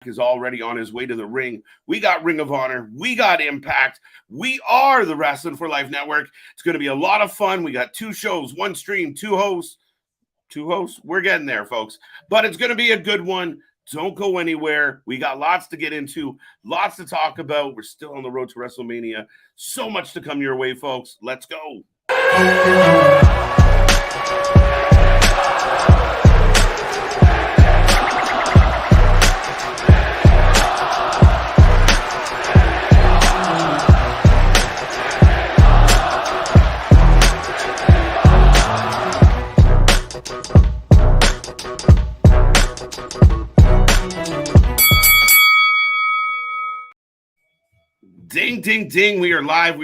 is already on his way to the ring. We got Ring of Honor. We got Impact. We are the Wrestling for Life Network. It's going to be a lot of fun. We got 2 shows, 1 stream, 2 hosts. 2 hosts? We're getting there, folks. But it's going to be a good one. Don't go anywhere. We got lots to get into, lots to talk about. We're still on the road to WrestleMania. So much to come your way, folks. Let's go. Ding, ding, ding. We are live,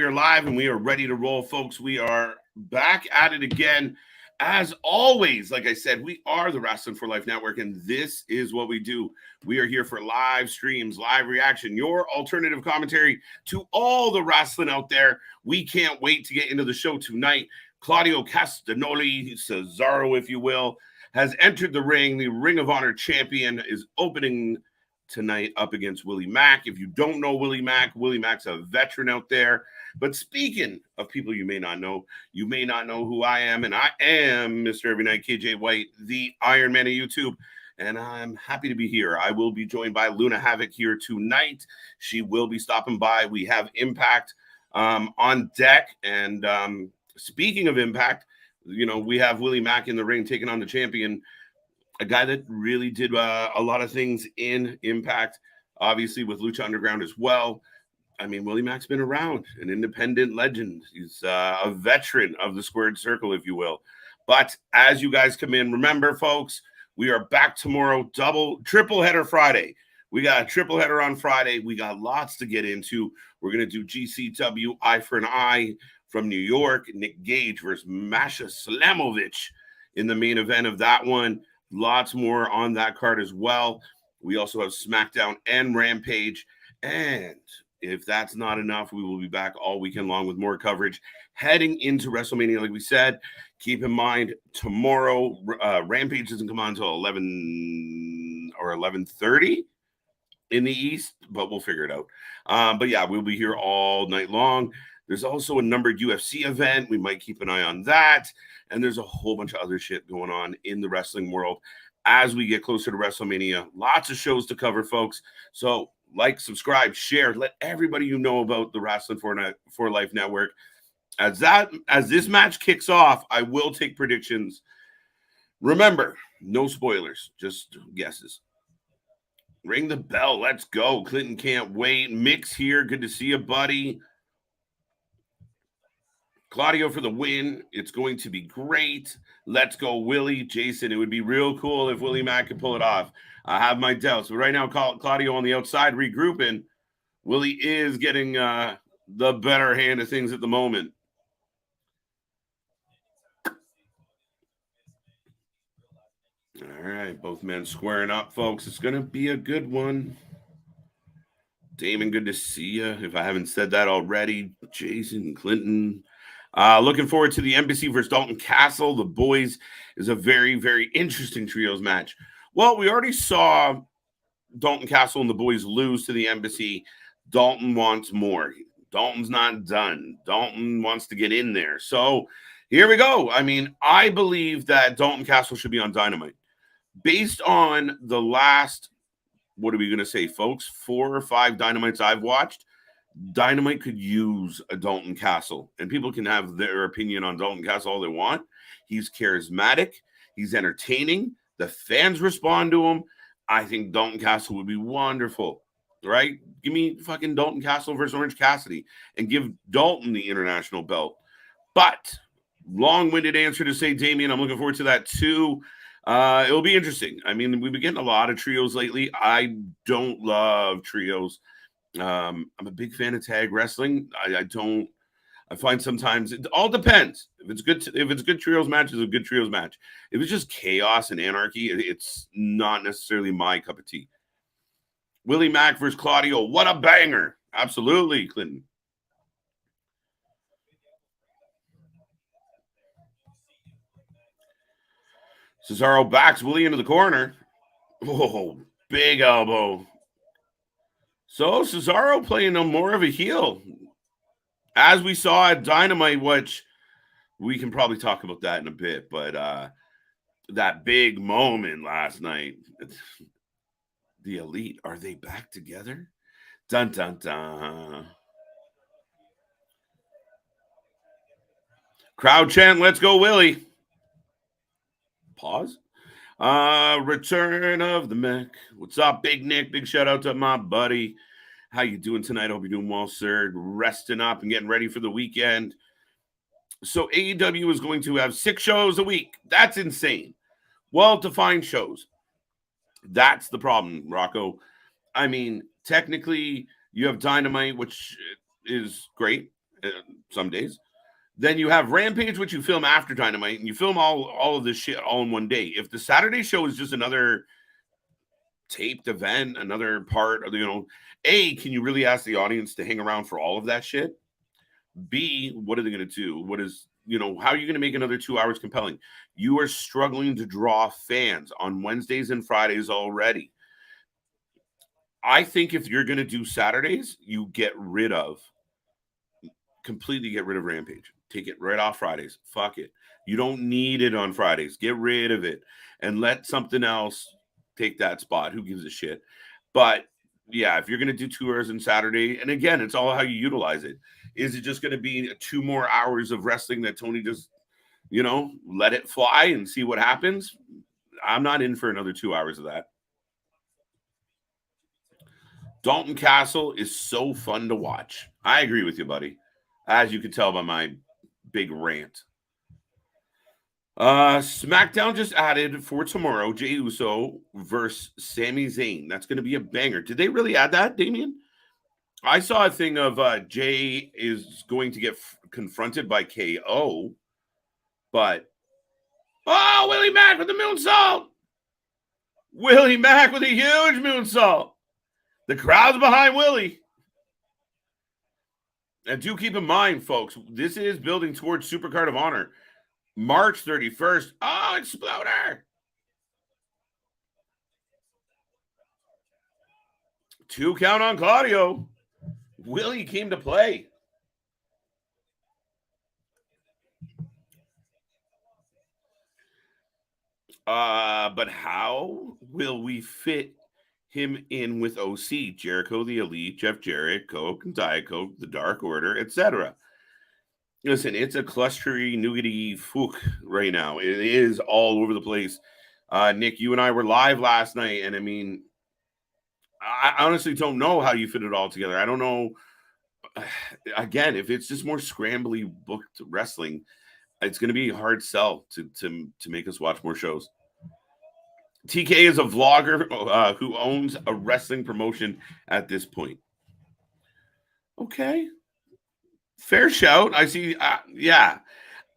and we are ready to roll, folks. We are back at it again. As always, like I said, we are the Wrestling for Life Network, and this is what we do. We are here for live streams, live reaction, your alternative commentary to all the wrestling out there. We can't wait to get into the show tonight. Claudio Castagnoli, Cesaro, if you will, has entered the ring. The Ring of Honor champion is opening tonight up against Willie Mack. If you don't know Willie Mack's a veteran out there. But speaking of people you may not know who I am, and I am Mr. Every Night KJ White, the Iron Man of YouTube, and I'm happy to be here. I will be joined by Luna Havoc here tonight. She will be stopping by. We have Impact on deck, and speaking of Impact, you know, we have Willie Mack in the ring taking on the champion, a guy that really did a lot of things in Impact, obviously with Lucha Underground as well. I mean, Willie Mack's been around, an independent legend. He's a veteran of the squared circle, if you will. But as you guys come in, remember, folks, we are back tomorrow, triple header Friday. We got a triple header on Friday. We got lots to get into. We're going to do GCW, Eye for an Eye from New York, Nick Gage versus Masha Slamovich in the main event of that one. Lots more on that card as well. We also have SmackDown and Rampage. And if that's not enough, we will be back all weekend long with more coverage heading into WrestleMania. Like we said, keep in mind, tomorrow, Rampage doesn't come on until 11 or 11:30 in the East, but we'll figure it out. But yeah, we'll be here all night long. There's also a numbered UFC event. We might keep an eye on that. And there's a whole bunch of other shit going on in the wrestling world as we get closer to WrestleMania. Lots of shows to cover, folks. So like, subscribe, share, let everybody you know about the Wrestling for Life Network. As this match kicks off, I will take predictions. Remember, no spoilers, just guesses. Ring the bell. Let's go. Clinton can't wait. Mick's here. Good to see you, buddy. Claudio for the win. It's going to be great. Let's go, Willie. Jason, it would be real cool if Willie Mack could pull it off. I have my doubts. But right now, Claudio on the outside regrouping. Willie is getting the better hand of things at the moment. All right, both men squaring up, folks. It's going to be a good one. Damon, good to see you. If I haven't said that already, Jason, Clinton. Looking forward to the Embassy versus Dalton Castle. The boys is a very, very interesting trios match. Well, we already saw Dalton Castle and the boys lose to the Embassy. Dalton wants more. Dalton's not done. Dalton wants to get in there. So here we go. I mean, I believe that Dalton Castle should be on Dynamite. Based on the last, what are we going to say, folks, 4 or 5 Dynamites I've watched, Dynamite could use a Dalton Castle, and people can have their opinion on Dalton Castle all they want. He's charismatic. He's entertaining. The fans respond to him. I think Dalton Castle would be wonderful, right? Give me fucking Dalton Castle versus Orange Cassidy and give Dalton the international belt. But long-winded answer to say, Damien, I'm looking forward to that too. It'll be interesting. I mean, we've been getting a lot of trios lately. I don't love trios. I'm a big fan of tag wrestling. I find sometimes it all depends. If it's good trios match, it's a good trios match. If it's just chaos and anarchy, it's not necessarily my cup of tea. Willie Mack versus Claudio. What a banger. Absolutely, Clinton. Cesaro backs Willie into the corner. Oh, big elbow. So Cesaro playing more of a heel, as we saw at Dynamite, which we can probably talk about that in a bit, but that big moment last night, the Elite, are they back together? Dun dun dun. Crowd chant, let's go, Willie. Pause. Return of the Mack. What's up, Big Nick? Big shout out to my buddy. How you doing tonight? Hope you're doing well, sir. Resting up and getting ready for the weekend. So AEW is going to have 6 shows a week. That's insane. Well-defined shows. That's the problem, Rocco. I mean, technically, you have Dynamite, which is great some days. Then you have Rampage, which you film after Dynamite, and you film all of this shit all in one day. If the Saturday show is just another taped event, another part of A, can you really ask the audience to hang around for all of that shit? B, what are they going to do? How are you going to make another 2 hours compelling? You are struggling to draw fans on Wednesdays and Fridays already. I think if you're going to do Saturdays, you completely get rid of Rampage. Take it right off Fridays. Fuck it. You don't need it on Fridays. Get rid of it and let something else take that spot. Who gives a shit? But yeah, if you're going to do 2 hours on Saturday, and again, it's all how you utilize it. Is it just going to be 2 more hours of wrestling that Tony just, let it fly and see what happens? I'm not in for another 2 hours of that. Dalton Castle is so fun to watch. I agree with you, buddy. As you could tell by my big rant. SmackDown just added for tomorrow Jey Uso versus Sami Zayn. That's going to be a banger. Did they really add that, Damien? I saw a thing of Jey is going to get confronted by KO, but Willie Mack with the moonsault. Willie Mack with a huge moonsault. The crowd's behind Willie. And do keep in mind, folks, this is building towards Supercard of Honor. March 31st. Oh, Exploder. 2 count on Claudio. Willie came to play. But how will we fit him in with OC, Jericho, the Elite, Jeff Jarrett, Coke, and Diet Coke, the Dark Order, etc.? Listen, it's a clustery, nougaty fook right now. It is all over the place. Nick, you and I were live last night, and I mean, I honestly don't know how you fit it all together. I don't know. Again, if it's just more scrambly booked wrestling, it's going to be a hard sell to make us watch more shows. TK is a vlogger who owns a wrestling promotion at this point. Okay. Fair shout. I see. Yeah.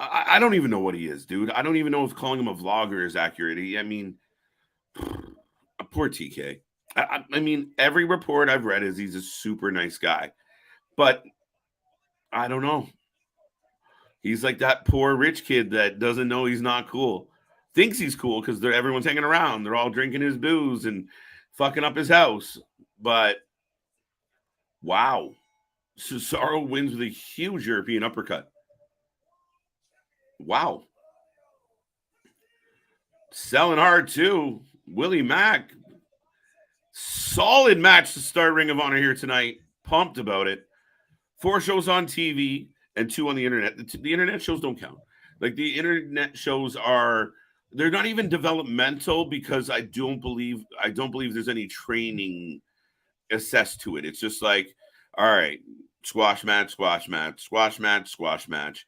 I don't even know what he is, dude. I don't even know if calling him a vlogger is accurate. I mean, poor TK. I mean, every report I've read is he's a super nice guy. But I don't know. He's like that poor rich kid that doesn't know he's not cool. Thinks he's cool because everyone's hanging around. They're all drinking his booze and fucking up his house. But wow. Cesaro wins with a huge European uppercut. Wow. Selling hard too. Willie Mack. Solid match to start Ring of Honor here tonight. Pumped about it. 4 shows on TV and 2 on the internet. The internet shows don't count. Like the internet shows they're not even developmental because I don't believe there's any training assessed to it. It's just like, all right, squash match, squash match, squash match, squash match.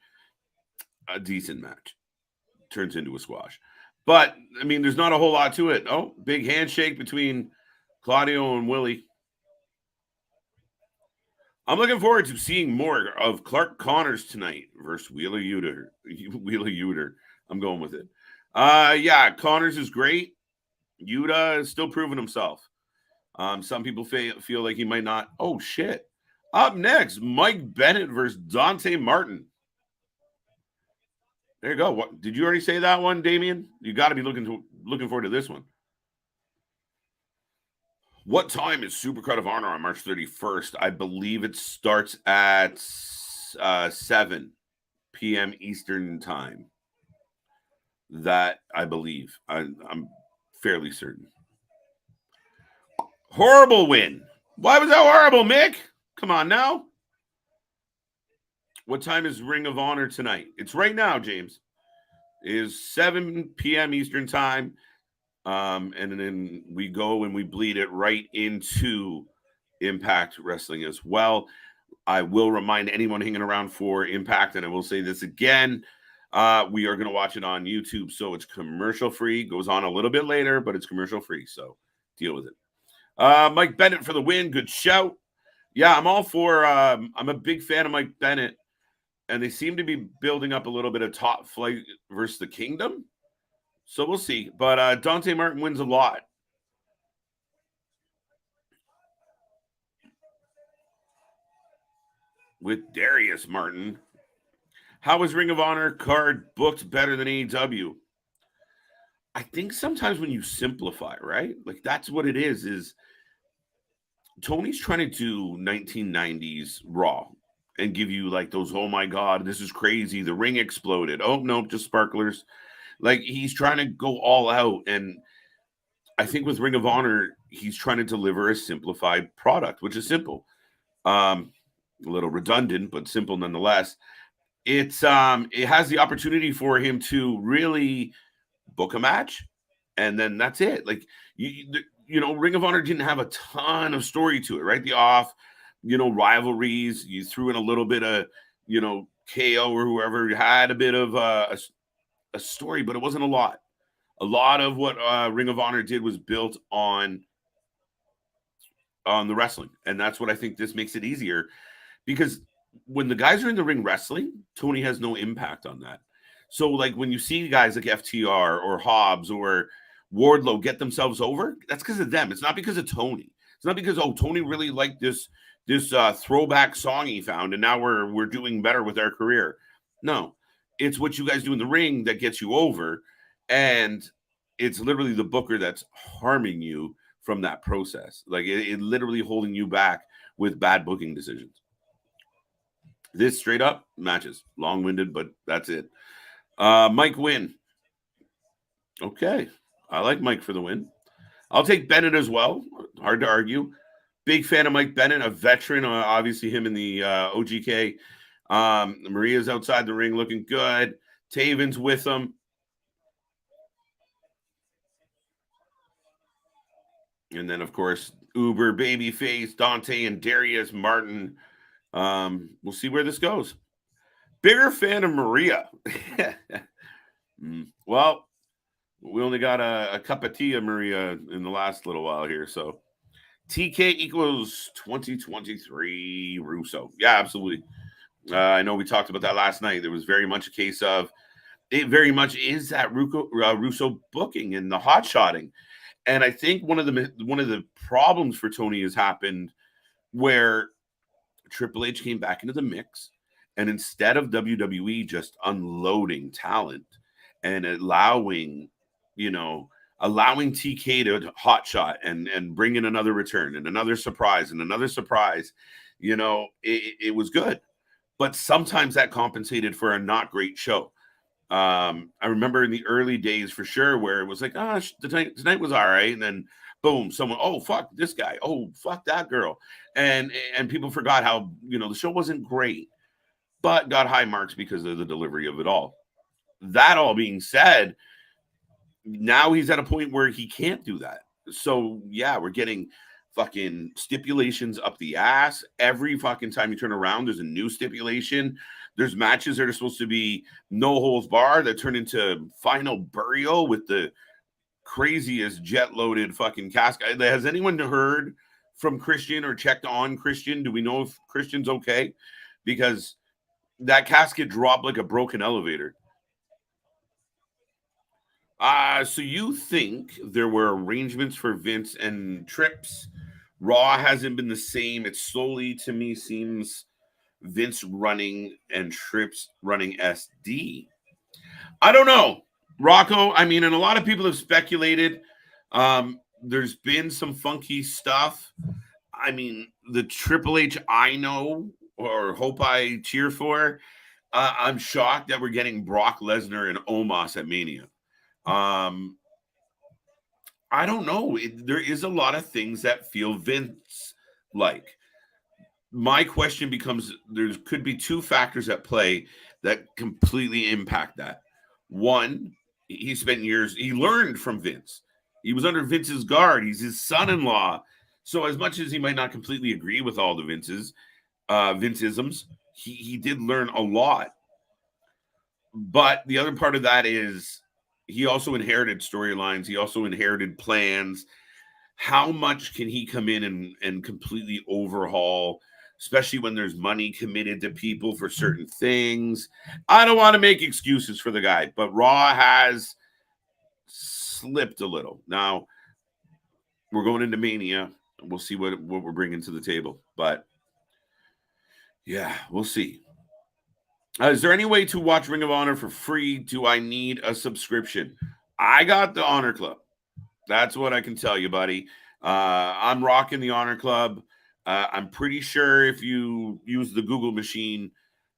A decent match turns into a squash. But I mean, there's not a whole lot to it. Oh, big handshake between Claudio and Willie. I'm looking forward to seeing more of Clark Connors tonight versus Wheeler Yuta. I'm going with it. Yeah, Connors is great. Yuta is still proving himself. Some people feel like he might not. Oh, shit. Up next, Mike Bennett versus Dante Martin. There you go. What, did you already say that one, Damien? You got to be looking forward to this one. What time is Supercut of Honor on March 31st? I believe it starts at 7 p.m. Eastern time. That I believe. I'm fairly certain. Horrible win. Why was that horrible, Mick? Come on now. What time is Ring of Honor tonight? It's right now, James. It is 7 p.m. Eastern time. And then we go and we bleed it right into Impact Wrestling as well. I will remind anyone hanging around for Impact, and I will say this again, we are going to watch it on YouTube, so it's commercial free. Goes on a little bit later, but it's commercial free, so deal with it. Mike Bennett for the win. Good shout. Yeah, I'm all for I'm a big fan of Mike Bennett, and they seem to be building up a little bit of top flight versus the Kingdom. So we'll see. But Dante Martin wins a lot. With Darius Martin. How is Ring of Honor card booked better than AEW? I think sometimes when you simplify, right? Like that's what it is Tony's trying to do 1990s Raw and give you like those, oh my God, this is crazy. The ring exploded. Oh, no, just sparklers. Like he's trying to go all out. And I think with Ring of Honor, he's trying to deliver a simplified product, which is simple. A little redundant, but simple nonetheless. It has the opportunity for him to really book a match, and then that's it. Like you know, Ring of Honor didn't have a ton of story to it, right? The off, rivalries. You threw in a little bit of, KO or whoever had a bit of a story, but it wasn't a lot. A lot of what Ring of Honor did was built on the wrestling, and that's what I think this makes it easier, because when the guys are in the ring wrestling, Tony has no impact on that. So, like when you see guys like FTR or Hobbs or Wardlow get themselves over, that's because of them. It's not because of Tony. It's not because Tony really liked this throwback song he found, and now we're doing better with our career. No, it's what you guys do in the ring that gets you over, and it's literally the booker that's harming you from that process. Like it literally holding you back with bad booking decisions. This straight up matches. Long-winded, but that's it. Mike win. Okay. I like Mike for the win. I'll take Bennett as well. Hard to argue. Big fan of Mike Bennett, a veteran. Obviously, him in the OGK. Maria's outside the ring looking good. Taven's with him. And then, of course, Uber, Babyface, Dante, and Darius Martin. We'll see where this goes. Bigger fan of Maria. Well, we only got a cup of tea of Maria in the last little while here. So TK equals 2023 Russo. Yeah, absolutely. I know we talked about that last night. There was very much a case of it very much is that Russo booking and the hot shotting. And I think one of the problems for Tony has happened where Triple H came back into the mix, and instead of WWE just unloading talent and allowing TK to hotshot and bring in another return and another surprise, it was good. But sometimes that compensated for a not great show. I remember in the early days for sure where it was like, tonight was all right. And then boom, someone, oh, fuck this guy. Oh, fuck that girl. And people forgot how, the show wasn't great, but got high marks because of the delivery of it all. That all being said, now he's at a point where he can't do that. So, yeah, we're getting fucking stipulations up the ass. Every fucking time you turn around, there's a new stipulation. There's matches that are supposed to be no holds barred that turn into final burial with the craziest jet-loaded fucking casket. Has anyone heard from Christian or checked on Christian? Do we know if Christian's okay? Because that casket dropped like a broken elevator. So you think there were arrangements for Vince and Trips? Raw hasn't been the same. It slowly, to me, seems Vince running and Trips running SD. I don't know. Rocco, I mean, and a lot of people have speculated. there's been some funky stuff. I mean, the Triple H I know or hope I cheer for. I'm shocked that we're getting Brock Lesnar and Omos at Mania. I don't know. There is a lot of things that feel Vince like. My question becomes there could be two factors at play that completely impact that. One, he spent years, he learned from Vince. He was under Vince's guard. He's his son-in-law. So as much as he might not completely agree with all the Vinceisms, he did learn a lot. But the other part of that is he also inherited storylines. He also inherited plans. How much can he come in and completely overhaul, especially when there's money committed to people for certain things? I don't want to make excuses for the guy, but Raw has slipped a little. Now, we're going into Mania. We'll see what we're bringing to the table. But, yeah, we'll see. Is there any way to watch Ring of Honor for free? Do I need a subscription? I got the Honor Club. That's what I can tell you, buddy. I'm rocking the Honor Club. I'm pretty sure if you use the Google machine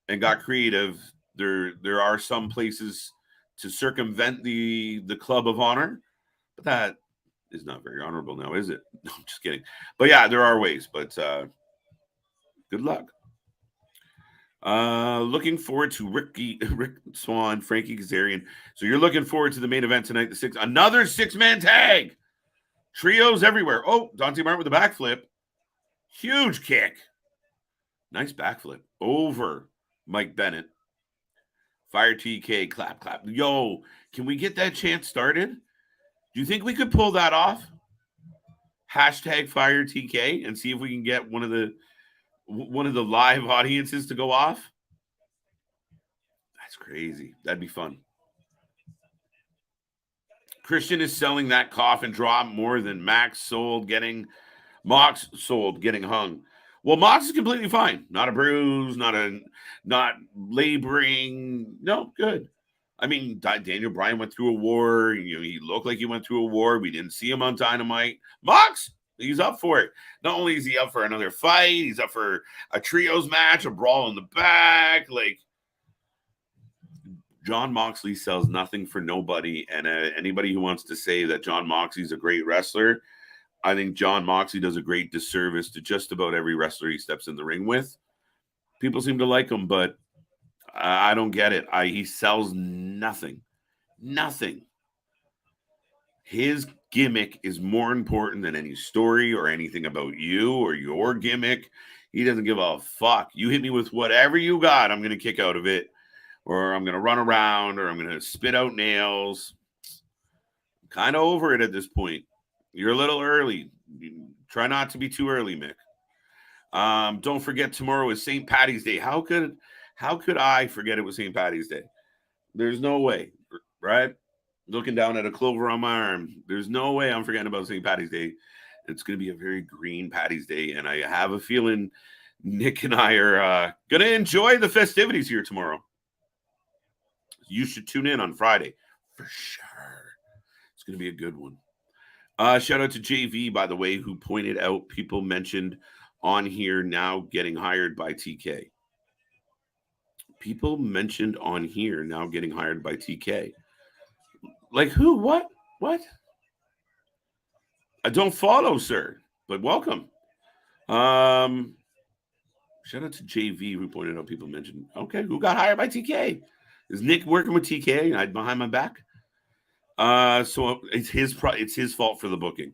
and got creative, there are some places to circumvent the Club of Honor. But that is not very honorable now, is it? No, I'm just kidding. But yeah, there are ways. But good luck. Looking forward to Rick Swan, Frankie Kazarian. So you're looking forward to the main event tonight, another 6-man tag. Trios everywhere. Oh, Dante Martin with a backflip. Huge kick. Nice backflip over Mike Bennett. Fire TK, clap, clap. Yo, can we get that chant started? Do you think we could pull that off? Hashtag Fire TK and see if we can get one of the live audiences to go off. That's crazy. That'd be fun. Christian is selling that cough and drop more than Mox sold getting hung. Well, Mox is completely fine. Not a bruise, not laboring. No, good. I mean, Daniel Bryan went through a war. He looked like he went through a war. We didn't see him on Dynamite. Mox, he's up for it. Not only is he up for another fight, he's up for a trios match, a brawl in the back. Like, Jon Moxley sells nothing for nobody. And anybody who wants to say that Jon Moxley's a great wrestler, I think Jon Moxley does a great disservice to just about every wrestler he steps in the ring with. People seem to like him, but I don't get it. He sells nothing. Nothing. His gimmick is more important than any story or anything about you or your gimmick. He doesn't give a fuck. You hit me with whatever you got, I'm going to kick out of it. Or I'm going to run around, or I'm going to spit out nails. I'm kind of over it at this point. You're a little early. Try not to be too early, Mick. Don't forget tomorrow is St. Paddy's Day. How could I forget it was St. Paddy's Day? There's no way, right? Looking down at a clover on my arm. There's no way I'm forgetting about St. Paddy's Day. It's going to be a very green Paddy's Day, and I have a feeling Nick and I are going to enjoy the festivities here tomorrow. You should tune in on Friday for sure. It's going to be a good one. Shout out to JV, by the way, who pointed out people mentioned on here now getting hired by TK. People mentioned on here now getting hired by TK. Like who? What? I don't follow, sir, but welcome. Shout out to JV who pointed out people mentioned. Okay, who got hired by TK? Is Nick working with TK behind my back? So it's his fault for the booking.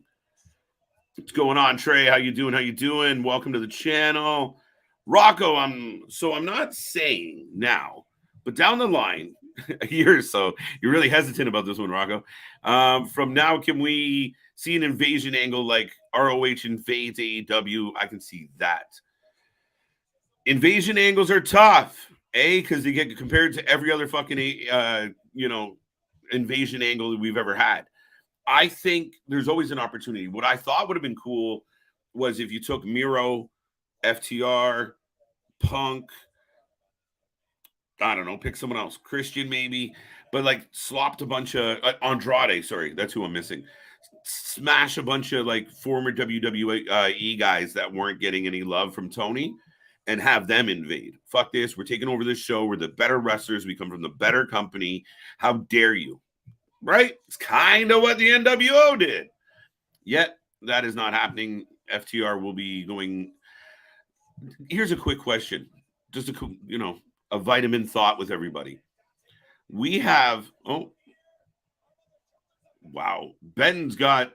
What's going on, Trey? How you doing? Welcome to the channel. Rocco, I'm not saying now, but down the line, a year or so, you're really hesitant about this one, Rocco. From now, can we see an invasion angle like ROH invades AEW? I can see that. Invasion angles are tough. Because they get compared to every other fucking, invasion angle that we've ever had. I think there's always an opportunity. What I thought would have been cool was if you took Miro, FTR, Punk, I don't know, pick someone else, Christian maybe, but like slopped a bunch of Andrade. Sorry, that's who I'm missing. smash a bunch of like former WWE guys that weren't getting any love from Tony and have them invade. Fuck this. We're taking over this show. We're the better wrestlers. We come from the better company. How dare you? Right? It's kind of what the NWO did. Yet that is not happening. FTR will be going. Here's a quick question. Just a vitamin thought with everybody. We have, wow. Ben's got,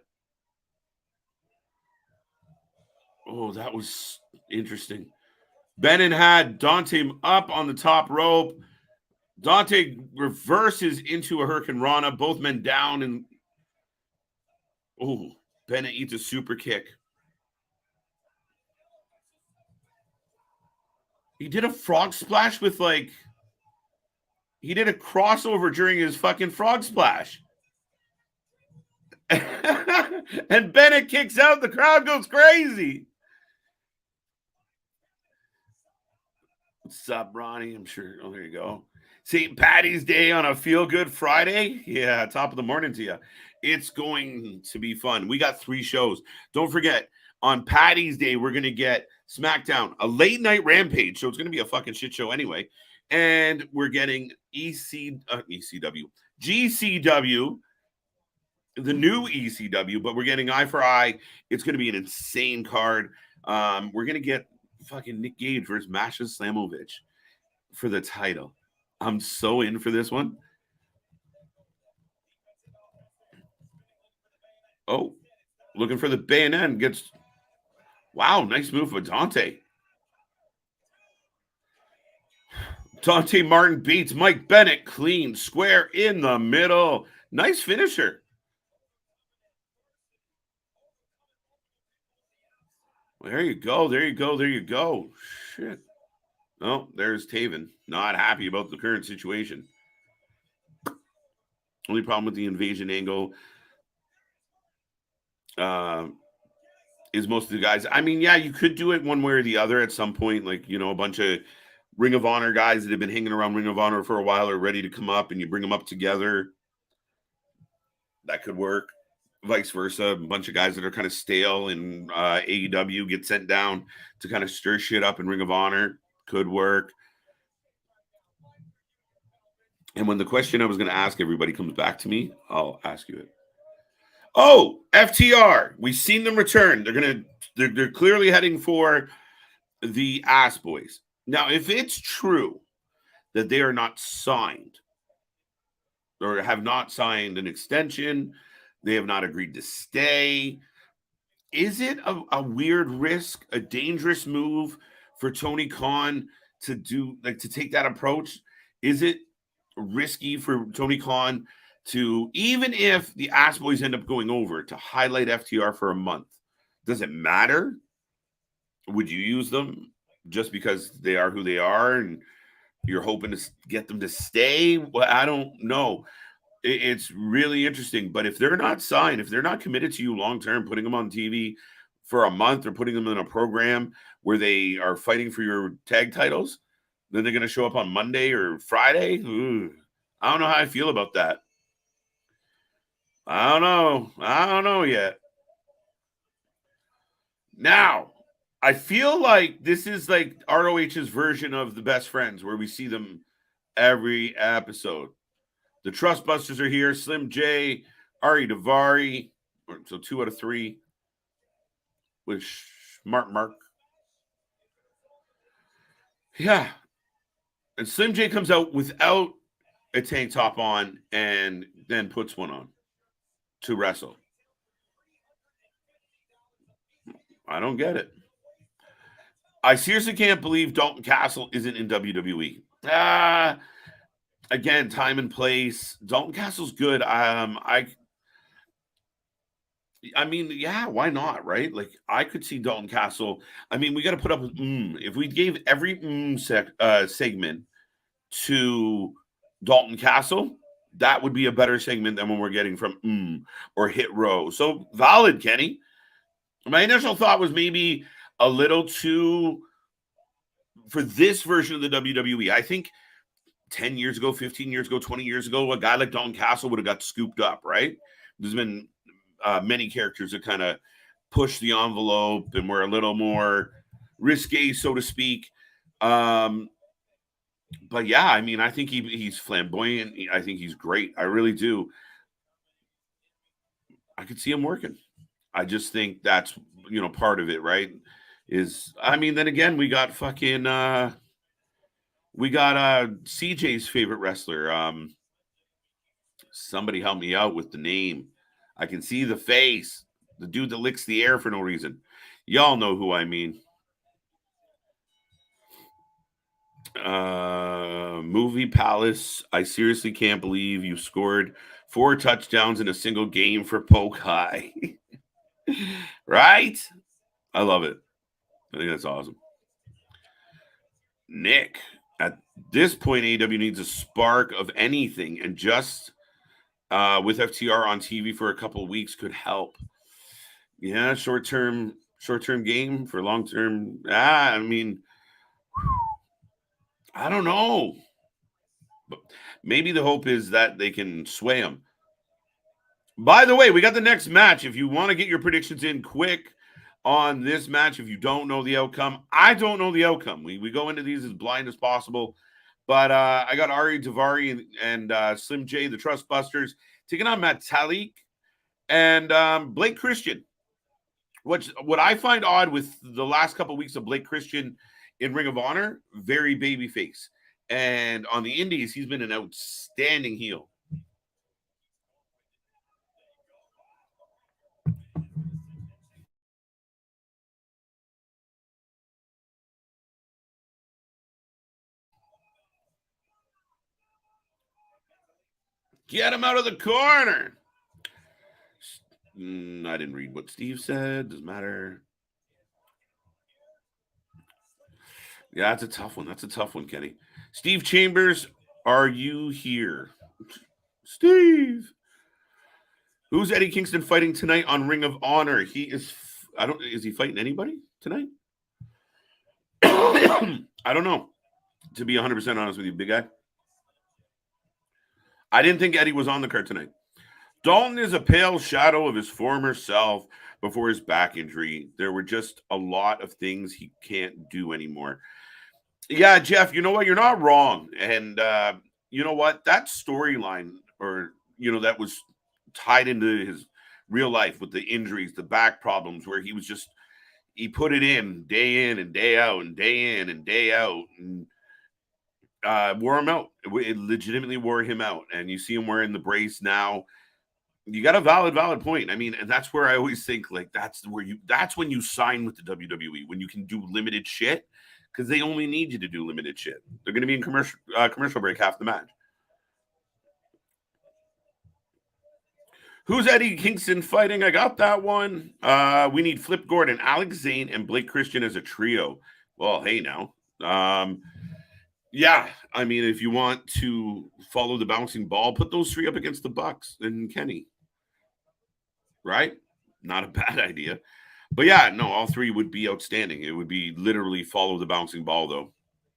that was interesting. Bennett had Dante up on the top rope. Dante reverses into a Hurricane Rana, both men down, and Bennett eats a super kick. He did a frog splash with he did a crossover during his fucking frog splash. And Bennett kicks out. The crowd goes crazy. What's up, Ronnie? I'm sure. Oh, there you go. St. Patty's Day on a feel-good Friday. Yeah, top of the morning to you. It's going to be fun. We got 3 shows. Don't forget, on Patty's Day, we're going to get SmackDown, a late-night Rampage, so it's going to be a fucking shit show anyway. And we're getting GCW, the new ECW, but we're getting Eye for Eye. It's going to be an insane card. We're going to get fucking Nick Gage versus Masha Slamovich for the title. I'm so in for this one. Oh, looking for the bayonet. Gets, wow, nice move for Dante. Dante Martin beats Mike Bennett clean, square in the middle. Nice finisher. There you go. There you go. There you go. Shit. Oh, there's Taven. Not happy about the current situation. Only problem with the invasion angle is most of the guys. I mean, yeah, you could do it one way or the other at some point. Like, a bunch of Ring of Honor guys that have been hanging around Ring of Honor for a while are ready to come up, and you bring them up together. That could work. Vice versa. A bunch of guys that are kind of stale in AEW get sent down to kind of stir shit up in Ring of Honor. Could work. And when the question I was going to ask everybody comes back to me, I'll ask you it. Oh, FTR. We've seen them return. They're clearly heading for the Ass Boys. Now, if it's true that they are not signed or have not signed an extension, they have not agreed to stay, is it a weird risk, a dangerous move for Tony Khan to do, to take that approach? Is it risky for Tony Khan to, even if the Ass Boys end up going over, to highlight FTR for a month? Does it matter? Would you use them just because they are who they are and you're hoping to get them to stay? Well, I don't know. It's really interesting. But if they're not signed, if they're not committed to you long-term, putting them on TV for a month or putting them in a program where they are fighting for your tag titles, then they're going to show up on Monday or Friday. Ooh, I don't know how I feel about that. I don't know yet. Now, I feel like this is like ROH's version of the Best Friends, where we see them every episode. The Trustbusters are here. Slim J, Ari Daivari. So 2 out of 3. With Mark. Yeah. And Slim J comes out without a tank top on and then puts one on to wrestle. I don't get it. I seriously can't believe Dalton Castle isn't in WWE. Again, time and place. Dalton Castle's good. I mean, yeah, why not, right? Like, I could see Dalton Castle. I mean, we got to put up with If we gave every segment to Dalton Castle, that would be a better segment than when we're getting from or Hit Row. So valid, Kenny. My initial thought was maybe a little too for this version of the WWE. I think 10 years ago, 15 years ago, 20 years ago, a guy like Dalton Castle would have got scooped up, right? There's been many characters that kind of push the envelope and were a little more risque, so to speak. But yeah, I mean, I think he's flamboyant. I think he's great. I really do. I could see him working. I just think that's part of it, right? I mean, then again, we got CJ's favorite wrestler. Somebody help me out with the name. I can see the face. The dude that licks the air for no reason. Y'all know who I mean. Movie Palace. I seriously can't believe you scored 4 touchdowns in a single game for Polk High. Right? I love it. I think that's awesome. Nick, at this point, AEW needs a spark of anything, and just with FTR on TV for a couple of weeks could help. Yeah, short-term game for long-term. I mean, I don't know. But maybe the hope is that they can sway them. By the way, we got the next match. If you want to get your predictions in quick on this match, if you don't know the outcome, I don't know the outcome. We go into these as blind as possible. But I got Ari Daivari and Slim J, the Trustbusters, taking on Matt Talik and Blake Christian. What I find odd with the last couple of weeks of Blake Christian in Ring of Honor, very babyface. And on the indies, he's been an outstanding heel. Get him out of the corner. I didn't read what Steve said. Doesn't matter. Yeah, that's a tough one. That's a tough one, Kenny. Steve Chambers, are you here? Steve. Who's Eddie Kingston fighting tonight on Ring of Honor? Is he fighting anybody tonight? I don't know. To be 100% honest with you, big guy. I didn't think Eddie was on the card tonight. Dalton is a pale shadow of his former self before his back injury. There were just a lot of things he can't do anymore. Yeah, Jeff, you know what? You're not wrong. And you know what? That storyline, that was tied into his real life with the injuries, the back problems, where he put it in and day out and day in and day out, and wore him out. It legitimately wore him out. And you see him wearing the brace now. You got a valid point. I mean, and that's where I always think, like, that's when you sign with the WWE, when you can do limited shit, because they only need you to do limited shit. They're going to be in commercial break half the match. Who's Eddie Kingston fighting? I got that one. We need Flip Gordon, Alex Zane, and Blake Christian as a trio. Well, hey now. Yeah, I mean, if you want to follow the bouncing ball, put those 3 up against the Bucks and Kenny. Right? Not a bad idea. But yeah, no, all 3 would be outstanding. It would be literally follow the bouncing ball, though.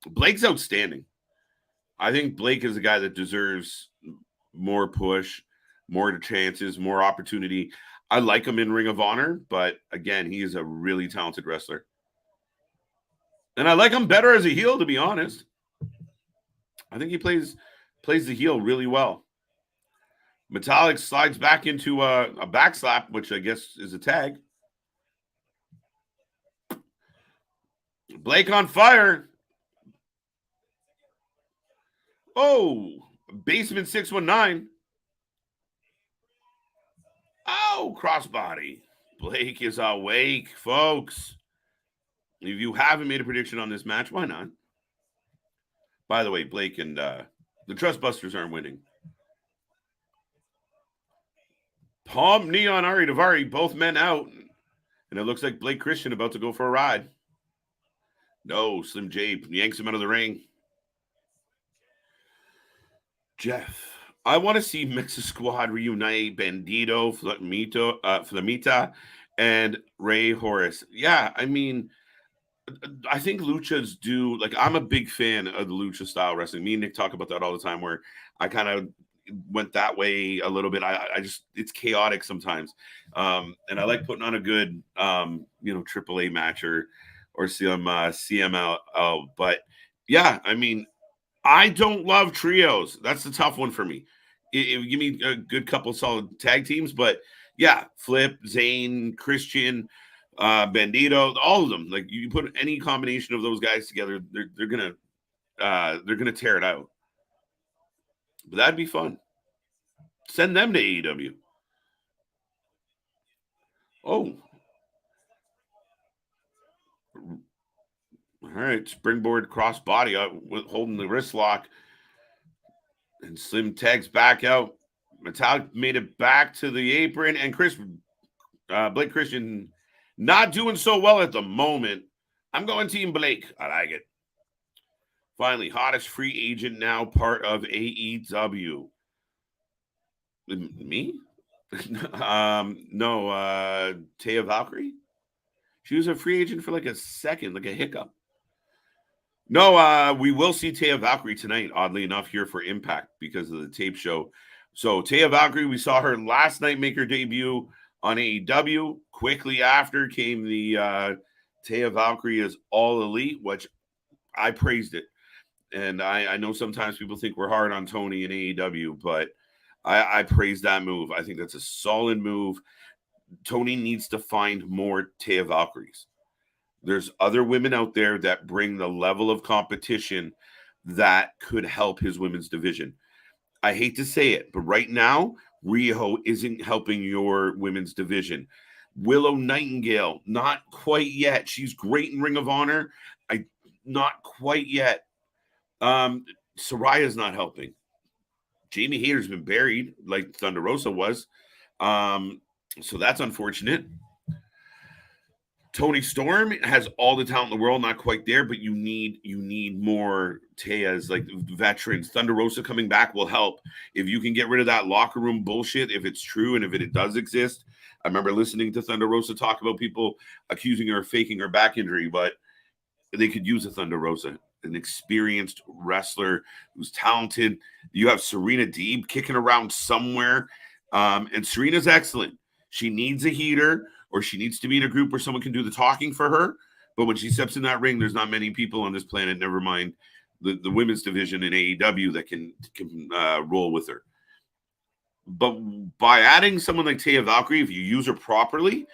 Blake's outstanding. I think Blake is a guy that deserves more push, more chances, more opportunity. I like him in Ring of Honor, but again, he is a really talented wrestler. And I like him better as a heel, to be honest. I think he plays the heel really well. Metallic slides back into a backslap, which I guess is a tag. Blake on fire. Oh, Basement 619. Oh, crossbody. Blake is awake, folks. If you haven't made a prediction on this match, why not? By the way, Blake and the Trustbusters aren't winning. Palm knee on Ari Daivari, both men out. And it looks like Blake Christian about to go for a ride. No, Slim J yanks him out of the ring. Jeff, I want to see Mexa Squad reunite Bandito, Flamita, and Ray Horace. Yeah, I mean, I think luchas do, like, I'm a big fan of the lucha style wrestling. Me and Nick talk about that all the time, where I kind of, went that way a little bit. I just, it's chaotic sometimes. And I like putting on a good, AAA match or some CML. But yeah, I mean, I don't love trios. That's the tough one for me. Give me a good couple solid tag teams, but yeah, Flip, Zane, Christian, Bandito, all of them. Like you put any combination of those guys together, they're gonna tear it out. But that'd be fun. Send them to AEW. Oh, all right. Springboard crossbody holding the wrist lock. And Slim tags back out. Metallic made it back to the apron. And Blake Christian not doing so well at the moment. I'm going Team Blake. I like it. Finally, hottest free agent now part of AEW. Me? No, Taya Valkyrie. She was a free agent for like a second, like a hiccup. No, we will see Taya Valkyrie tonight, oddly enough, here for Impact because of the tape show. So Taya Valkyrie, we saw her last night make her debut on AEW. Quickly after came the Taya Valkyrie is All Elite, which I praised it. And I know sometimes people think we're hard on Tony in AEW, but I praise that move. I think that's a solid move. Tony needs to find more Taya Valkyries. There's other women out there that bring the level of competition that could help his women's division. I hate to say it, but right now, Riho isn't helping your women's division. Willow Nightingale, not quite yet. She's great in Ring of Honor. Not quite yet. Soraya's not helping. Jamie Hayter's been buried like Thunder Rosa was. So that's unfortunate. Tony Storm has all the talent in the world, not quite there, but you need more Tayas, like veterans. Thunder Rosa coming back will help. If you can get rid of that locker room bullshit, if it's true and if it does exist. I remember listening to Thunder Rosa talk about people accusing her of faking her back injury, but they could use a Thunder Rosa, an experienced wrestler who's talented. You have Serena Deeb kicking around somewhere, and Serena's excellent. She needs a heater, or she needs to be in a group where someone can do the talking for her. But when she steps in that ring, there's not many people on this planet, never mind the women's division in AEW, that can roll with her. But by adding someone like Taya Valkyrie, if you use her properly,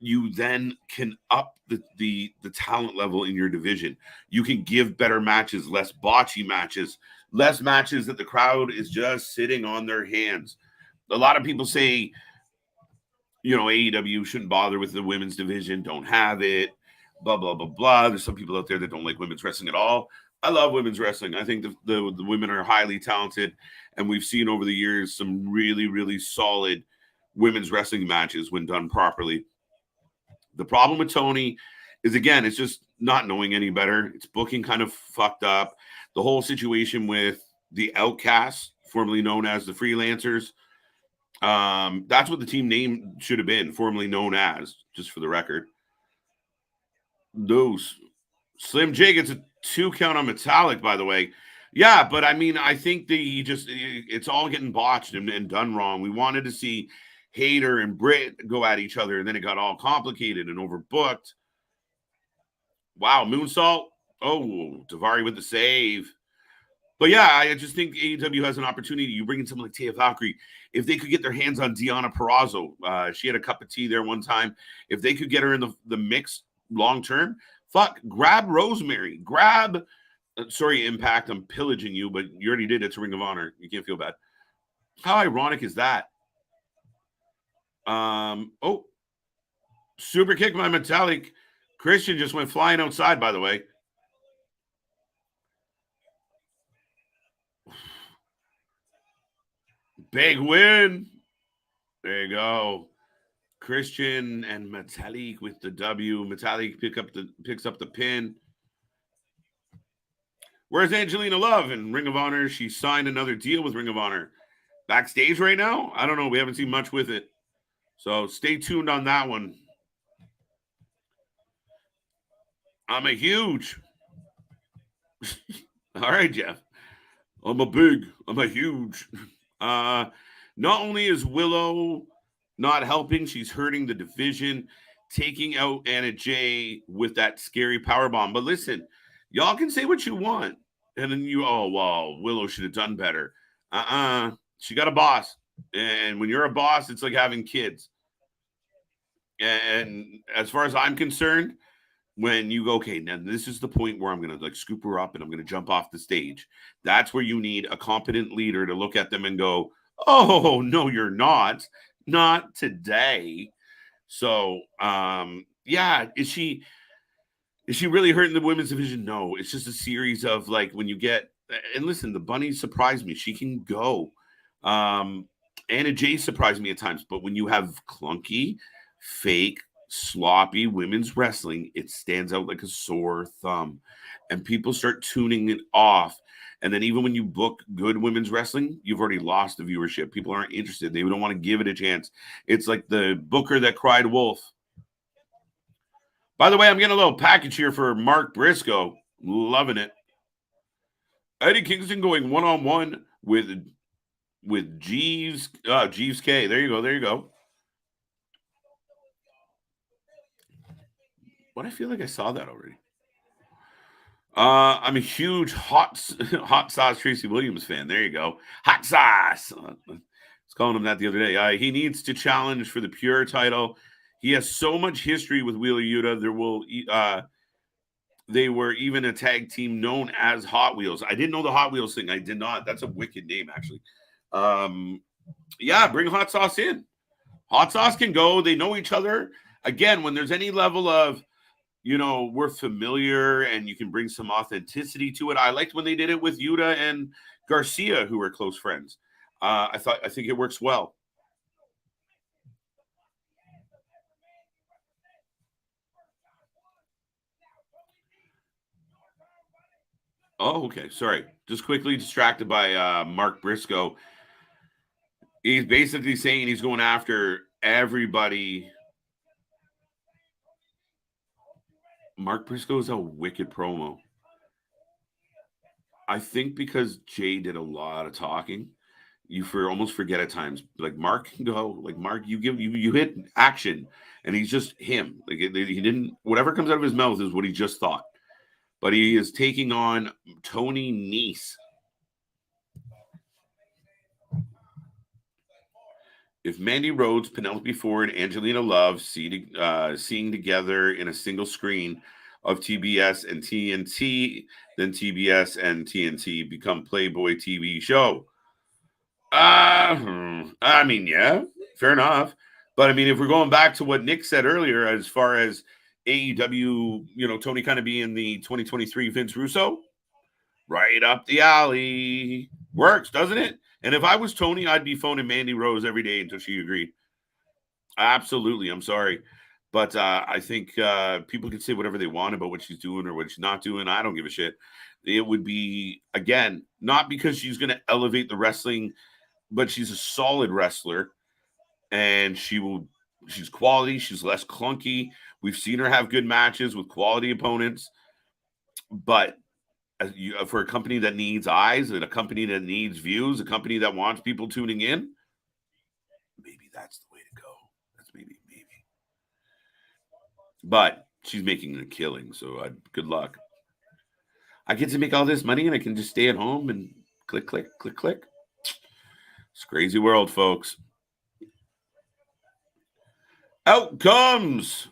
you then can up the talent level in your division. You can give better matches, less botchy matches, less matches that the crowd is just sitting on their hands. A lot of people say, AEW shouldn't bother with the women's division, don't have it, blah, blah, blah, blah. There's some people out there that don't like women's wrestling at all. I love women's wrestling. I think the women are highly talented, and we've seen over the years some really, really solid women's wrestling matches when done properly. The problem with Tony is, again, it's just not knowing any better. It's booking kind of fucked up. The whole situation with the Outcasts, formerly known as the Freelancers, that's what the team name should have been, formerly known as, just for the record. Those Slim J gets a 2 count on Metallic, by the way. Yeah, but I mean, I think it's all getting botched and done wrong. We wanted to see Hayter and Britt go at each other, and then it got all complicated and overbooked. Wow, moonsault. Oh, Daivari with the save. But yeah, I just think AEW has an opportunity. You bring in someone like Taya Valkyrie. If they could get their hands on Deonna Purrazzo, she had a cup of tea there one time. If they could get her in the mix long term, grab Rosemary. Sorry, Impact, I'm pillaging you, but you already did. It's a Ring of Honor. You can't feel bad. How ironic is that? Super kick by Metallic. Christian just went flying outside, by the way. Big win. There you go. Christian and Metallic with the W. Metallic picks up the pin. Where's Angelina Love in Ring of Honor? She signed another deal with Ring of Honor. Backstage right now? I don't know. We haven't seen much with it. So stay tuned on that one. I'm a huge. All right, Jeff. I'm a huge. Not only is Willow not helping, she's hurting the division, taking out Anna Jay with that scary power bomb. But listen, y'all can say what you want, and then oh well, Willow should have done better. She got a boss, and when you're a boss, it's like having kids. And as far as I'm concerned, when you go, okay, now this is the point where I'm going to like scoop her up and I'm going to jump off the stage. That's where you need a competent leader to look at them and go, oh, no, you're not today. So, yeah, is she really hurting the women's division? No, it's just a series of like when you get, and listen, the bunny surprised me. She can go. Anna Jay surprised me at times, but when you have clunky, fake, sloppy women's wrestling, it stands out like a sore thumb, and people start tuning it off. And then even when you book good women's wrestling, you've already lost the viewership. People aren't interested. They don't want to give it a chance. It's like the booker that cried wolf. By the way, I'm getting a little package here for Mark Briscoe. Loving it. Eddie Kingston going one-on-one with Jeeves K. There you go. What, I feel like I saw that already. I'm a huge hot sauce Tracy Williams fan. There you go. Hot sauce. I was calling him that the other day. He needs to challenge for the pure title. He has so much history with Wheeler Yuta. They were even a tag team known as Hot Wheels. I didn't know the Hot Wheels thing. I did not. That's a wicked name, actually. Yeah, bring Hot Sauce in. Hot Sauce can go. They know each other. Again, when there's any level of, we're familiar and you can bring some authenticity to it. I liked when they did it with Yuta and Garcia, who were close friends. I think it works well. Oh, okay. Sorry. Just quickly distracted by Mark Briscoe. He's basically saying he's going after everybody. Mark Briscoe is a wicked promo. I think because Jay did a lot of talking, you almost forget at times. Like Mark can go. Like Mark, you hit action, and he's just him. Like he didn't. Whatever comes out of his mouth is what he just thought. But he is taking on Tony Nese. If Mandy Rhodes, Penelope Ford, Angelina Love seeing together in a single screen of TBS and TNT, then TBS and TNT become Playboy TV show. I mean, yeah, fair enough. But I mean, if we're going back to what Nick said earlier, as far as AEW, Tony kind of being the 2023 Vince Russo, right up the alley. Works, doesn't it? And if I was Tony, I'd be phoning Mandy Rose every day until she agreed. Absolutely. I'm sorry. But I think people can say whatever they want about what she's doing or what she's not doing. I don't give a shit. It would be, again, not because she's going to elevate the wrestling, but she's a solid wrestler. And she's quality. She's less clunky. We've seen her have good matches with quality opponents. But for a company that needs eyes and a company that needs views, a company that wants people tuning in, maybe that's the way to go. That's maybe. But she's making a killing, so good luck. I get to make all this money and I can just stay at home and click, click, click, click. It's a crazy world, folks. Out comes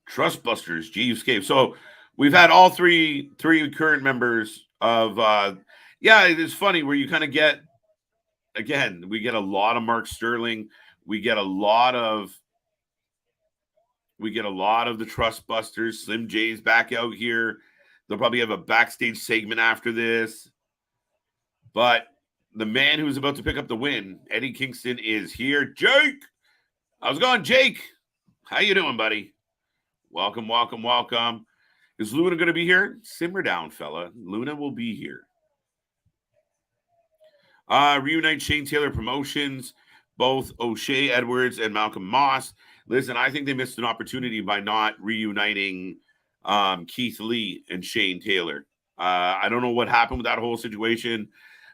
Trustbusters, Jeeves Cave. So we've had all three current members of it's funny where you kind of get, again, we get a lot of Mark Sterling, we get a lot of the Trustbusters. Slim J's back out here. They'll probably have a backstage segment after this. But the man who's about to pick up the win, Eddie Kingston, is here. Jake! How's it going, Jake? How you doing, buddy? Welcome. Is Luna going to be here? Simmer down, fella. Luna will be here. Reunite Shane Taylor Promotions, both O'Shea Edwards and Malcolm Moss. Listen, I think they missed an opportunity by not reuniting Keith Lee and Shane Taylor. I don't know what happened with that whole situation,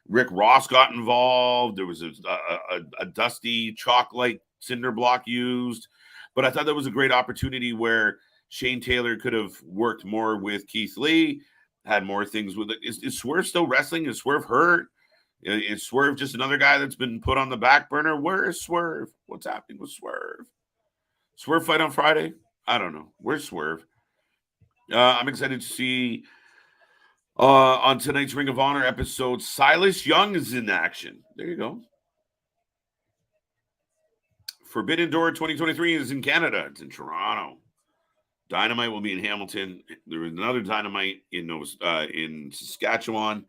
Rick Ross got involved. There was a dusty chalk-like cinder block used. But I thought that was a great opportunity where Shane Taylor could have worked more with Keith Lee, had more things with it. Is Swerve still wrestling? Is Swerve hurt? Is Swerve just another guy that's been put on the back burner? Where is Swerve? What's happening with Swerve? Swerve fight on Friday? I don't know. Where's Swerve? I'm excited to see on tonight's Ring of Honor episode, Silas Young is in action. There you go. Forbidden Door 2023 is in Canada. It's in Toronto. Dynamite will be in Hamilton. There was another Dynamite in Saskatchewan.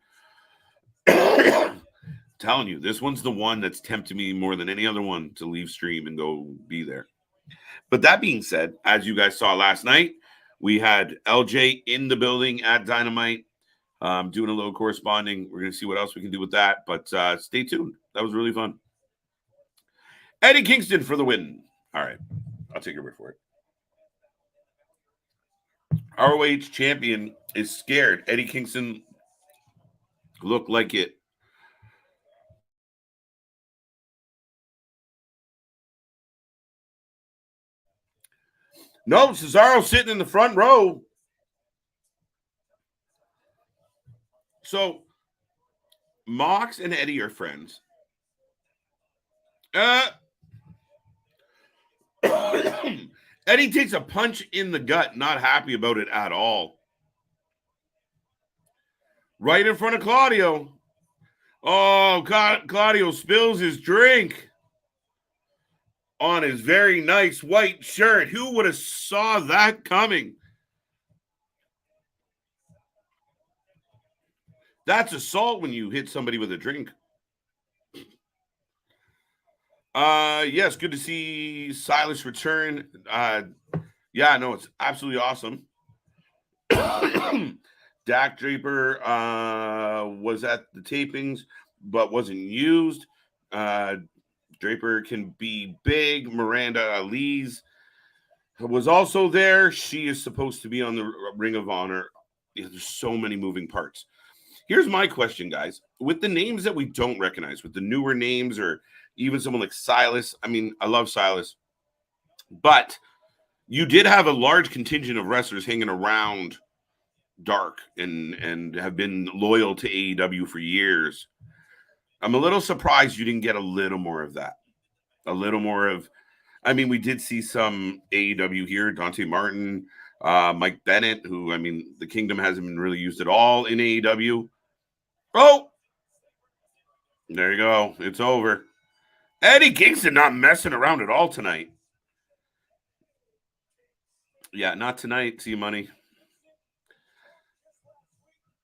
Telling you, this one's the one that's tempted me more than any other one to leave stream and go be there. But that being said, as you guys saw last night, we had LJ in the building at Dynamite, doing a little corresponding. We're going to see what else we can do with that, but stay tuned. That was really fun. Eddie Kingston for the win. All right, I'll take your word for it. ROH champion is scared. Eddie Kingston looked like it. No, Cesaro's sitting in the front row. So, Mox and Eddie are friends. Eddie takes a punch in the gut, not happy about it at all. Right in front of Claudio. Oh, Claudio spills his drink on his very nice white shirt. Who would have saw that coming? That's assault when you hit somebody with a drink. Yes, good to see Silas return. Yeah, no, it's absolutely awesome. Dak Draper was at the tapings, but wasn't used. Draper can be big. Miranda Ali's was also there. She is supposed to be on the Ring of Honor. There's so many moving parts. Here's my question, guys. With the names that we don't recognize, with the newer names or even someone like Silas, I mean, I love Silas, but you did have a large contingent of wrestlers hanging around Dark and have been loyal to AEW for years. I'm a little surprised you didn't get a little more of that. A little more of, I mean, we did see some AEW here, Dante Martin, Mike Bennett, who, I mean, the Kingdom hasn't been really used at all in AEW. Oh, there you go. It's over. Eddie Kingston not messing around at all tonight. Yeah, not tonight. See you, money.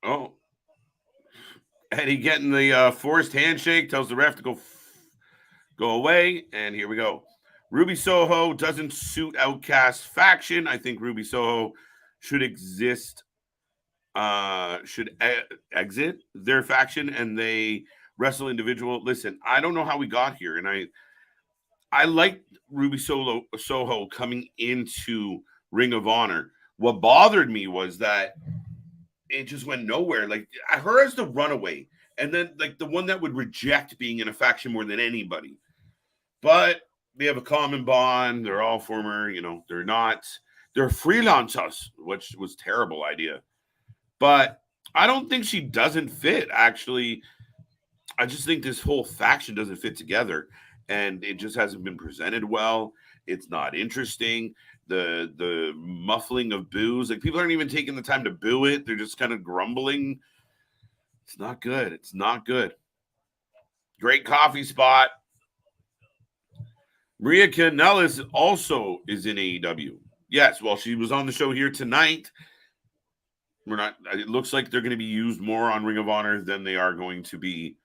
Oh, Eddie getting the forced handshake, tells the ref to go away, and here we go. Ruby Soho doesn't suit Outcast faction. I think Ruby Soho should exist, exit their faction, and they wrestle individual. Listen, I don't know how we got here, and I like Ruby Soho coming into Ring of Honor. What bothered me was that it just went nowhere. Like, her as the runaway, and then like the one that would reject being in a faction more than anybody. But they have a common bond. They're all former, they're freelancers, which was a terrible idea. But I don't think she doesn't fit, actually. I just think this whole faction doesn't fit together, and it just hasn't been presented well. It's not interesting. The muffling of boos, like, people aren't even taking the time to boo it. They're just kind of grumbling. It's not good. It's not good. Great coffee spot. Maria Kanellis also is in AEW. Yes, well, she was on the show here tonight. It looks like they're going to be used more on Ring of Honor than they are going to be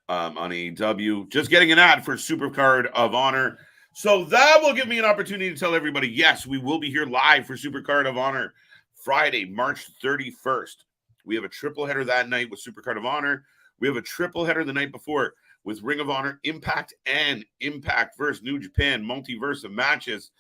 on AEW. Just getting an ad for Supercard of Honor. So that will give me an opportunity to tell everybody, yes, we will be here live for Supercard of Honor Friday, March 31st. We have a triple header that night with Supercard of Honor. We have a triple header the night before with Ring of Honor Impact and Impact versus New Japan, multiverse of matches.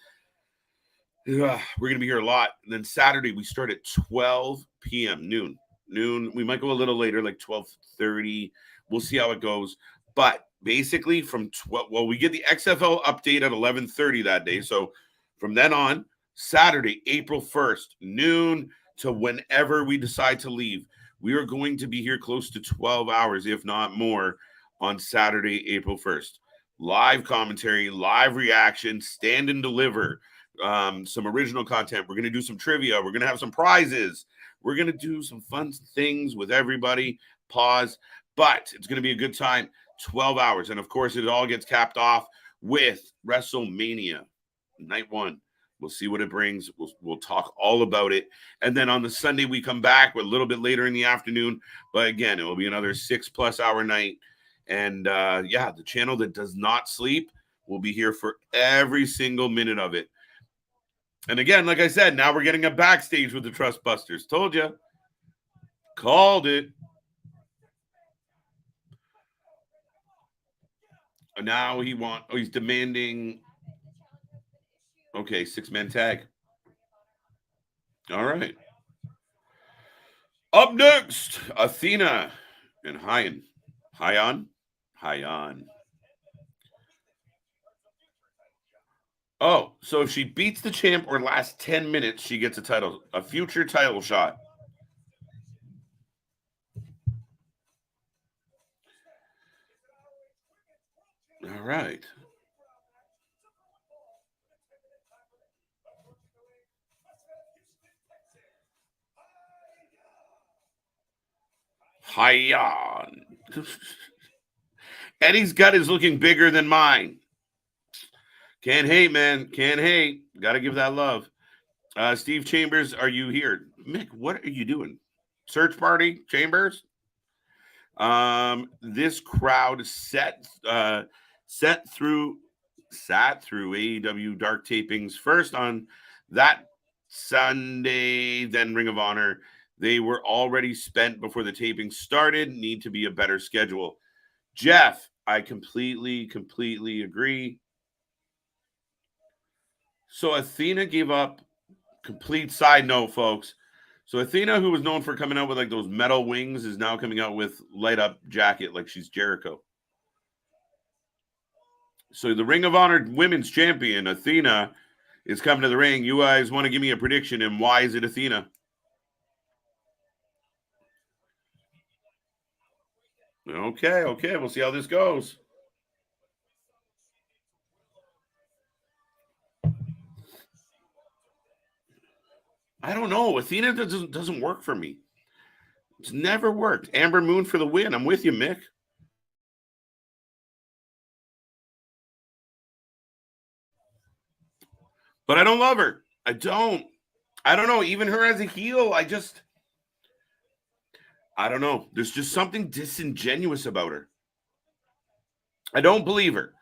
We're going to be here a lot. And then Saturday, we start at 12 p.m., noon. We might go a little later, like 12:30. We'll see how it goes. But basically from 12, well, we get the XFL update at 11:30 that day. So from then on, Saturday, April 1st, noon to whenever we decide to leave, we are going to be here close to 12 hours, if not more, on Saturday, April 1st. Live commentary, live reaction, stand and deliver, some original content. We're going to do some trivia. We're going to have some prizes. We're going to do some fun things with everybody. Pause. But it's going to be a good time. 12 hours. And, of course, it all gets capped off with WrestleMania night one. We'll see what it brings. We'll talk all about it. And then on the Sunday, we come back a little bit later in the afternoon. But, again, it will be another 6+ hour night. And, yeah, the channel that does not sleep will be here for every single minute of it. And, again, like I said, now we're getting a backstage with the Trustbusters. Told you. Called it. And now he's demanding, okay, 6-man tag. All right. Up next, Athena and Hyan. Oh, so if she beats the champ or lasts 10 minutes, she gets a future title shot. All right. Hyan. Eddie's gut is looking bigger than mine. Can't hate, man. Can't hate. Got to give that love. Steve Chambers, are you here? Mick, what are you doing? Search party, Chambers? This crowd sat through AEW dark tapings first on that Sunday, then Ring of Honor. They were already spent before the taping started. Need to be a better schedule. Jeff, I completely agree. So Athena gave up. Complete side note, folks. So Athena, who was known for coming out with like those metal wings, is now coming out with light up jacket like she's Jericho. So the Ring of Honor Women's Champion, Athena, is coming to the ring. You guys want to give me a prediction, and why is it Athena? Okay. We'll see how this goes. I don't know. Athena doesn't work for me. It's never worked. Amber Moon for the win. I'm with you, Mick. But I don't love her. I don't know. Even her as a heel, I don't know. There's just something disingenuous about her. I don't believe her.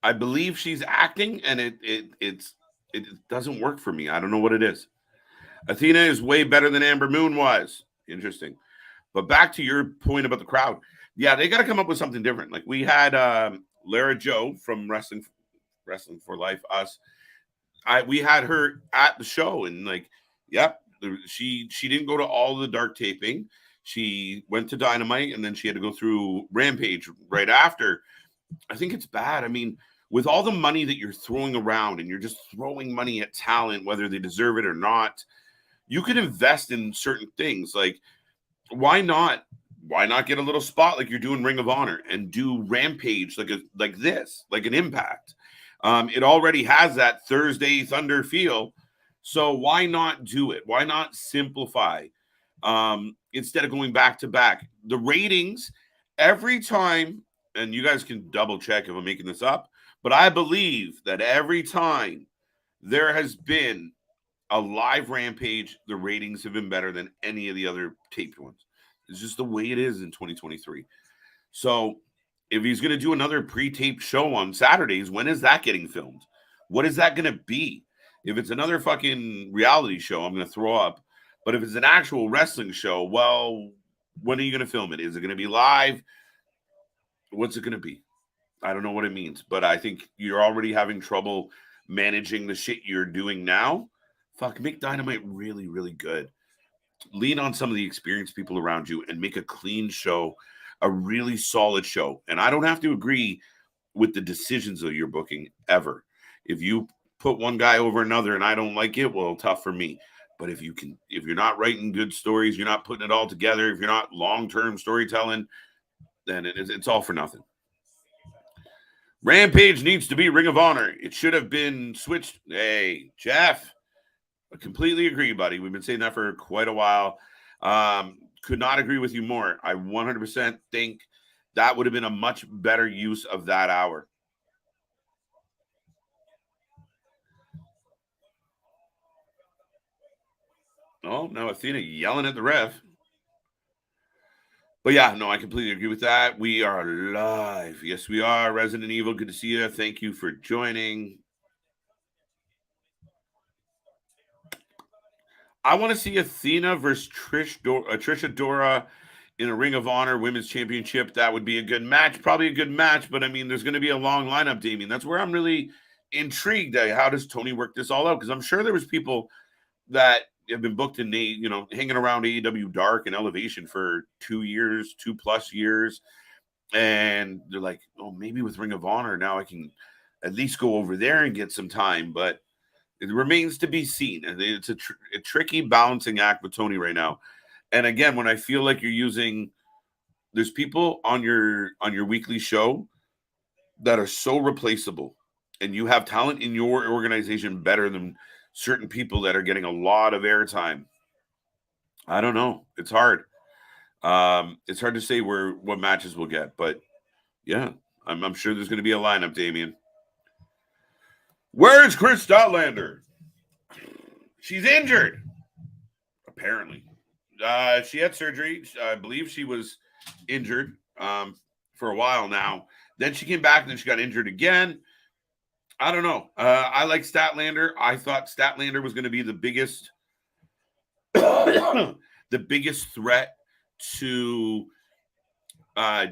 I believe she's acting, and it doesn't work for me. I don't know what it is. Athena is way better than Amber Moon was. Interesting. But back to your point about the crowd. Yeah, they got to come up with something different. Like we had Lara Joe from Wrestling for Life, us. We had her at the show, and like, yep, she didn't go to all the dark taping. She went to Dynamite, and then she had to go through Rampage right after. I think it's bad. I mean, with all the money that you're throwing around, and you're just throwing money at talent, whether they deserve it or not, you could invest in certain things. Like, why not get a little spot like you're doing Ring of Honor and do Rampage like this, like an Impact? It already has that Thursday Thunder feel. So why not do it? Why not simplify instead of going back to back? The ratings every time, and you guys can double check if I'm making this up, but I believe that every time there has been a live Rampage, the ratings have been better than any of the other taped ones. It's just the way it is in 2023. So if he's going to do another pre-taped show on Saturdays, when is that getting filmed? What is that going to be? If it's another fucking reality show, I'm going to throw up. But if it's an actual wrestling show, well, when are you going to film it? Is it going to be live? What's it going to be? I don't know what it means, but I think you're already having trouble managing the shit you're doing now. Fuck, make Dynamite really, really good. Lean on some of the experienced people around you and make a clean show. a really solid show. And I don't have to agree with the decisions of your booking ever. If you put one guy over another and I don't like it, well, tough for me. But if you're not writing good stories, you're not putting it all together, if you're not long-term storytelling, then it's all for nothing. Rampage needs to be Ring of Honor. It should have been switched. Hey, Jeff, I completely agree, buddy. We've been saying that for quite a while. Could not agree with you more. I 100% think that would have been a much better use of that hour. Oh, no, Athena yelling at the ref. But yeah, no, I completely agree with that. We are live. Yes, we are. Resident Evil, good to see you. Thank you for joining. I want to see Athena versus Trisha Dora in a Ring of Honor Women's Championship. That would be a good match. Probably a good match, but I mean, there's going to be a long lineup, Damien. That's where I'm really intrigued. How does Tony work this all out? Because I'm sure there was people that have been booked in hanging around AEW Dark and Elevation for 2 years, 2+ years. And they're like, oh, maybe with Ring of Honor now I can at least go over there and get some time. But it remains to be seen. And it's a tricky balancing act with Tony right now. And again, when I feel like there's people on your weekly show that are so replaceable, and you have talent in your organization better than certain people that are getting a lot of airtime. I don't know. It's hard. It's hard to say what matches we'll get, but yeah, I'm sure there's going to be a lineup, Damien. Where's Chris Statlander? She's injured, apparently. She had surgery. I believe she was injured for a while now. Then she came back, and then she got injured again. I don't know. I like Statlander. I thought Statlander was going to be the biggest the biggest threat to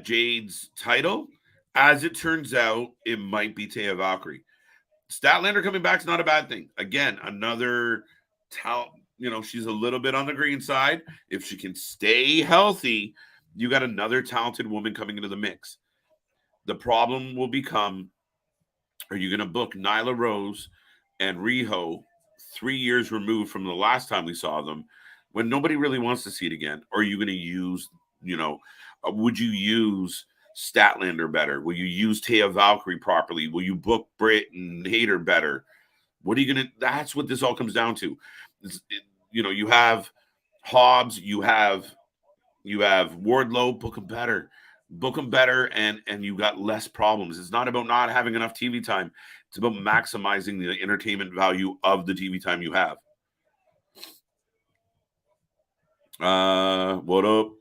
Jade's title. As it turns out, it might be Taya Valkyrie. Statlander coming back is not a bad thing. Again, another talent. She's a little bit on the green side. If she can stay healthy, you got another talented woman coming into the mix. The problem will become, are you going to book Nyla Rose and Riho 3 years removed from the last time we saw them when nobody really wants to see it again? Or are you going to use, would you use Statlander better? Will you use Taya Valkyrie properly? Will you book Britt and Hayter better? What are you going to, that's what this all comes down to. You have Hobbs, you have Wardlow, book them better, and you got less problems. It's not about not having enough TV time. It's about maximizing the entertainment value of the TV time you have. What up?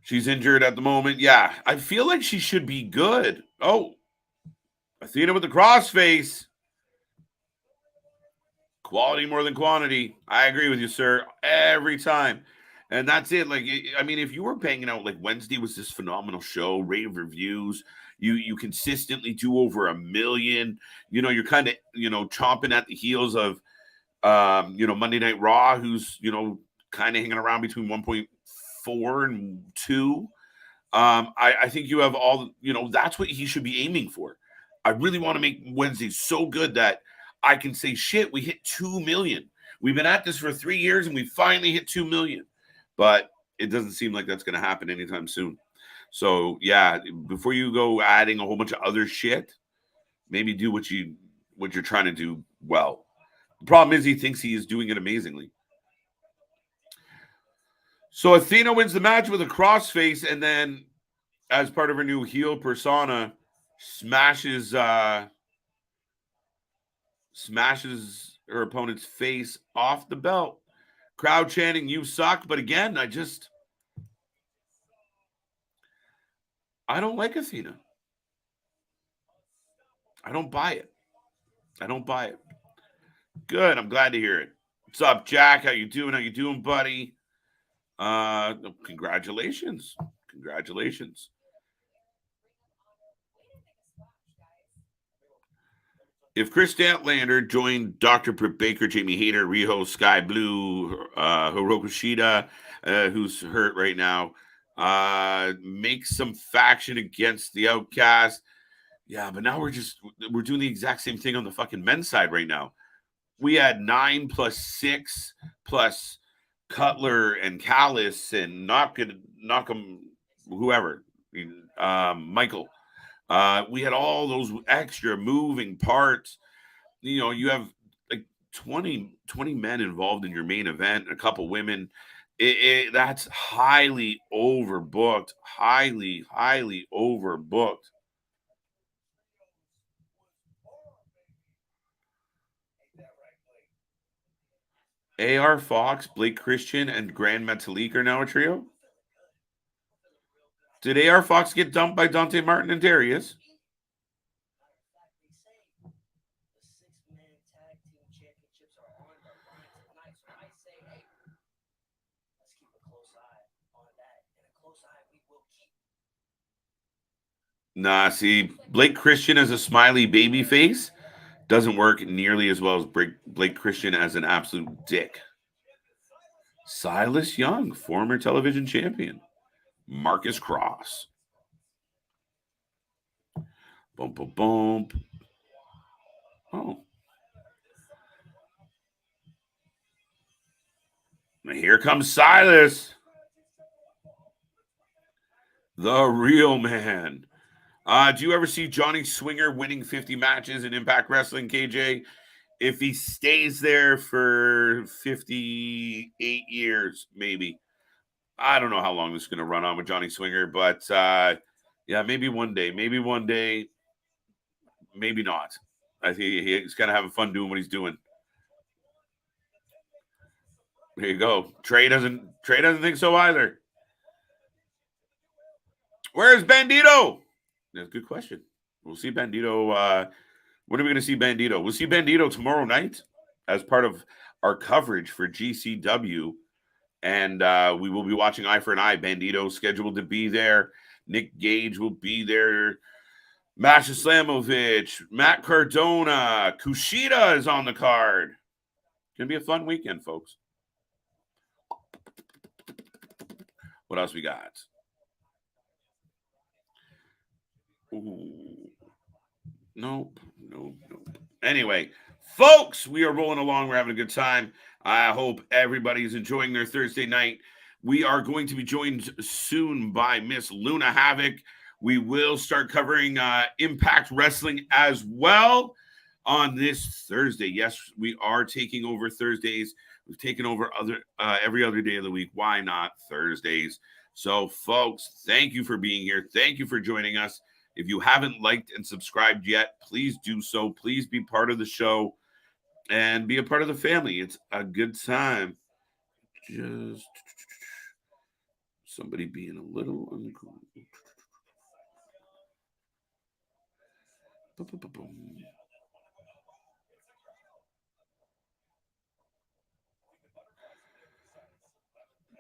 She's injured at the moment. Yeah, I feel like she should be good. Oh, Athena with the crossface. Quality more than quantity. I agree with you, sir. Every time. And that's it. Like, I mean, if you were banging out, like Wednesday was this phenomenal show, rave reviews, you consistently do over 1 million, you're kind of, chomping at the heels of, Monday Night Raw, who's, kind of hanging around between 1.4 and 2. I think you have all, that's what he should be aiming for. I really want to make Wednesday so good that I can say, shit, we hit 2 million. We've been at this for 3 years and we finally hit 2 million. But it doesn't seem like that's going to happen anytime soon. So, yeah, before you go adding a whole bunch of other shit, maybe do what you're trying to do well. The problem is he thinks he is doing it amazingly. So Athena wins the match with a crossface, and then as part of her new heel persona, smashes her opponent's face off the belt. Crowd chanting, "You suck." But again, I don't like Athena. I don't buy it. Good. I'm glad to hear it. What's up, Jack? How you doing, buddy? Congratulations. If Chris Statlander joined Dr. Britt Baker, Jamie Hayter, Riho, Skye Blue, Hiroko Shida, who's hurt right now, Make some faction against the Outcast. Yeah, but now we're doing the exact same thing on the fucking men's side right now. We had 9 plus 6 plus Cutler and Callis and knock them, whoever, Michael. We had all those extra moving parts. You know, you have like 20 men involved in your main event, and a couple women. That's highly overbooked, highly overbooked. AR Fox, Blake Christian, and Grand Metalik are now a trio. Did AR Fox get dumped by Dante Martin and Darius? Nah, see, Blake Christian as a smiley baby face doesn't work nearly as well as Blake Christian as an absolute dick. Silas Young, former television champion. Marcus Cross. Bump, bump, bump. Oh. Here comes Silas. The real man. Do you ever see Johnny Swinger winning 50 matches in Impact Wrestling, KJ? If he stays there for 58 years, maybe. I don't know how long this is going to run on with Johnny Swinger, but yeah, maybe one day. Maybe one day. Maybe not. I think he's kind of having fun doing what he's doing. There you go. Trey doesn't think so either. Where's Bandito? That's a good question. We'll see Bandito. When are we going to see Bandito? We'll see Bandito tomorrow night as part of our coverage for GCW. And we will be watching Eye for an Eye. Bandito scheduled to be there. Nick Gage will be there. Masha Slamovich, Matt Cardona, Kushida is on the card. It's going to be a fun weekend, folks. What else we got? Ooh. Nope. Anyway, folks, we are rolling along. We're having a good time. I hope everybody's enjoying their Thursday night. We are going to be joined soon by Miss Luna Havoc. We will start covering Impact Wrestling as well on this Thursday. Yes, we are taking over Thursdays. We've taken over every other day of the week. Why not Thursdays? So, folks, thank you for being here. Thank you for joining us. If you haven't liked and subscribed yet, please do so. Please be part of the show and be a part of the family. It's a good time. Just somebody being a little uncool.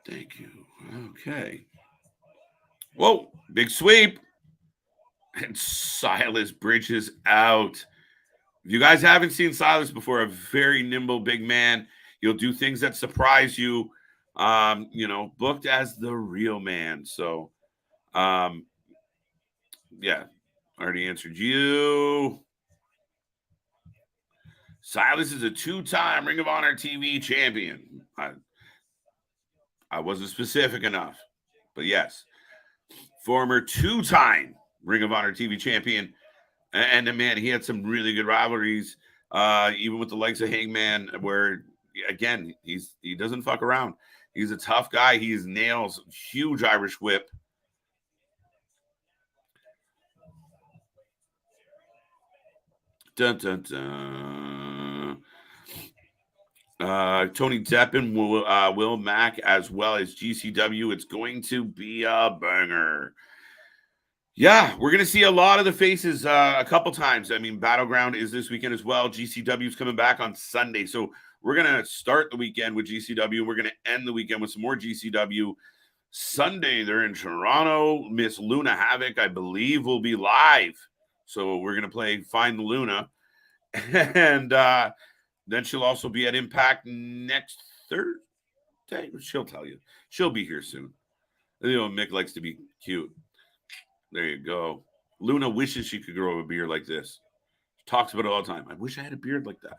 Thank you. Okay. Whoa, big sweep. And Silas Bridges out. If you guys haven't seen Silas before, a very nimble big man. He'll do things that surprise you. Booked as the real man. So, yeah, already answered you. Silas is a 2-time Ring of Honor TV champion. I wasn't specific enough, but yes, former 2-time Ring of Honor TV champion. And man, he had some really good rivalries, even with the likes of Hangman, where, again, he doesn't fuck around. He's a tough guy. He's nails, huge Irish whip. Dun, dun, dun. Tony Deppen, Will Mack, as well as GCW. It's going to be a banger. Yeah, we're going to see a lot of the faces a couple times. I mean, Battleground is this weekend as well. GCW is coming back on Sunday. So we're going to start the weekend with GCW. We're going to end the weekend with some more GCW. Sunday, they're in Toronto. Miss Luna Havoc, I believe, will be live. So we're going to play Find Luna. And then she'll also be at Impact next Thursday. She'll tell you. She'll be here soon. You know, Mick likes to be cute. There you go. Luna wishes she could grow a beard like this. She talks about it all the time. I wish I had a beard like that.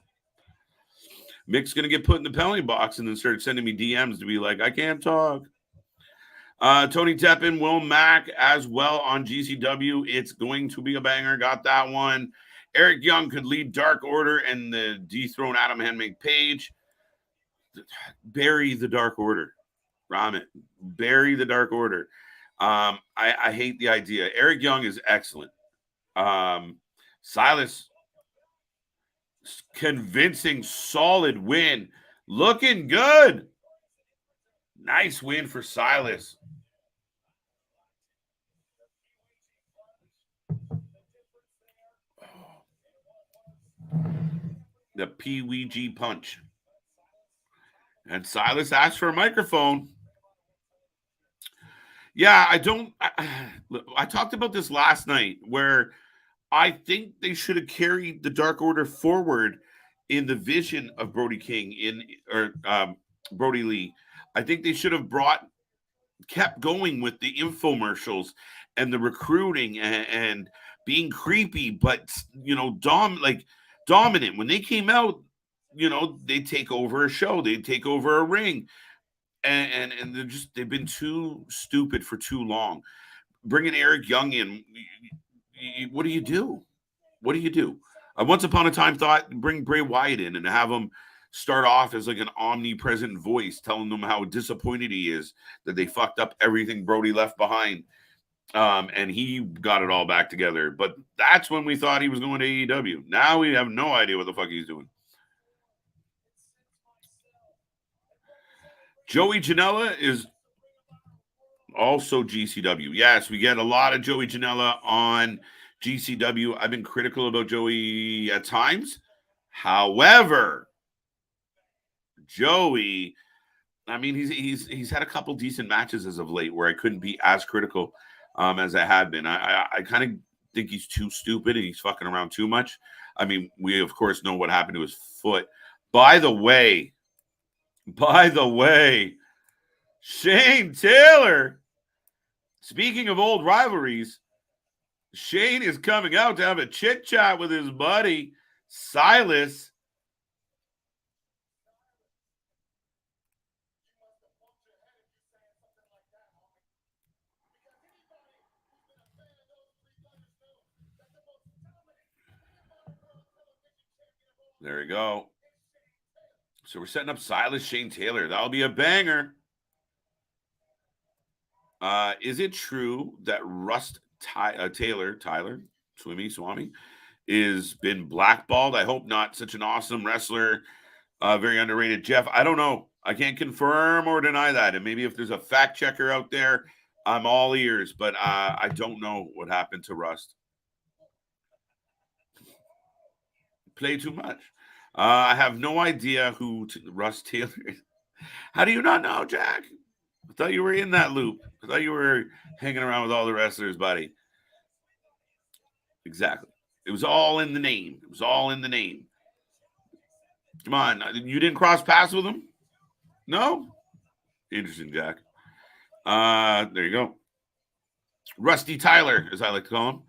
Mick's going to get put in the penalty box and then start sending me DMs to be like, I can't talk. Tony Teppin, Will Mack as well on GCW. It's going to be a banger. Got that one. Eric Young could lead Dark Order and the dethrone Adam Handmade Page. Bury the Dark Order. Ramen. Bury the Dark Order. I hate the idea. Eric Young is excellent. Silas, convincing, solid win. Looking good. Nice win for Silas. The PWG punch. And Silas asked for a microphone. Yeah, I talked about this last night where I think they should have carried the Dark Order forward in the vision of Brody King Brody Lee. I think they should have kept going with the infomercials and the recruiting and being creepy, but dominant. When they came out, they'd take over a show, they'd take over a ring. And they've been too stupid for too long. Bringing Eric Young in, what do you do? What do you do? I once upon a time thought bring Bray Wyatt in and have him start off as like an omnipresent voice telling them how disappointed he is that they fucked up everything Brody left behind. And he got it all back together. But that's when we thought he was going to AEW. Now we have no idea what the fuck he's doing. Joey Janela is also GCW. Yes, we get a lot of Joey Janela on GCW. I've been critical about Joey at times. However, Joey, I mean, he's had a couple decent matches as of late where I couldn't be as critical as I had been. I kind of think he's too stupid and he's fucking around too much. I mean, we of course know what happened to his foot. By the way, Shane Taylor, speaking of old rivalries, Shane is coming out to have a chit chat with his buddy Silas. There we go. So we're setting up Silas, Shane Taylor. That'll be a banger. Is it true that Tyler, Swami, is been blackballed? I hope not. Such an awesome wrestler. Very underrated. Jeff, I don't know. I can't confirm or deny that. And maybe if there's a fact checker out there, I'm all ears. But I don't know what happened to Rust. Play too much. I have no idea who Russ Taylor is. How do you not know, Jack? I thought you were in that loop. I thought you were hanging around with all the wrestlers, buddy. Exactly. It was all in the name. It was all in the name. Come on. You didn't cross paths with him? No? Interesting, Jack. There you go. Rusty Tyler, as I like to call him.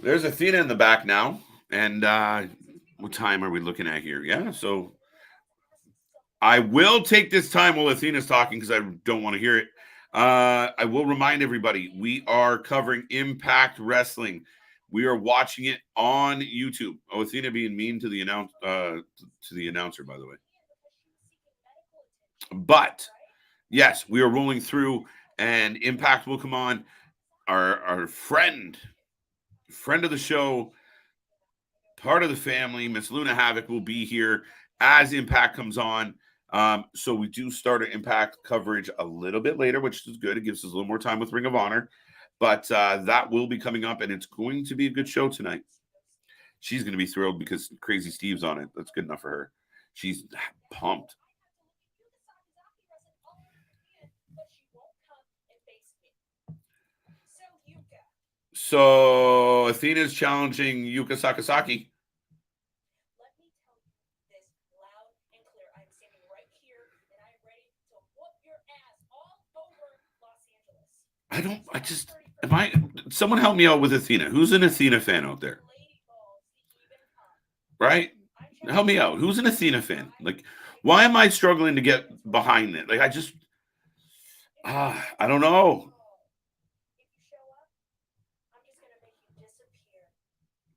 There's Athena in the back now. And what time are we looking at here? Yeah, so I will take this time while Athena's talking because I don't want to hear it. I will remind everybody, we are covering Impact Wrestling. We are watching it on YouTube. Oh, Athena being mean to the announcer, by the way. But yes, we are rolling through, and Impact will come on. Our friend of the show, part of the family, Miss Luna Havoc, will be here as Impact comes on. So we do start an Impact coverage a little bit later, which is good. It gives us a little more time with Ring of Honor. But that will be coming up, and it's going to be a good show tonight. She's going to be thrilled because Crazy Steve's on it. That's good enough for her. She's pumped. So Athena's challenging Yuka Sakazaki. Someone help me out with Athena. Who's an Athena fan out there? Right? Help me out. Who's an Athena fan? Like, why am I struggling to get behind it? Like, I don't know.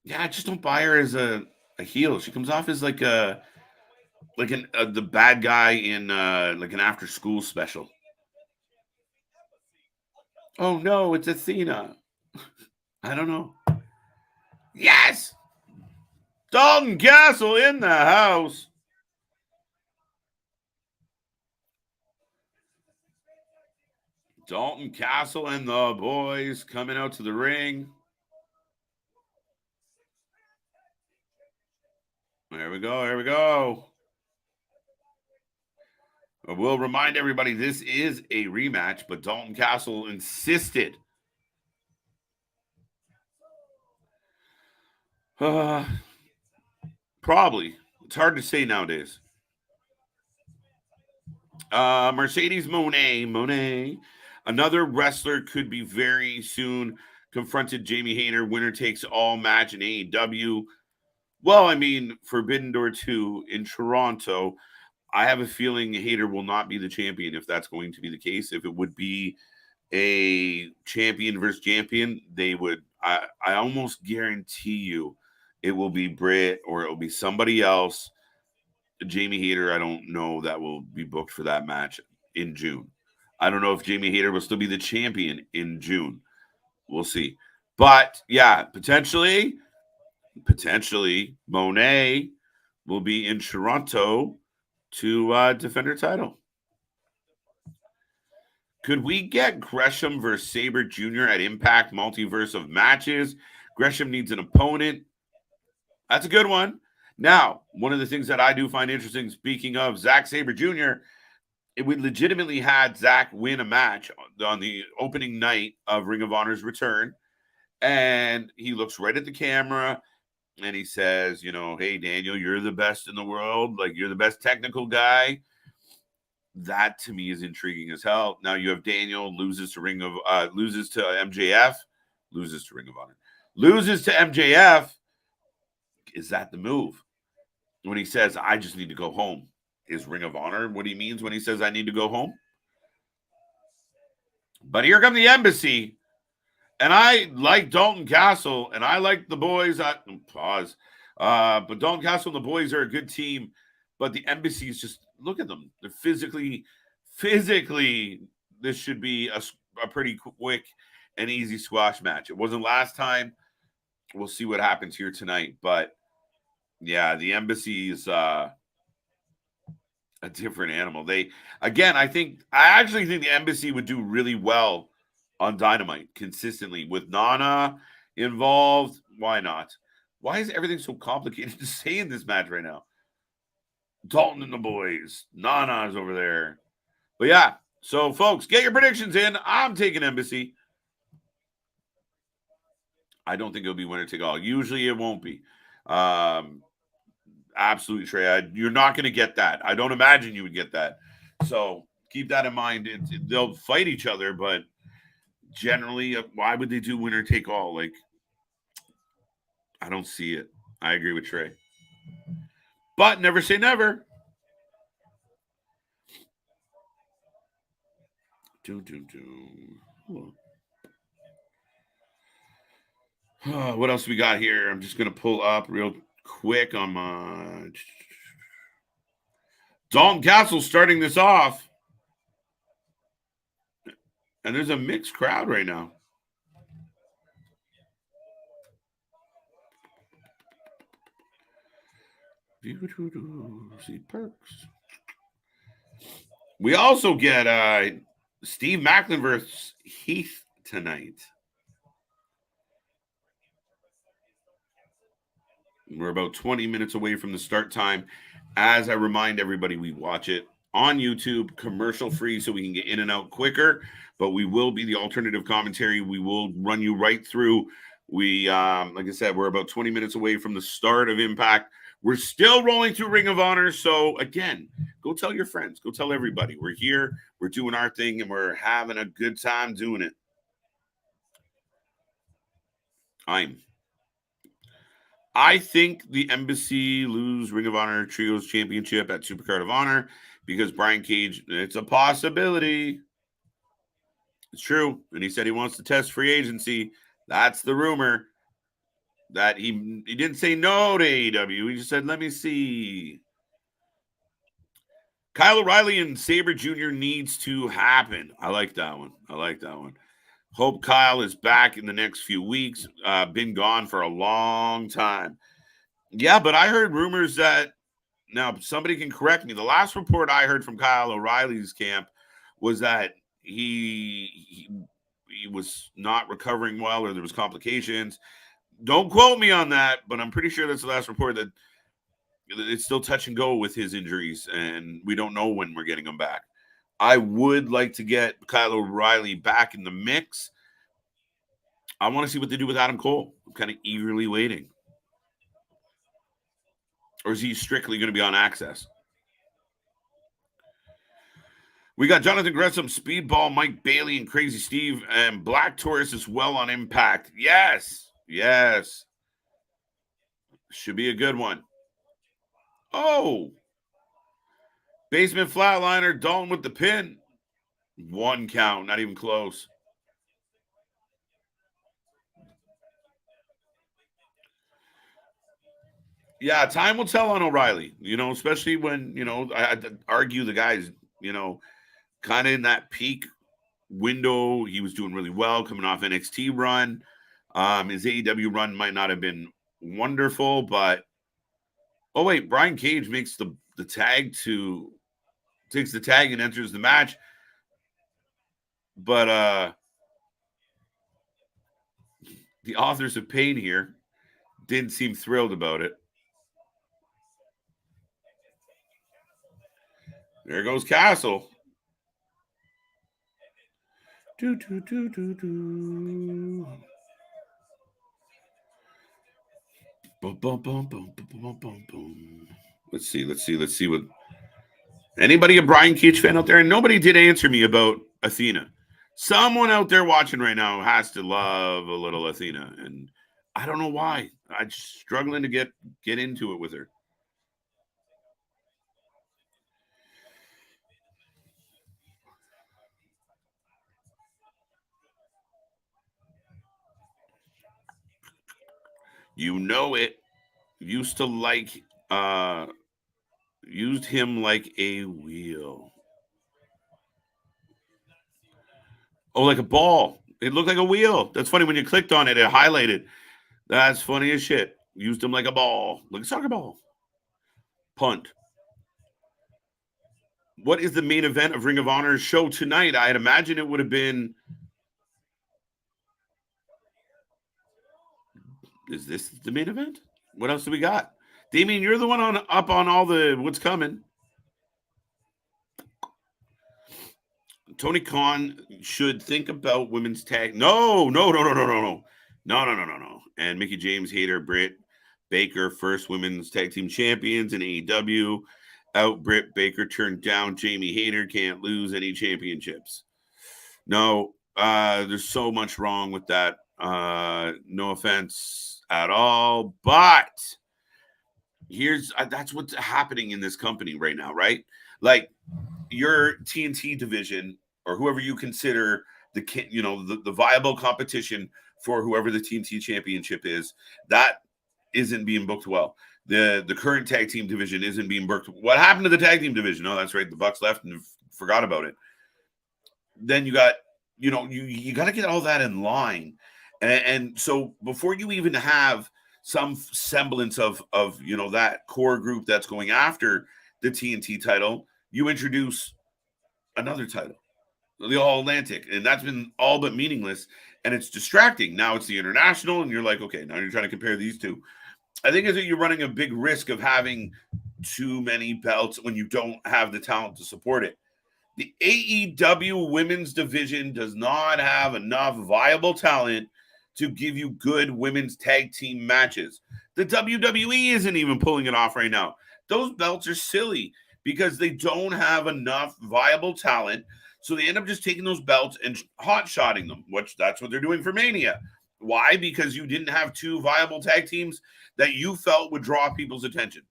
Yeah, I just don't buy her as a heel. She comes off as like the bad guy in like an after school special. Oh no, it's Athena. I don't know. Yes! Dalton Castle in the house. Dalton Castle and the boys coming out to the ring. There we go. There we go. We'll remind everybody this is a rematch, but Dalton Castle insisted. Probably. It's hard to say nowadays. Mercedes Monet. Another wrestler could be very soon confronted Jamie Hayter, winner takes all match in AEW. Well, I mean, Forbidden Door 2 in Toronto. I have a feeling Hayter will not be the champion if that's going to be the case. If it would be a champion versus champion, they would. I almost guarantee you it will be Britt or it will be somebody else. Jamie Hayter, I don't know that will be booked for that match in June. I don't know if Jamie Hayter will still be the champion in June. We'll see. But yeah, potentially Monet will be in Toronto to defend her title. Could we get Gresham versus Sabre Jr. at Impact Multiverse of Matches? Gresham needs an opponent. That's a good one. Now, one of the things that I do find interesting, speaking of Zack Sabre Jr., we legitimately had Zack win a match on the opening night of Ring of Honor's return. And he looks right at the camera and he says, hey, Daniel, you're the best in the world. Like, you're the best technical guy. That to me is intriguing as hell. Now you have Daniel loses to MJF, loses to Ring of Honor, loses to MJF. Is that the move? When he says, I just need to go home, is Ring of Honor what he means when he says, I need to go home? But here come the Embassy. And I like Dalton Castle, and I like the boys. But Dalton Castle and the boys are a good team. But the Embassy is just, look at them. They're physically, this should be a pretty quick and easy squash match. It wasn't last time. We'll see what happens here tonight. But yeah, the Embassy is a different animal. I actually think the Embassy would do really well on Dynamite consistently with Nana involved. Why not? Why is everything so complicated to say in this match right now? Dalton and the boys. Nana's over there. But yeah, so folks, get your predictions in. I'm taking Embassy. I don't think it'll be winner take all. Usually it won't be. Absolutely, Trey. You're not going to get that. I don't imagine you would get that. So keep that in mind. They'll fight each other, but generally, why would they do winner take all? Like, I don't see it. I agree with Trey. But never say never. What else we got here? I'm just going to pull up real quick on my Dalton Castle starting this off. And there's a mixed crowd right now. See perks. We also get Steve Macklin versus Heath tonight. We're about 20 minutes away from the start time. As I remind everybody, we watch it on YouTube, commercial free, so we can get in and out quicker. But we will be the alternative commentary. We will run you right through. We, like I said, we're about 20 minutes away from the start of Impact. We're still rolling through Ring of Honor. So again, go tell your friends, go tell everybody. We're here, we're doing our thing, and we're having a good time doing it. I think the Embassy lose Ring of Honor Trios Championship at Supercard of Honor because Brian Cage, it's a possibility. It's true. And he said he wants to test free agency. That's the rumor. That he didn't say no to AEW. He just said, let me see. Kyle O'Reilly and Sabre Jr. needs to happen. I like that one. Hope Kyle is back in the next few weeks. Been gone for a long time. Yeah, but I heard rumors that, now somebody can correct me. The last report I heard from Kyle O'Reilly's camp was that he was not recovering well, or there was complications. Don't quote me on that, but I'm pretty sure that's the last report, that it's still touch and go with his injuries, and we don't know when we're getting him back. I would like to get Kyle O'Reilly back in the mix. I want to see what they do with Adam Cole. I'm kind of eagerly waiting. Or is he strictly going to be on Access? We got Jonathan Gresham, Speedball, Mike Bailey, and Crazy Steve, and Black Taurus as well on Impact. Yes. Should be a good one. Oh. Basement Flatliner, Dalton with the pin. 1 count, not even close. Yeah, time will tell on O'Reilly, especially when, I'd argue the guy's, kind of in that peak window. He was doing really well coming off NXT run. His AEW run might not have been wonderful, but oh wait, Brian Cage makes the tag takes the tag and enters the match. But the authors of pain here didn't seem thrilled about it. There goes Castle. Let's see what anybody a Brian Cage fan out there, and nobody did answer me about Athena. Someone out there watching right now has to love a little Athena, and I don't know why. I'm struggling to get into it with her. You know it. Used him like a wheel. Oh, like a ball. It looked like a wheel. That's funny. When you clicked on it, it highlighted. That's funny as shit. Used him like a ball. Like a soccer ball. Punt. What is the main event of Ring of Honor's show tonight? I'd imagine it would have been... Is this the main event? What else do we got? Damien, you're the one up on all the what's coming. Tony Khan should think about women's tag. No. And Mickie James, Hayter, Britt Baker, first women's tag team champions in AEW. Out Britt Baker, turned down Jamie Hayter, can't lose any championships. No, there's so much wrong with that. No offense at all, but that's what's happening in this company right now, right? Like your TNT division, or whoever you consider the viable competition for whoever the TNT championship is, that isn't being booked well. The current tag team division isn't being booked. What happened to the tag team division? Oh, that's right. The Bucks left and forgot about it. Then you got, you got to get all that in line. And so before you even have some semblance of that core group that's going after the TNT title, you introduce another title, the All Atlantic, and that's been all but meaningless, and it's distracting. Now it's the international, and you're like, okay, now you're trying to compare these two. I think that you're running a big risk of having too many belts when you don't have the talent to support it. The AEW women's division does not have enough viable talent to give you good women's tag team matches. The WWE isn't even pulling it off right now. Those belts are silly because they don't have enough viable talent. So they end up just taking those belts and hot-shotting them, which that's what they're doing for Mania. Why? Because you didn't have two viable tag teams that you felt would draw people's attention.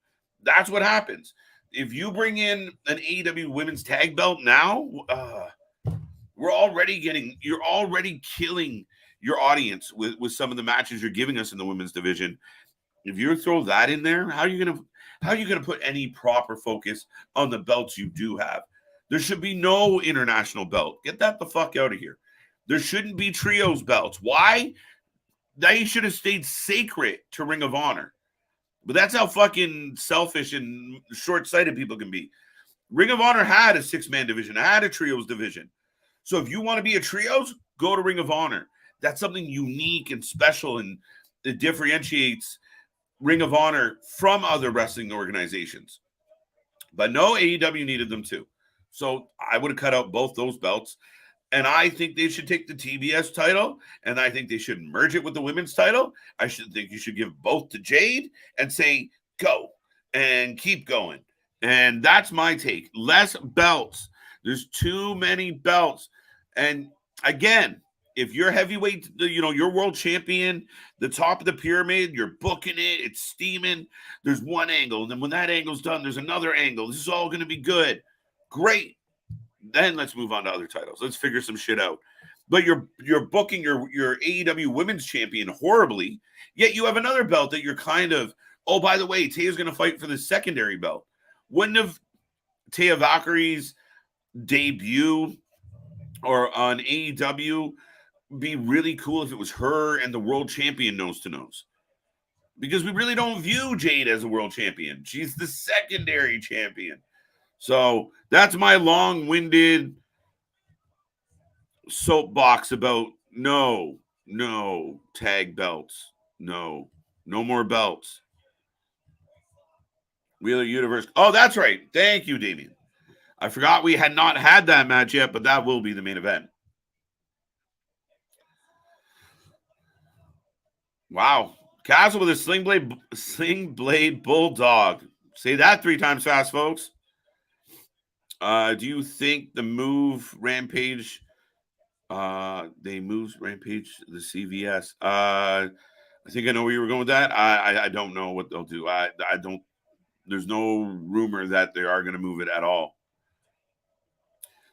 That's what happens. If you bring in an AEW women's tag belt now, you're already killing your audience with some of the matches you're giving us in the women's division. If you throw that in there, how are you gonna put any proper focus on the belts you do have? There should be no international belt. Get that the fuck out of here. There shouldn't be trios belts. Why? They should have stayed sacred to Ring of Honor. But that's how fucking selfish and short-sighted people can be. Ring of Honor had a 6-man division, had a trios division. So if you want to be a trios, go to Ring of Honor. That's something unique and special, and it differentiates Ring of Honor from other wrestling organizations. But no, AEW needed them too. So I would have cut out both those belts. And I think they should take the TBS title, and I think they should merge it with the women's title. I think you should give both to Jade and say, go, and keep going. And that's my take. Less belts. There's too many belts. And again, if you're heavyweight, you're world champion, the top of the pyramid, you're booking it, it's steaming. There's one angle. And then when that angle's done, there's another angle. This is all going to be good. Great. Then let's move on to other titles. Let's figure some shit out. But you're booking your AEW women's champion horribly, yet you have another belt that you're kind of, oh, by the way, Taya's going to fight for the secondary belt. Wouldn't have Taya Valkyrie's debut or on AEW be really cool if it was her and the world champion nose to nose? Because we really don't view Jade as a world champion. She's the secondary champion. So that's my long-winded soapbox about no tag belts. No more belts. Wheeler Universe. Oh, that's right. Thank you, Damien. I forgot we had not had that match yet, but that will be the main event. Wow. Castle with a sling blade bulldog. Say that 3 times fast, folks. Do you think the move Rampage? They moved Rampage to the CVS. I think I know where you were going with that. I don't know what they'll do. I don't. There's no rumor that they are going to move it at all.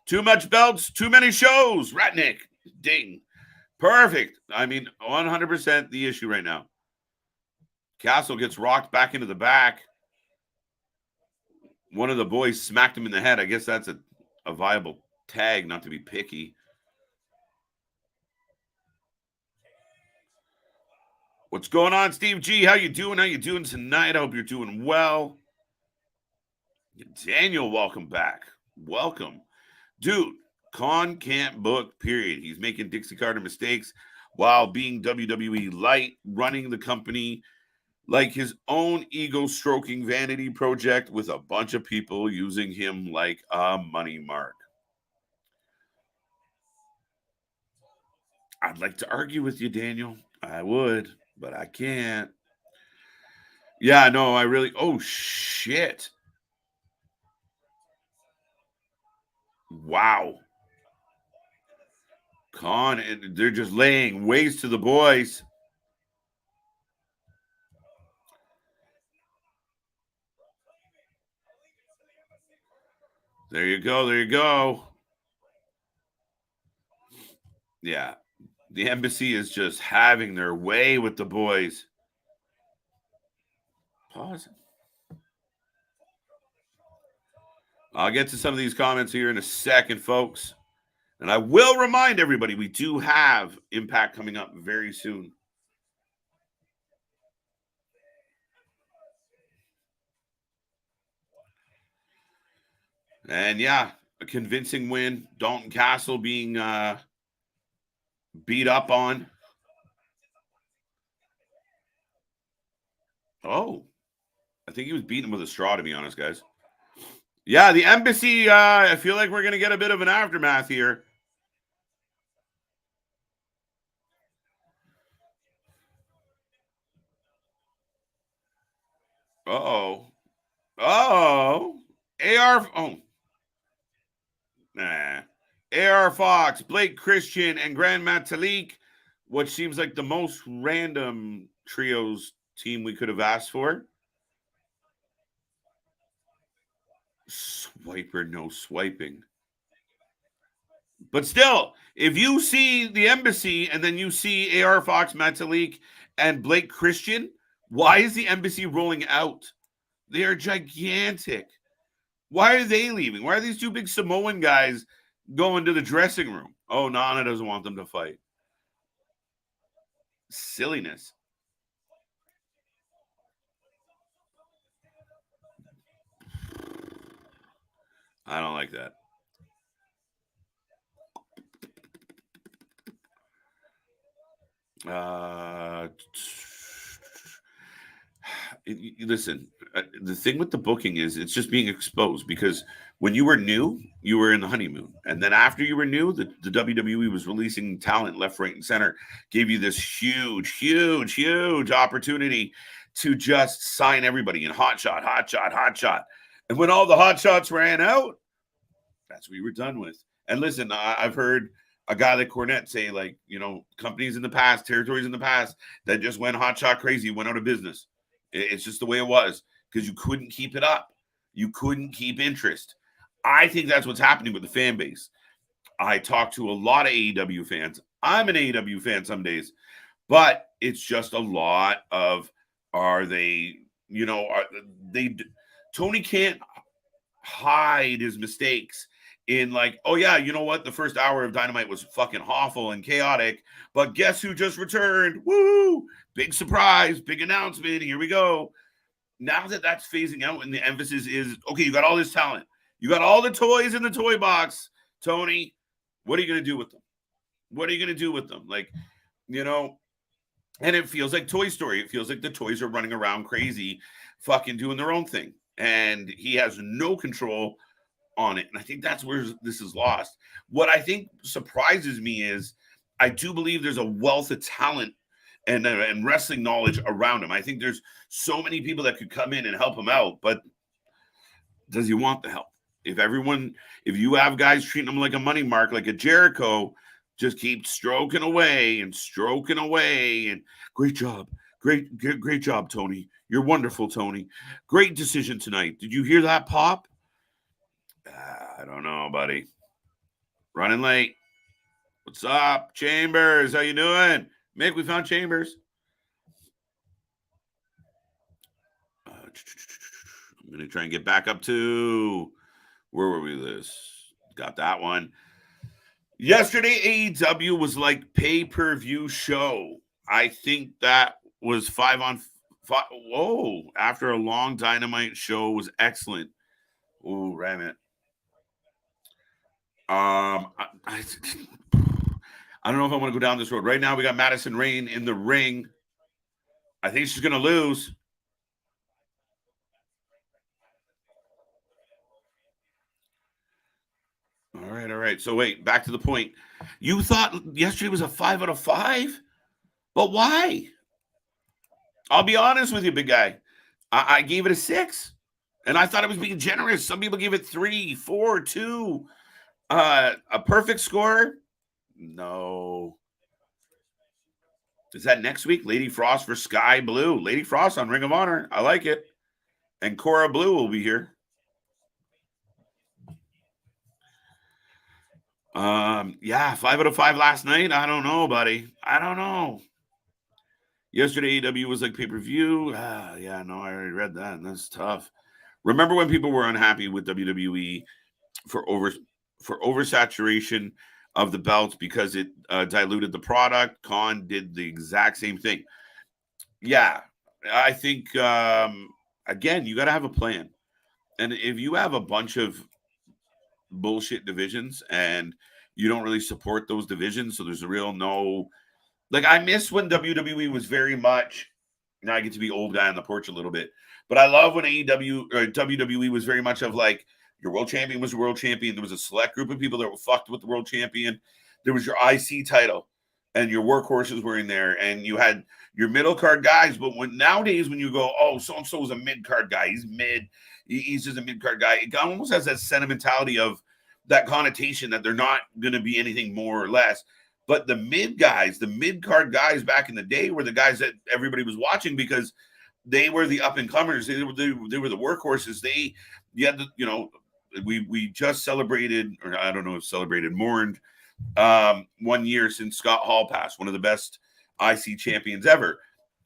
Too much belts, too many shows. Ratnick, ding, perfect. I mean, 100% the issue right now. Castle gets rocked back into the back. One of the boys smacked him in the head. I guess that's a viable tag, not to be picky. What's going on, Steve G? How you doing? How you doing tonight? I hope you're doing well. Daniel, welcome back. Welcome. Dude, Khan can't book, period. He's making Dixie Carter mistakes while being WWE light, running the company like his own ego-stroking vanity project with a bunch of people using him like a money mark. I'd like to argue with you, Daniel. I would, but I can't. Yeah, no, I really... Oh, shit. Wow. Khan, they're just laying waste to the boys. There you go. There you go. Yeah. The embassy is just having their way with the boys. Pause. I'll get to some of these comments here in a second, folks. And I will remind everybody, we do have Impact coming up very soon. And yeah, a convincing win. Dalton Castle being beat up on. Oh, I think he was beating him with a straw, to be honest, guys. Yeah, the embassy, I feel like we're going to get a bit of an aftermath here. Uh-oh. Oh. AR Fox, Blake Christian, and Grand Metalik what seems like the most random trios team we could have asked for. Swiper, no swiping. But still, if you see the Embassy and then you see AR Fox, Matalik, and Blake Christian, why is the Embassy rolling out? They are gigantic. Why are they leaving? Why are these two big Samoan guys going to the dressing room? Oh, Nana doesn't want them to fight. Silliness. I don't like that. Listen, the thing with the booking is it's just being exposed, because when you were new, you were in the honeymoon. And then after you were new, the WWE was releasing talent left, right, and center, gave you this huge opportunity to just sign everybody in hot shot. And when all the hot shots ran out, that's what you were done with. And listen, I've heard a guy like Cornette say, like, companies in the past, territories in the past that just went hot shot crazy, went out of business. It's just the way it was, because you couldn't keep it up. You couldn't keep interest. I think that's what's happening with the fan base. I talk to a lot of AEW fans. I'm an AEW fan some days, but it's just a lot of, Tony can't hide his mistakes in like, oh yeah, you know what? The first hour of Dynamite was fucking awful and chaotic, but guess who just returned? Woo! Big surprise, big announcement. Here we go. Now that that's phasing out and the emphasis is, okay, you got all this talent. You got all the toys in the toy box, Tony. What are you going to do with them? What are you going to do with them? Like, and it feels like Toy Story. It feels like the toys are running around crazy, fucking doing their own thing. And he has no control on it. And I think that's where this is lost. What I think surprises me is I do believe there's a wealth of talent and wrestling knowledge around him. I think there's so many people that could come in and help him out, but does he want the help? If you have guys treating him like a money mark, like a Jericho, just keep stroking away and great job. Great job, Tony. You're wonderful, Tony. Great decision tonight. Did you hear that pop? I don't know, buddy. Running late. What's up, Chambers? How you doing? Mick, we found Chambers. I'm going to try and get back up to, where were we? Got that one. Yesterday, AEW was like pay-per-view show. I think that was 5 on 5. Whoa, after a long Dynamite show was excellent. Oh, damn it. I don't know if I want to go down this road. Right now, we got Madison Rayne in the ring. I think she's going to lose. All right. So wait, back to the point. You thought yesterday was a 5 out of 5? But why? I'll be honest with you, big guy. I gave it a 6. And I thought it was being generous. Some people gave it 3, 4, 2. A perfect score? No. Is that next week? Lady Frost for Skye Blue. Lady Frost on Ring of Honor. I like it. And Cora Blue will be here. Yeah, 5 out of 5 last night. I don't know, buddy. I don't know. Yesterday, AEW was like pay-per-view. Yeah, no, I already read that, and that's tough. Remember when people were unhappy with WWE for oversaturation of the belts because it diluted the product? Khan did the exact same thing. Yeah, I think, again, you got to have a plan. And if you have a bunch of bullshit divisions and you don't really support those divisions, so there's a real like, I miss when WWE was very much, now I get to be old guy on the porch a little bit, but I love when WWE was very much of like, your world champion was a world champion. There was a select group of people that were fucked with the world champion. There was your IC title and your workhorses were in there, and you had your middle card guys. But nowadays when you go, oh, so-and-so is a mid card guy, he's mid, he's just a mid card guy, it almost has that sentimentality of that connotation that they're not going to be anything more or less. But the mid guys, the mid card guys back in the day were the guys that everybody was watching because they were the up and comers. They were the workhorses. We just celebrated, or I don't know if celebrated, mourned 1 year since Scott Hall passed, one of the best IC champions ever.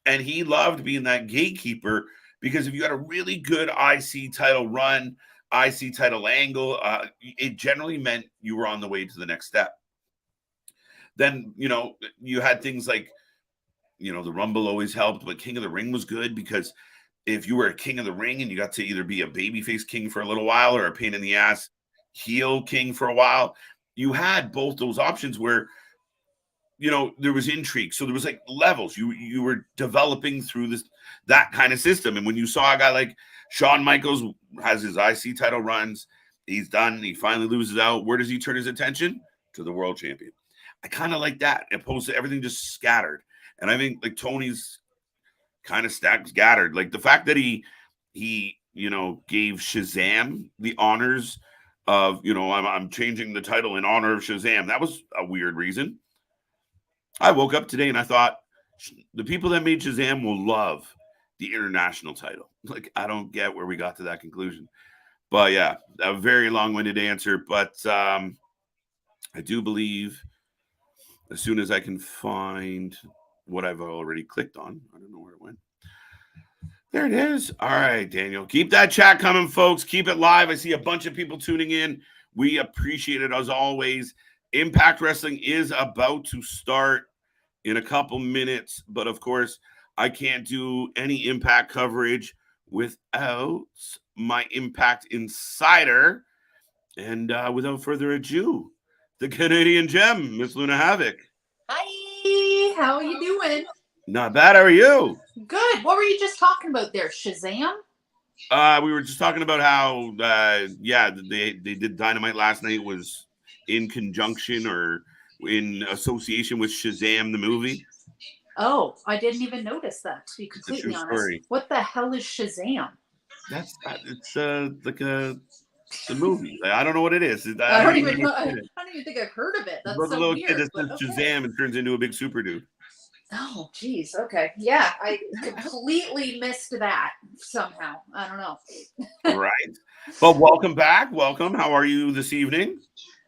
And he loved being that gatekeeper because if you had a really good IC title run, IC title angle, it generally meant you were on the way to the next step. Then, you had things like, the Rumble always helped, but King of the Ring was good because if you were a King of the Ring and you got to either be a babyface king for a little while or a pain in the ass heel king for a while, you had both those options where, there was intrigue. So there was like levels. You were developing through that kind of system. And when you saw a guy like Shawn Michaels has his IC title runs, he's done, he finally loses out. Where does he turn his attention? To the world champion. I kind of like that, opposed to everything just scattered. And I think like Tony's kind of scattered. Like the fact that he gave Shazam the honors of, I'm changing the title in honor of Shazam. That was a weird reason. I woke up today and I thought the people that made Shazam will love the international title. Like, I don't get where we got to that conclusion. But yeah, a very long-winded answer. But I do believe as soon as I can find what I've already clicked on, I don't know where it went. There it is. All right, Daniel. Keep that chat coming, folks. Keep it live. I see a bunch of people tuning in. We appreciate it as always. Impact Wrestling is about to start in a couple minutes, but of course, I can't do any Impact coverage without my Impact Insider. And without further ado, the Canadian gem, Miss Luna Havoc. Hi, how are you doing? Not bad. How are you? Good. What were you just talking about there? Shazam? We were just talking about how, they did Dynamite last night was in conjunction or in association with Shazam, the movie. Oh, I didn't even notice that, to be completely honest. Story. What the hell is Shazam? It's like the movie. I don't know what it is. I don't even think I've heard of it. That's so little weird. Kid that says Shazam and turns into a big super dude. Oh, geez. Okay. Yeah, I completely missed that somehow. I don't know. Right. But welcome back. Welcome. How are you this evening?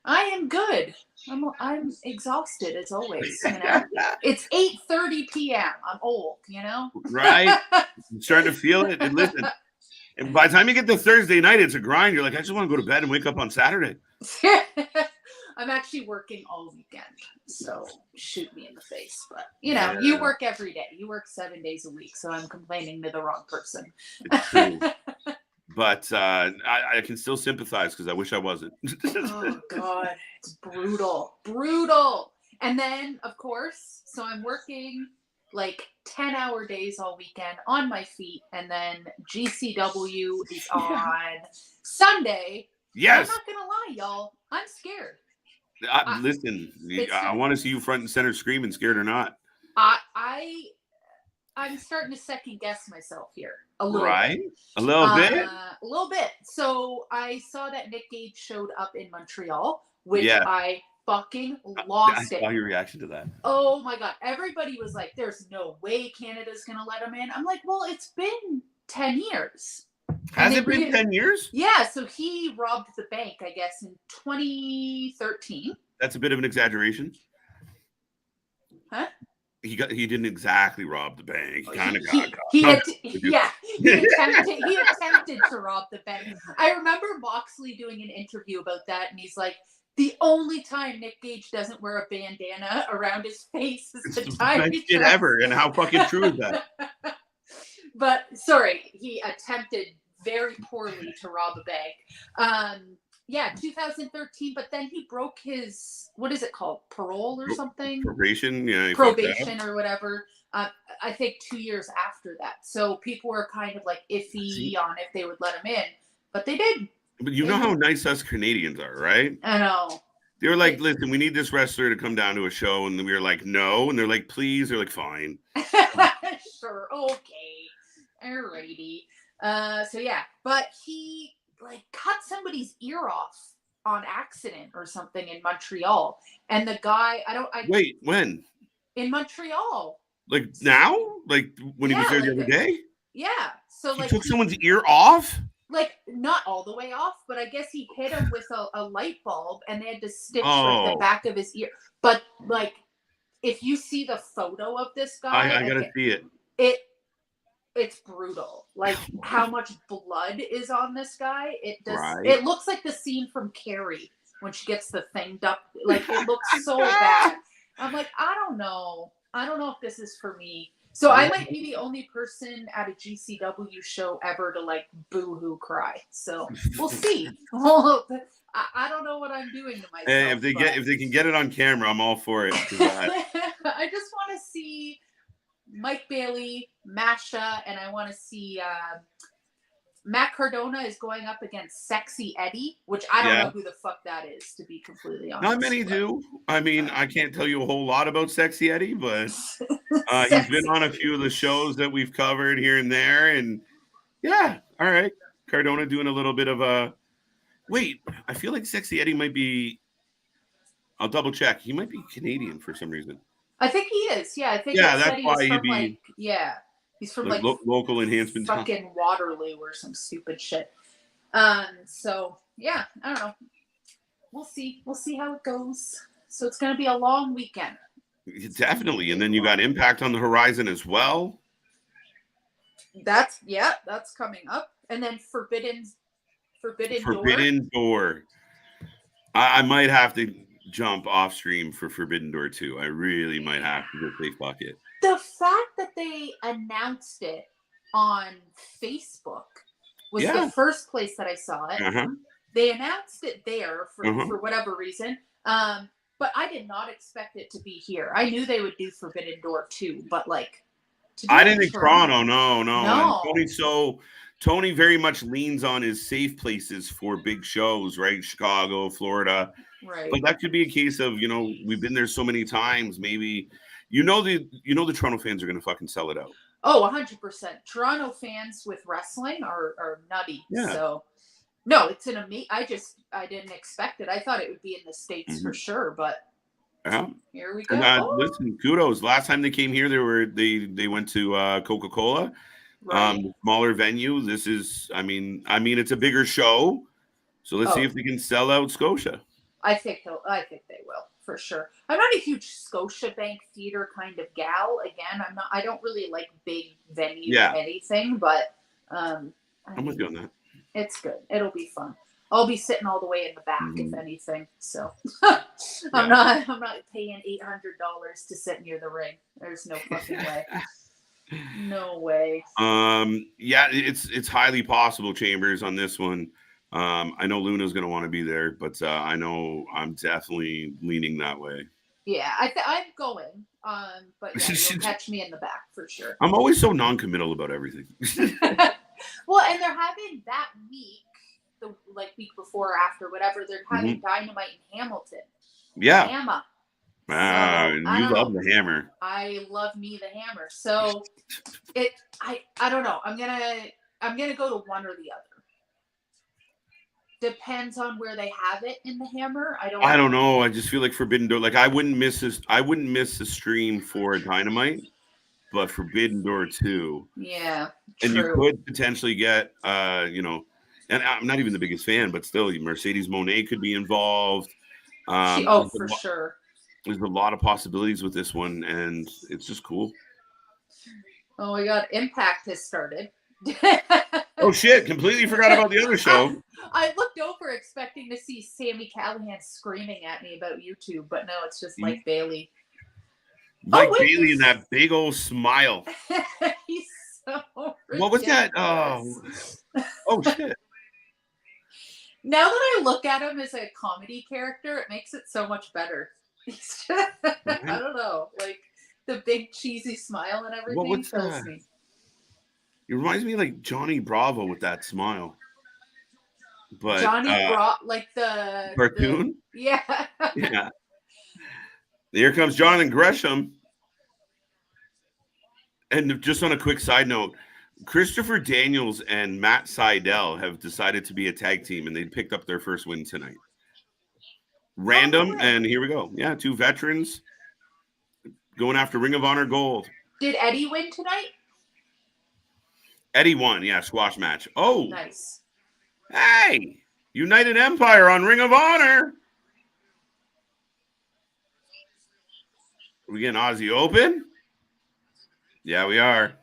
I am good. I'm exhausted as always. It's 8:30 p.m. I'm old. Right. I'm starting to feel it. And listen, and by the time you get to Thursday night, it's a grind. You're like, I just want to go to bed and wake up on Saturday. I'm actually working all weekend, so shoot me in the face. But you work every day. You work 7 days a week, so I'm complaining to the wrong person. It's true. But I can still sympathize because I wish I wasn't. Oh God, it's brutal. And then, of course, so I'm working like 10-hour days all weekend on my feet, and then GCW is on Sunday. Yes. I'm not gonna lie, y'all. I'm scared. Listen, I want to see you front and center screaming, scared or not. I'm starting to second guess myself here a little right? bit. A little bit? A little bit. So I saw that Nick Gage showed up in Montreal, which I fucking lost it. I saw your reaction to that. Oh my God. Everybody was like, there's no way Canada's going to let him in. I'm like, well, it's been 10 years. Has it been 10 years? Yeah, so he robbed the bank, I guess, in 2013. That's a bit of an exaggeration. Huh? He didn't exactly rob the bank. He kind of got caught. He attempted to rob the bank. I remember Moxley doing an interview about that, and he's like, the only time Nick Gage doesn't wear a bandana around his face is the time he shit ever. And how fucking true is that? But sorry, he attempted very poorly to rob a bank. 2013, but then he broke his, what is it called? Parole or something? Probation, yeah. Probation or whatever. I think 2 years after that. So people were kind of like iffy on if they would let him in, but they did. But you know how nice us Canadians are, right? I know. They were like, listen, we need this wrestler to come down to a show. And we were like, no. And they're like, please. They're like, fine. Sure. Okay. Alrighty. But he cut somebody's ear off on accident or something in Montreal. And the guy, Wait, when? In Montreal. Like now? Like when he was there the other day? Yeah. So he took someone's ear off? Like not all the way off, but I guess he hit him with a light bulb and they had to stitch like the back of his ear. But like, if you see the photo of this guy, I gotta see it. It's brutal. Like how much blood is on this guy. It does. Right. It looks like the scene from Carrie when she gets the thing ducked. Like it looks so bad. I'm like, I don't know if this is for me. So I might be the only person at a GCW show ever to like boo-hoo cry. So we'll see. I don't know what I'm doing to myself. Hey, if they can get it on camera, I'm all for it. I just want to see Mike Bailey, Masha, and I want to see Matt Cardona is going up against Sexy Eddie, which I don't know who the fuck that is, to be completely honest. Not many do. I mean, I can't tell you a whole lot about Sexy Eddie, but he's been on a few of the shows that we've covered here and there. And yeah, all right. Cardona doing a little bit of a... Wait, I feel like Sexy Eddie might be... I'll double check. He might be Canadian for some reason. I think he is. Yeah, I think that's why he'd be... Like, yeah. He's from like local enhancement, fucking Waterloo or some stupid shit. So yeah, I don't know. We'll see. We'll see how it goes. So it's gonna be a long weekend. Definitely, and then you got Impact on the horizon as well. That's coming up, and then Forbidden Door. I might have to jump off stream for Forbidden Door 2. I really might have to just say fuck it. The fact that they announced it on Facebook was the first place that I saw it. They announced it there for whatever reason. But I did not expect it to be here. I knew they would do Forbidden Door 2, but like I didn't think Toronto, no. Tony very much leans on his safe places for big shows, right? Chicago, Florida. Right. But that could be a case of, we've been there so many times, maybe the Toronto fans are going to fucking sell it out. Oh, 100%. Toronto fans with wrestling are nutty. Yeah. So, no, it's an amazing. I didn't expect it. I thought it would be in the States for sure, but here we go. And, listen, kudos. Last time they came here, they went to Coca-Cola, smaller venue. This is, I mean, it's a bigger show, so let's see if they can sell out Scotia. I think they will. For sure. I'm not a huge Scotiabank theater kind of gal. Again, I don't really like big venue anything, but I'm with you on that. It's good. It'll be fun. I'll be sitting all the way in the back, if anything. So I'm not paying $800 to sit near the ring. There's no fucking way. No way. It's highly possible, Chambers, on this one. I know Luna's going to want to be there, but I know I'm definitely leaning that way. Yeah, I'm going. But you'll catch me in the back for sure. I'm always so non-committal about everything. Well, and they're having that week, the week before or after, whatever. They're having Dynamite in Hamilton. Yeah. Hammer. You love the Hammer. I love me the Hammer. So I don't know. I'm gonna go to one or the other. Depends on where they have it in the Hammer. I don't know. I just feel like Forbidden Door. Like I wouldn't miss the stream for Dynamite, but Forbidden Door 2. Yeah. And you could potentially get and I'm not even the biggest fan, but still Mercedes Moné could be involved. For sure. There's a lot of possibilities with this one, and it's just cool. Oh my God, Impact has started. Oh shit, completely forgot about the other show. I looked over expecting to see Sami Callihan screaming at me about YouTube, but no, it's just Mike Bailey. Bailey and that big old smile. He's so ridiculous. What was that? Oh shit. Now that I look at him as a comedy character, it makes it so much better. I don't know, like the big cheesy smile and everything kills me. It reminds me of like Johnny Bravo with that smile. But Johnny Bravo, like the cartoon? Yeah. Yeah. Here comes Jonathan Gresham. And just on a quick side note, Christopher Daniels and Matt Seidel have decided to be a tag team, and they picked up their first win tonight. Random, Oh, and here we go. Yeah, 2 veterans going after Ring of Honor gold. did Eddie win tonight? Eddie won, yeah, squash match. Oh, Nice. hey, United Empire on Ring of Honor. Are we getting Aussie Open? Yeah, we are.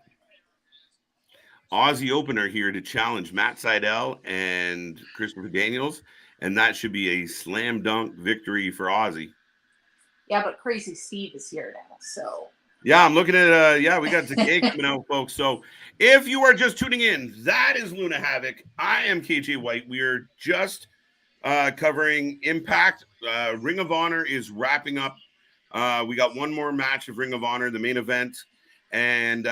Aussie Open are here to challenge Matt Seidel and Christopher Daniels, and that should be a slam dunk victory for Aussie. Yeah, but Crazy Steve is here now, so. Yeah, I'm looking at, we got Decay coming out, folks. So if you are just tuning in, that is Luna Havoc. I am KJ White. We are just covering Impact. Ring of Honor is wrapping up. We got one more match of Ring of Honor, the main event, and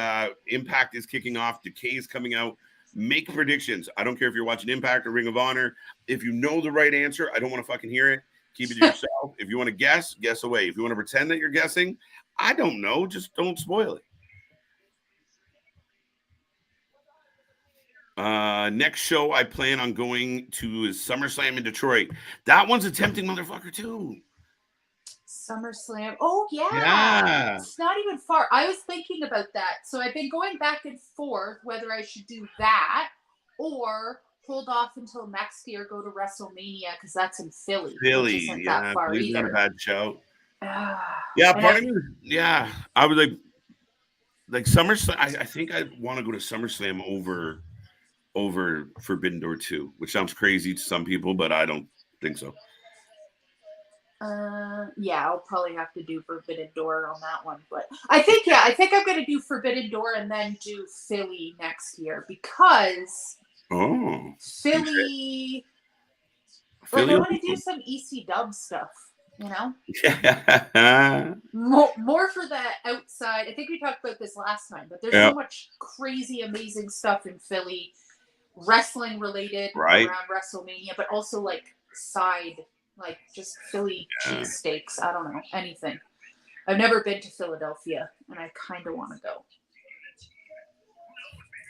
Impact is kicking off. Decay is coming out. Make predictions. I don't care if you're watching Impact or Ring of Honor. If you know the right answer, I don't want to fucking hear it. Keep it to yourself. If you want to guess, guess away. If you want to pretend that you're guessing, I don't know. Just don't spoil it. Next show I plan on going to is SummerSlam in Detroit. That one's a tempting motherfucker too. SummerSlam. Oh, yeah. Yeah. It's not even far. I was thinking about that. So I've been going back and forth whether I should do that or hold off until next year, go to WrestleMania, because that's in Philly. Philly, which isn't yeah. that far Philly's not a either. bad show. Ah, Yeah, and part of me, yeah. I was like SummerSlam. I think I want to go to SummerSlam over Forbidden Door 2, which sounds crazy to some people, but I don't think so. yeah, I'll probably have to do Forbidden Door on that one, but I think I'm gonna do Forbidden Door and then do Philly next year because Philly, like I want to do some EC Dub stuff, you know. Yeah. More for the outside. I think we talked about this last time, but there's so much crazy, amazing stuff in Philly, wrestling related around WrestleMania, but also like side. Like just Philly cheesesteaks. I don't know. Anything. I've never been to Philadelphia and I kind of want to go.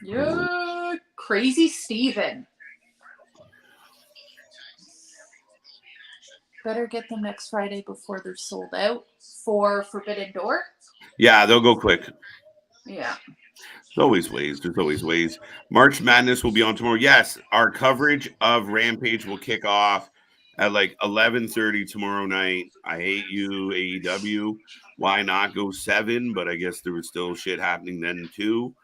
Yeah. Crazy Steven. Better get them next Friday before they're sold out for Forbidden Door. Yeah, they'll go quick. Yeah. There's always ways. There's always ways. March Madness will be on tomorrow. Yes, our coverage of Rampage will kick off at like 11:30 tomorrow night. I hate you, AEW. Why not go 7? But I guess there was still shit happening then too.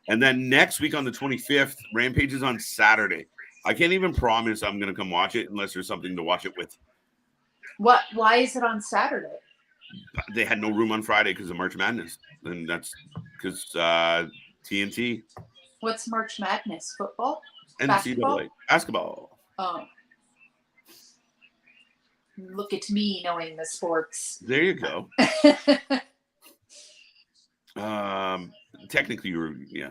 And then next week on the 25th, Rampage is on Saturday. I can't even promise I'm going to come watch it unless there's something to watch it with. What? Why is it on Saturday? They had no room on Friday because of March Madness. And that's because TNT. What's March Madness? Football? NCAA. Basketball. Oh. Look at me knowing the sports. There you go. Technically, you were, yeah.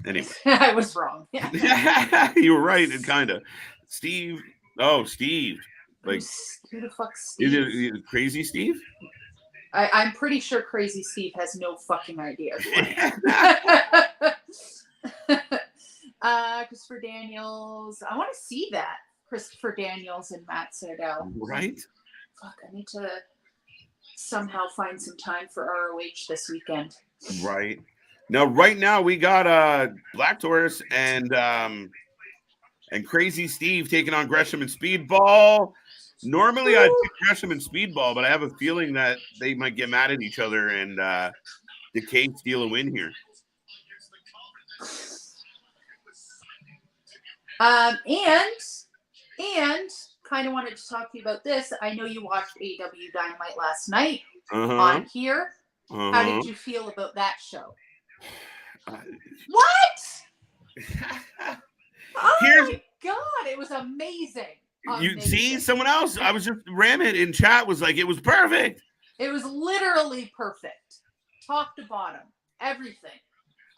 Anyway. I was wrong. Yeah. You were right, and kind of. Steve. Oh, Steve. Like, who the fuck Steve? Is it Crazy Steve? I'm pretty sure Crazy Steve has no fucking idea. Christopher Daniels. I want to see that. Christopher Daniels and Matt Seidel. Right? Fuck, I need to somehow find some time for ROH this weekend. Right. Now, right now, we got Black Taurus and Crazy Steve taking on Gresham and Speedball. Normally, I'd pick Gresham and Speedball, but I have a feeling that they might get mad at each other and Decay steal a win here. And kind of wanted to talk to you about this. I know you watched AEW Dynamite last night on here. How did you feel about that show? What? Oh my God, it was amazing. You see, someone else, I was just ramming in chat was like, it was perfect. It was literally perfect. Top to bottom. Everything.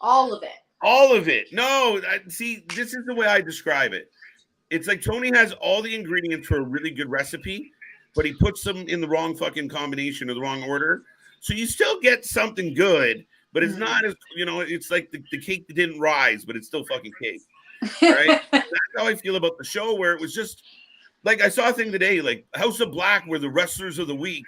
All of it. All of it. No, see, this is the way I describe it. It's like Tony has all the ingredients for a really good recipe, but he puts them in the wrong fucking combination or the wrong order. So you still get something good, but it's not as, it's like the cake that didn't rise, but it's still fucking cake. Right? That's how I feel about the show, where it was just like I saw a thing today, like House of Black were the wrestlers of the week.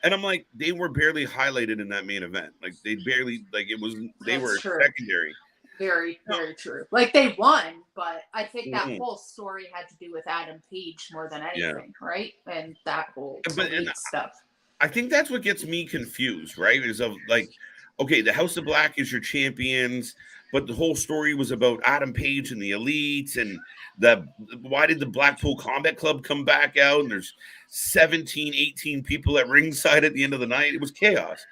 And I'm like, they were barely highlighted in that main event. Like they barely, like it was, they That's were true. secondary. Very, very true. Like they won, but I think that Mhm. whole story had to do with Adam Page more than Yeah. anything, right? And that whole But and elite stuff. I think that's what gets me confused, right? Is of like, okay, the House of Black is your champions, but the whole story was about Adam Page and the Elites, and why did the Blackpool Combat Club come back out? And there's 17, 18 people at ringside at the end of the night. It was chaos.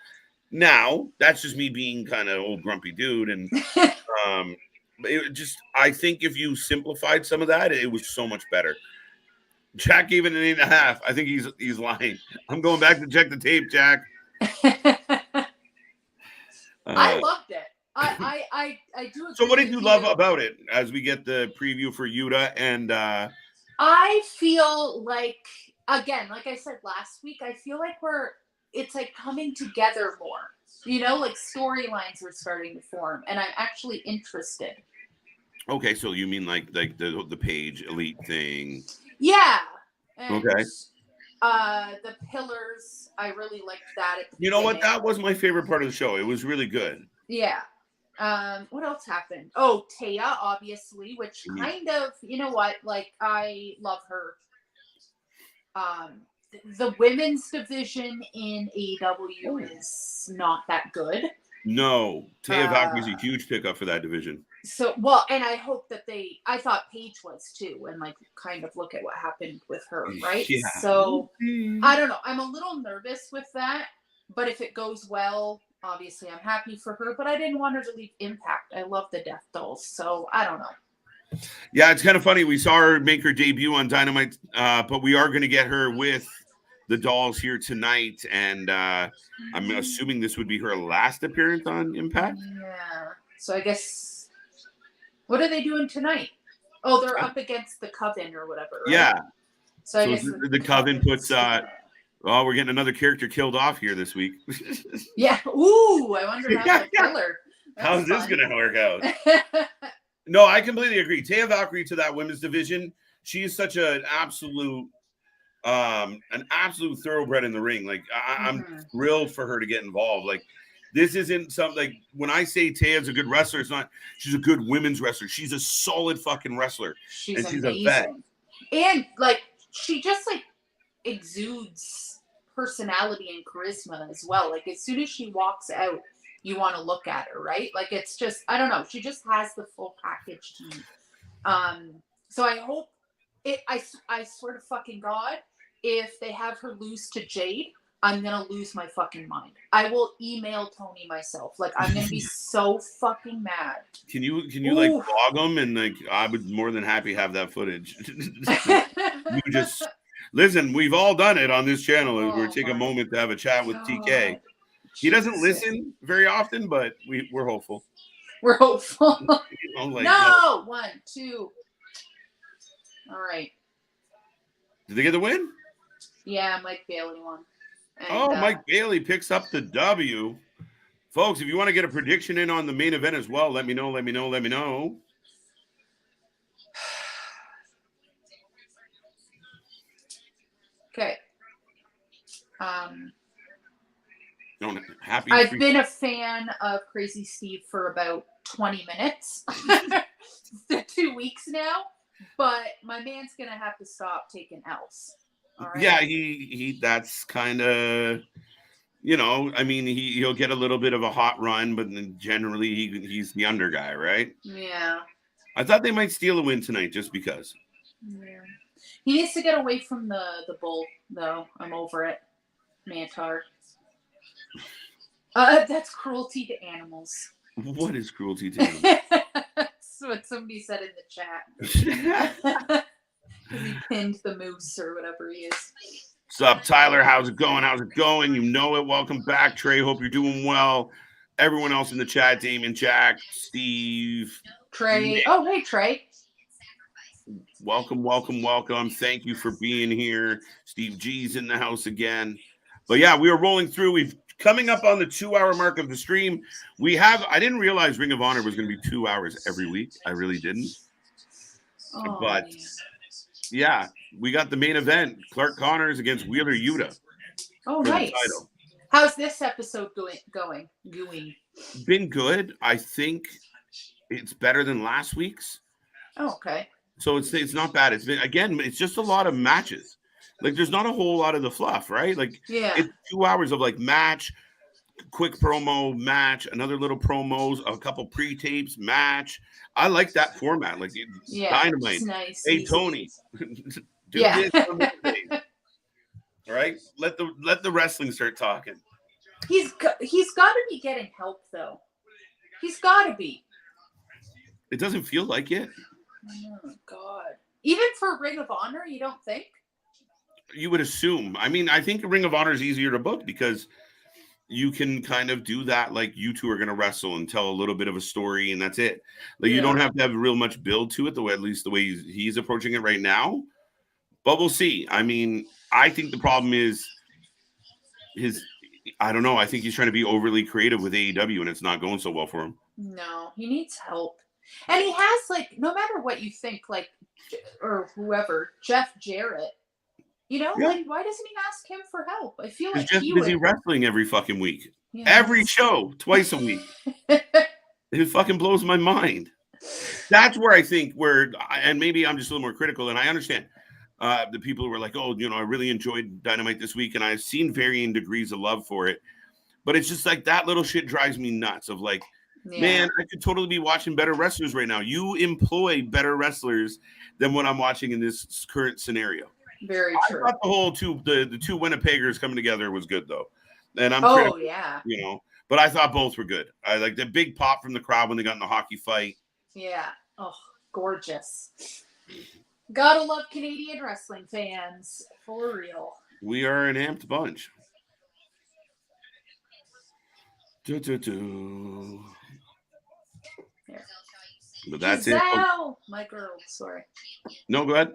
Now, that's just me being kind of old grumpy dude, and it just, I think if you simplified some of that, it was so much better. Jack gave it an 8.5. I think he's lying. I'm going back to check the tape, Jack. I loved it. I do agree. So what did you love about it as we get the preview for Yuta? And I feel like, again, like I said last week, I feel like it's like coming together more. You know, like storylines are starting to form, and I'm actually interested. Okay, so you mean like the Page Elite thing? Yeah. And, okay. The Pillars, I really liked that. You know what? That was my favorite part of the show. It was really good. Yeah. What else happened? Oh, Taya, obviously, which kind of, you know what? Like, I love her. The women's division in AEW is not that good. No, Taya Valkyrie's a huge pickup for that division. So, well, and I hope that I thought Paige was too, and like kind of look at what happened with her, right? Yeah. So, I don't know. I'm a little nervous with that, but if it goes well, obviously I'm happy for her, but I didn't want her to leave Impact. I love the Death Dolls, so I don't know. Yeah, it's kind of funny. We saw her make her debut on Dynamite, but we are going to get her with the Dolls here tonight, and I'm assuming this would be her last appearance on Impact. Yeah. So I guess, what are they doing tonight? Oh, they're up against the Coven or whatever, right? Yeah. So I guess the Coven puts oh, we're getting another character killed off here this week. Yeah. Ooh, I wonder how the killer. How's this going to work out? No, I completely agree. Taya Valkyrie to that women's division, she is such an absolute thoroughbred in the ring. Like I'm thrilled for her to get involved. Like this isn't something like when I say Taya's a good wrestler, it's not she's a good women's wrestler. She's a solid fucking wrestler. She's amazing. A vet. And like she just like exudes personality and charisma as well. Like as soon as she walks out, you want to look at her, right? Like it's just, I don't know, she just has the full package to me. So I hope I swear to fucking God, if they have her lose to Jade, I'm gonna lose my fucking mind. I will email Tony myself. Like I'm gonna be so fucking mad. Can you like vlog them, and like I would more than happy have that footage. You just listen. We've all done it on this channel. We're taking a moment to have a chat with TK. He doesn't listen very often, but we're hopeful. We're hopeful. You know, like, no, 1, 2. All right. Did they get the win? Yeah, Mike Bailey won. And, Mike Bailey picks up the W. Folks, if you want to get a prediction in on the main event as well, let me know. Okay. I've been a fan of Crazy Steve for about 20 minutes. 2 weeks now. But my man's going to have to stop taking L's. All right? Yeah, he that's kind of, you know, I mean, he'll get a little bit of a hot run, but generally he's the under guy, right? Yeah. I thought they might steal a win tonight just because. Yeah. He needs to get away from the bull, though. I'm over it. Mantar. That's cruelty to animals. What is cruelty to animals? That's what somebody said in the chat. He pinned the moose or whatever he is. What's up, Tyler? How's it going? You know it. Welcome back, Trey. Hope you're doing well. Everyone else in the chat, Damon, Jack, Steve. Trey. Nick. Oh, hey, Trey. Welcome. Thank you for being here. Steve G's in the house again. But yeah, we are rolling through. We've coming up on the 2-hour mark of the stream. I didn't realize Ring of Honor was going to be 2 hours every week. I really didn't. Oh, but Yeah, we got the main event: Clark Connors against Wheeler Yuta. Oh, for the nice. title. How's this episode going? Been good. I think it's better than last week's. Oh, okay. So it's not bad. It's been, again, it's just a lot of matches. Like there's not a whole lot of the fluff, right? Like Yeah. it's 2 hours of like match, quick promo, match, another little promos, a couple pre-tapes, match. I like that format. Like Dynamite. It's nice. Hey easy. Tony, do Yeah. this on Wednesday. All right, let the wrestling start talking. He's got to be getting help though. He's got to be. It doesn't feel like it. Oh God! Even for Ring of Honor, you don't think? You would assume. I mean, I think Ring of Honor is easier to book because you can kind of do that. Like you two are going to wrestle and tell a little bit of a story, and that's it. Like you don't have to have real much build to it. At least the way he's approaching it right now. But we'll see. I mean, I think the problem is I don't know. I think he's trying to be overly creative with AEW, and it's not going so well for him. No, he needs help. And he has, like, no matter what you think, like, or whoever, Jeff Jarrett, like, why doesn't he ask him for help? I feel like he's just busy wrestling every fucking week. Yeah. Every show, twice a week. It fucking blows my mind. That's where I think and maybe I'm just a little more critical, and I understand. The people who were like, oh, I really enjoyed Dynamite this week, and I've seen varying degrees of love for it. But it's just like that little shit drives me nuts of like, man, I could totally be watching better wrestlers right now. You employ better wrestlers than what I'm watching in this current scenario. Very true. I thought the two Winnipeggers coming together was good, though. And I'm critical, but I thought both were good. I like the big pop from the crowd when they got in the hockey fight. Yeah. Oh, gorgeous. Gotta love Canadian wrestling fans. For real. We are an amped bunch. Here. But that's Giselle, my girl. Sorry. No, go ahead.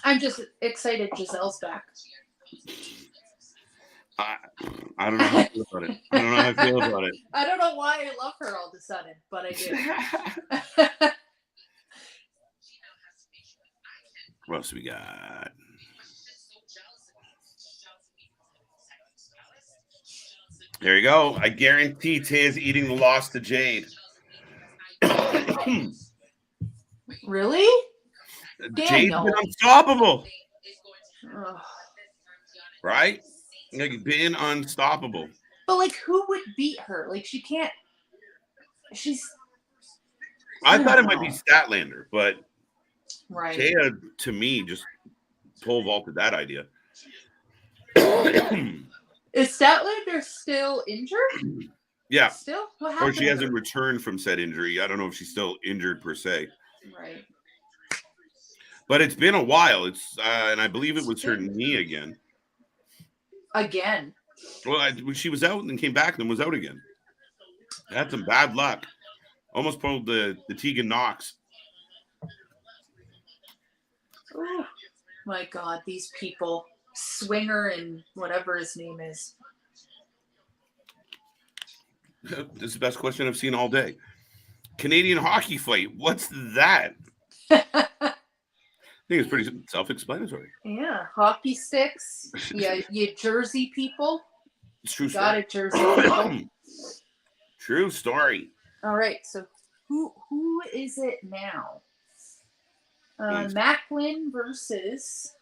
I'm just excited Giselle's back. I don't know how I feel about it. I don't know why I love her all of a sudden, but I do. What else we got? There you go. I guarantee Tay's eating the loss to Jade. Really? Jade's been unstoppable. Right? Like, been unstoppable. But, like, who would beat her? Like, she can't. I thought it might be Statlander, but right. Taya, to me, just pole vaulted that idea. Is Statlander still injured? Yeah. Still? What happened? Or she hasn't returned from said injury. I don't know if she's still injured per se. Right. But it's been a while. It's and I believe it was her knee again. Again? Well, she was out and came back and was out again. Had some bad luck. Almost pulled the Tegan Knox. Oh, my God, these people. Swinger and whatever his name is. This is the best question I've seen all day. Canadian hockey fight. What's that? I think it's pretty self-explanatory. Yeah, hockey sticks. Yeah, you Jersey people. It's true. Got it, Jersey people. True story. All right, so who is it now? Macklin versus.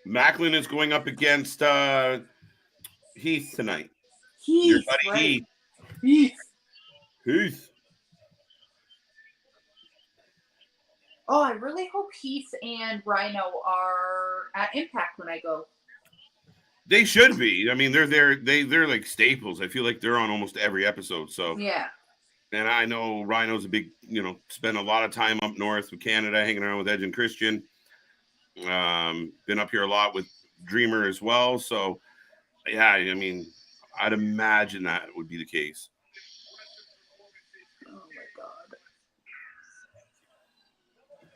Macklin is going up against Heath tonight. Heath, your buddy right. Heath. Oh, I really hope Heath and Rhino are at Impact when I go. They should be. I mean, they're like staples. I feel like they're on almost every episode. So yeah. And I know Rhino's a big, spent a lot of time up north with Canada, hanging around with Edge and Christian. Been up here a lot with Dreamer as well. So, yeah, I mean, I'd imagine that would be the case. Oh,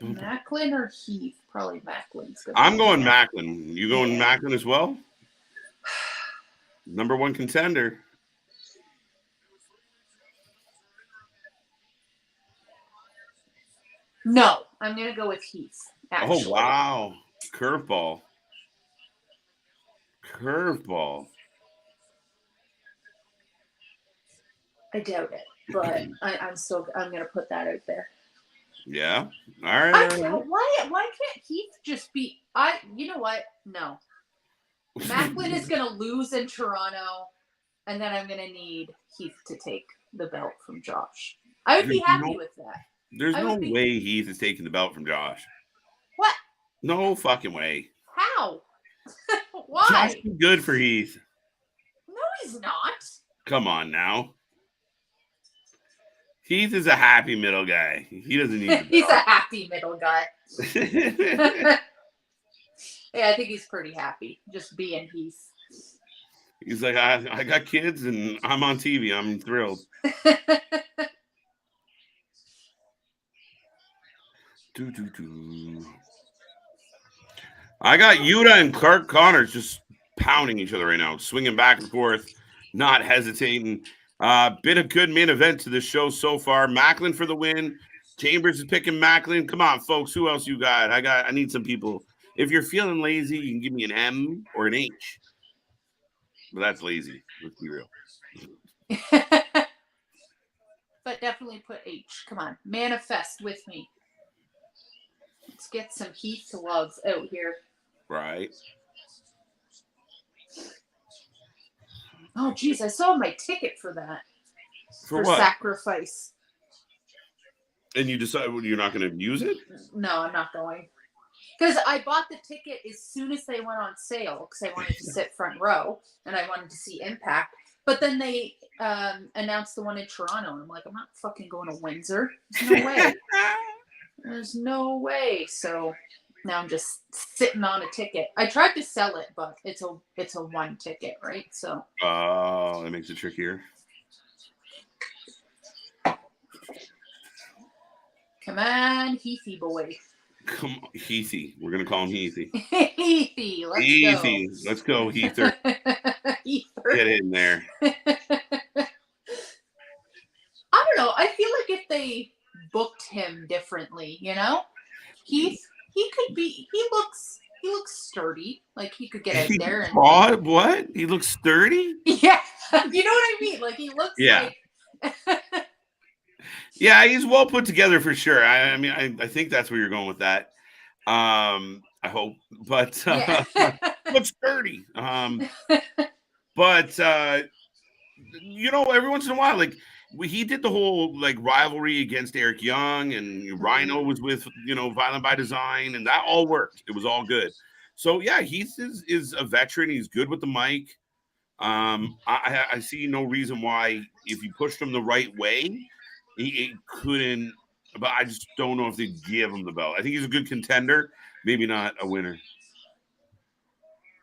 my God. Macklin or Heath? Probably Macklin's good. I'm going Macklin. You going Macklin as well? Number one contender. No, I'm gonna go with Heath. Actually. Oh wow, curveball. I doubt it, but I'm gonna put that out there. Yeah. All right. Why can't Heath just be? You know what? No. Macklin is gonna lose in Toronto, and then I'm gonna need Heath to take the belt from Josh. I would be happy with that. There's no way Heath is taking the belt from Josh. What? No fucking way. How? Why? Josh is good for Heath. No, he's not. Come on now. Heath is a happy middle guy. He doesn't need. He's a happy middle guy. Yeah, I think he's pretty happy just being Heath. He's like, I got kids and I'm on TV. I'm thrilled. I got Yuta and Clark Connors just pounding each other right now, swinging back and forth, not hesitating. Been a good main event to the show so far. Macklin for the win. Chambers is picking Macklin. Come on, folks. Who else you got? I need some people. If you're feeling lazy, you can give me an M or an H. But that's lazy. Let's be real. But definitely put H. Come on. Manifest with me. Let's get some Heath loves out here. Right. Oh, geez. I saw my ticket for that. For what? Sacrifice. And you decide you're not going to use it? No, I'm not going. Because I bought the ticket as soon as they went on sale because I wanted to sit front row and I wanted to see Impact. But then they announced the one in Toronto. And I'm like, I'm not fucking going to Windsor. There's no way. There's no way. So now I'm just sitting on a ticket. I tried to sell it, but it's a one ticket, right? So. Oh, that makes it trickier. Come on, Heathy boy. Come on, Heathy. We're gonna call him Heathy. Heathy, let's go, Heather. Heather. Get in there. I don't know. I feel like if they booked him differently, you know, he could be. He looks sturdy. Like he could get out there and. What? He looks sturdy? Yeah, you know what I mean. Like he looks like. Yeah, he's well put together for sure. I mean, I think that's where you're going with that. I hope, but looks sturdy. But you know, every once in a while, like he did the whole like rivalry against Eric Young, and Rhino was with Violent by Design, and that all worked. It was all good. So yeah, Heath is a veteran. He's good with the mic. I see no reason why if you pushed him the right way. He couldn't, but I just don't know if they give him the belt. I think he's a good contender, maybe not a winner.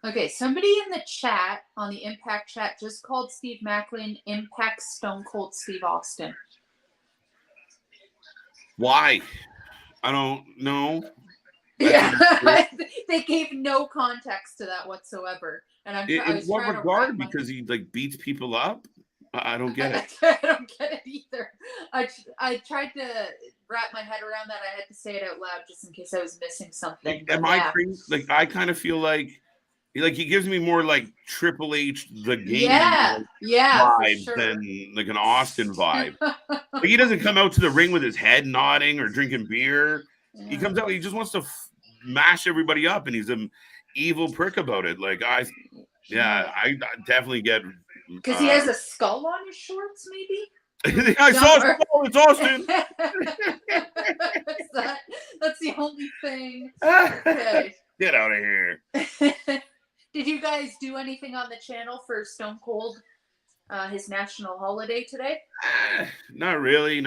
Okay, somebody in the chat, on the Impact chat, just called Steve Macklin Impact Stone Cold Steve Austin. Why? I don't know. Yeah, they gave no context to that whatsoever. And in what regard? Because he like beats people up? I don't get it. I don't get it either. I tried to wrap my head around that. I had to say it out loud just in case I was missing something. Am I crazy? Like I kind of feel like he gives me more like Triple H the game vibe sure. than like an Austin vibe. Like, he doesn't come out to the ring with his head nodding or drinking beer. Yeah. He comes out. He just wants to mash everybody up, and he's an evil prick about it. Like I definitely get. Because he has a skull on his shorts, maybe? I saw a skull. It's Austin. That's the only thing. Okay. Get out of here. Did you guys do anything on the channel for Stone Cold, his national holiday today? Not really.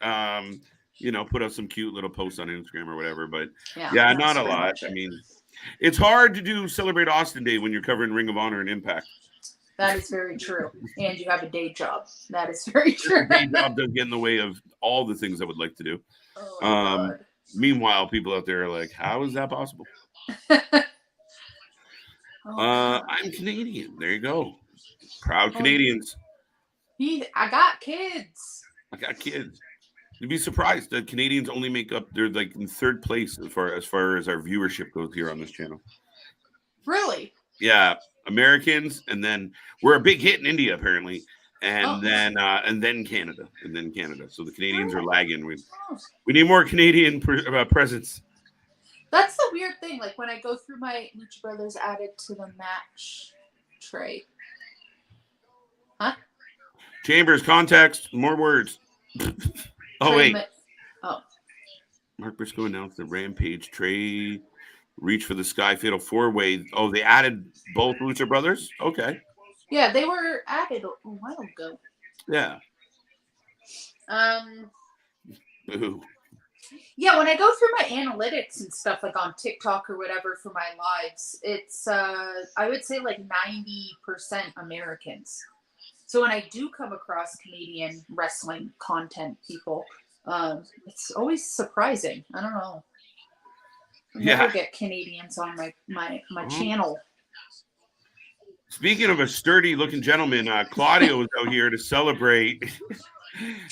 Put up some cute little posts on Instagram or whatever. But yeah not a lot. I mean, it's hard to do Celebrate Austin Day when you're covering Ring of Honor and Impact. That is very true. And you have a day job. That is very true. Day job does get in the way of all the things I would like to do. Oh, meanwhile, people out there are like, how is that possible? I'm Canadian. There you go. Proud Canadians. I got kids. You'd be surprised. The Canadians only make up, they're like in third place as far as our viewership goes here on this channel. Really? Yeah, Americans, and then we're a big hit in India apparently, and then Canada, So the Canadians are lagging. We need more Canadian presence. That's the weird thing. Like when I go through my Lucha Brothers added to the match tray. Huh? Chambers, context, more words. Oh, wait. Mark Briscoe announced the Rampage Trey reach for the Skye Fatal 4-Way. Oh, they added both Lucha Brothers? Okay. Yeah, they were added a while ago. Yeah. Ooh. Yeah, when I go through my analytics and stuff like on TikTok or whatever for my lives, it's I would say like 90% Americans. So when I do come across Canadian wrestling content people, it's always surprising. I don't know. I never get Canadians on my channel. Speaking of a sturdy looking gentleman, Claudio is out here to celebrate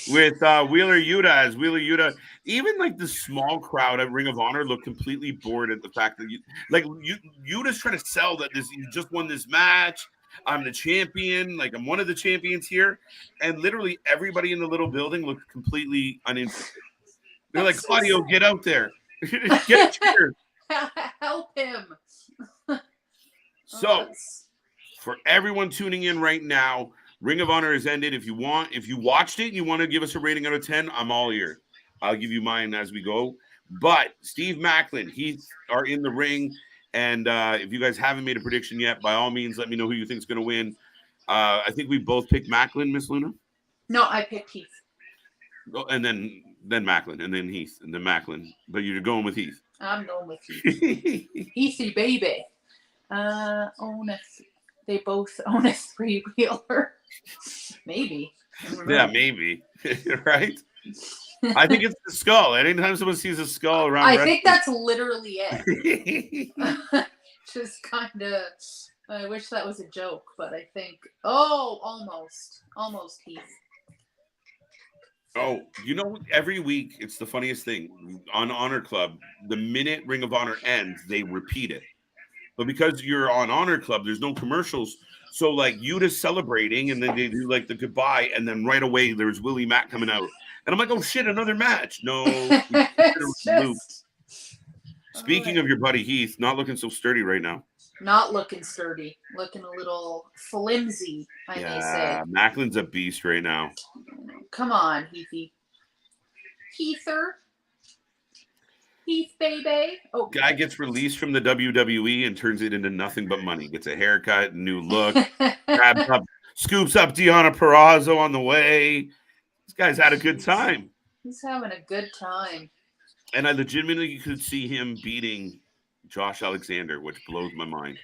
with Wheeler Yuta. As Wheeler Yuta, even like the small crowd at Ring of Honor looked completely bored at the fact that Yuta's trying to sell that you just won this match. I'm the champion, like I'm one of the champions here, and literally everybody in the little building looked completely uninterested. They're like, Claudio, get out there, get here, help him. So, for everyone tuning in right now, Ring of Honor has ended. If you watched it and you want to give us a rating out of 10, I'm all ears. I'll give you mine as we go. But Steve Macklin, Heath are in the ring. And if you guys haven't made a prediction yet, by all means, let me know who you think is going to win. I think we both picked Macklin, Miss Luna. No, I picked Heath. Oh, and then Macklin, and then Heath, and then Macklin. But you're going with Heath. I'm going with Heath. Heathy baby. They both own a 3-wheeler. Maybe. Yeah, maybe. Right? I think it's the skull. Anytime someone sees a skull around, I think that's literally it. Just kind of. I wish that was a joke, but I think. Oh, almost Heath. Oh, every week it's the funniest thing on Honor Club. The minute Ring of Honor ends, they repeat it. But because you're on Honor Club, there's no commercials. So like Yuta's celebrating, and then they do like the goodbye, and then right away there's Willie Mack coming out. And I'm like, oh shit, another match. No. Speaking of your buddy Heath, not looking so sturdy right now. Not looking sturdy. Looking a little flimsy, I may say. Macklin's a beast right now. Come on, Heathy. Heather. Heath, baby. Oh, guy gets released from the WWE and turns it into nothing but money. Gets a haircut, new look, scoops up Deonna Purrazzo on the way. This guy's had a good time. He's having a good time. And I legitimately could see him beating Josh Alexander, which blows my mind.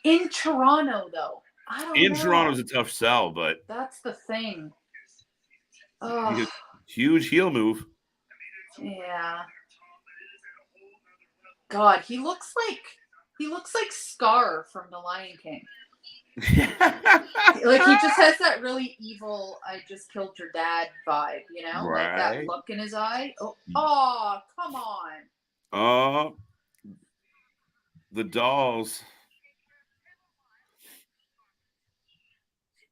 In Toronto, though. I don't know. In Toronto's a tough sell, but that's the thing. Oh, huge heel move. Yeah. God, he looks like Scar from The Lion King. Like he just has that really evil "I just killed your dad" vibe, right. Like that look in his eye. Oh, come on. Oh, the dolls.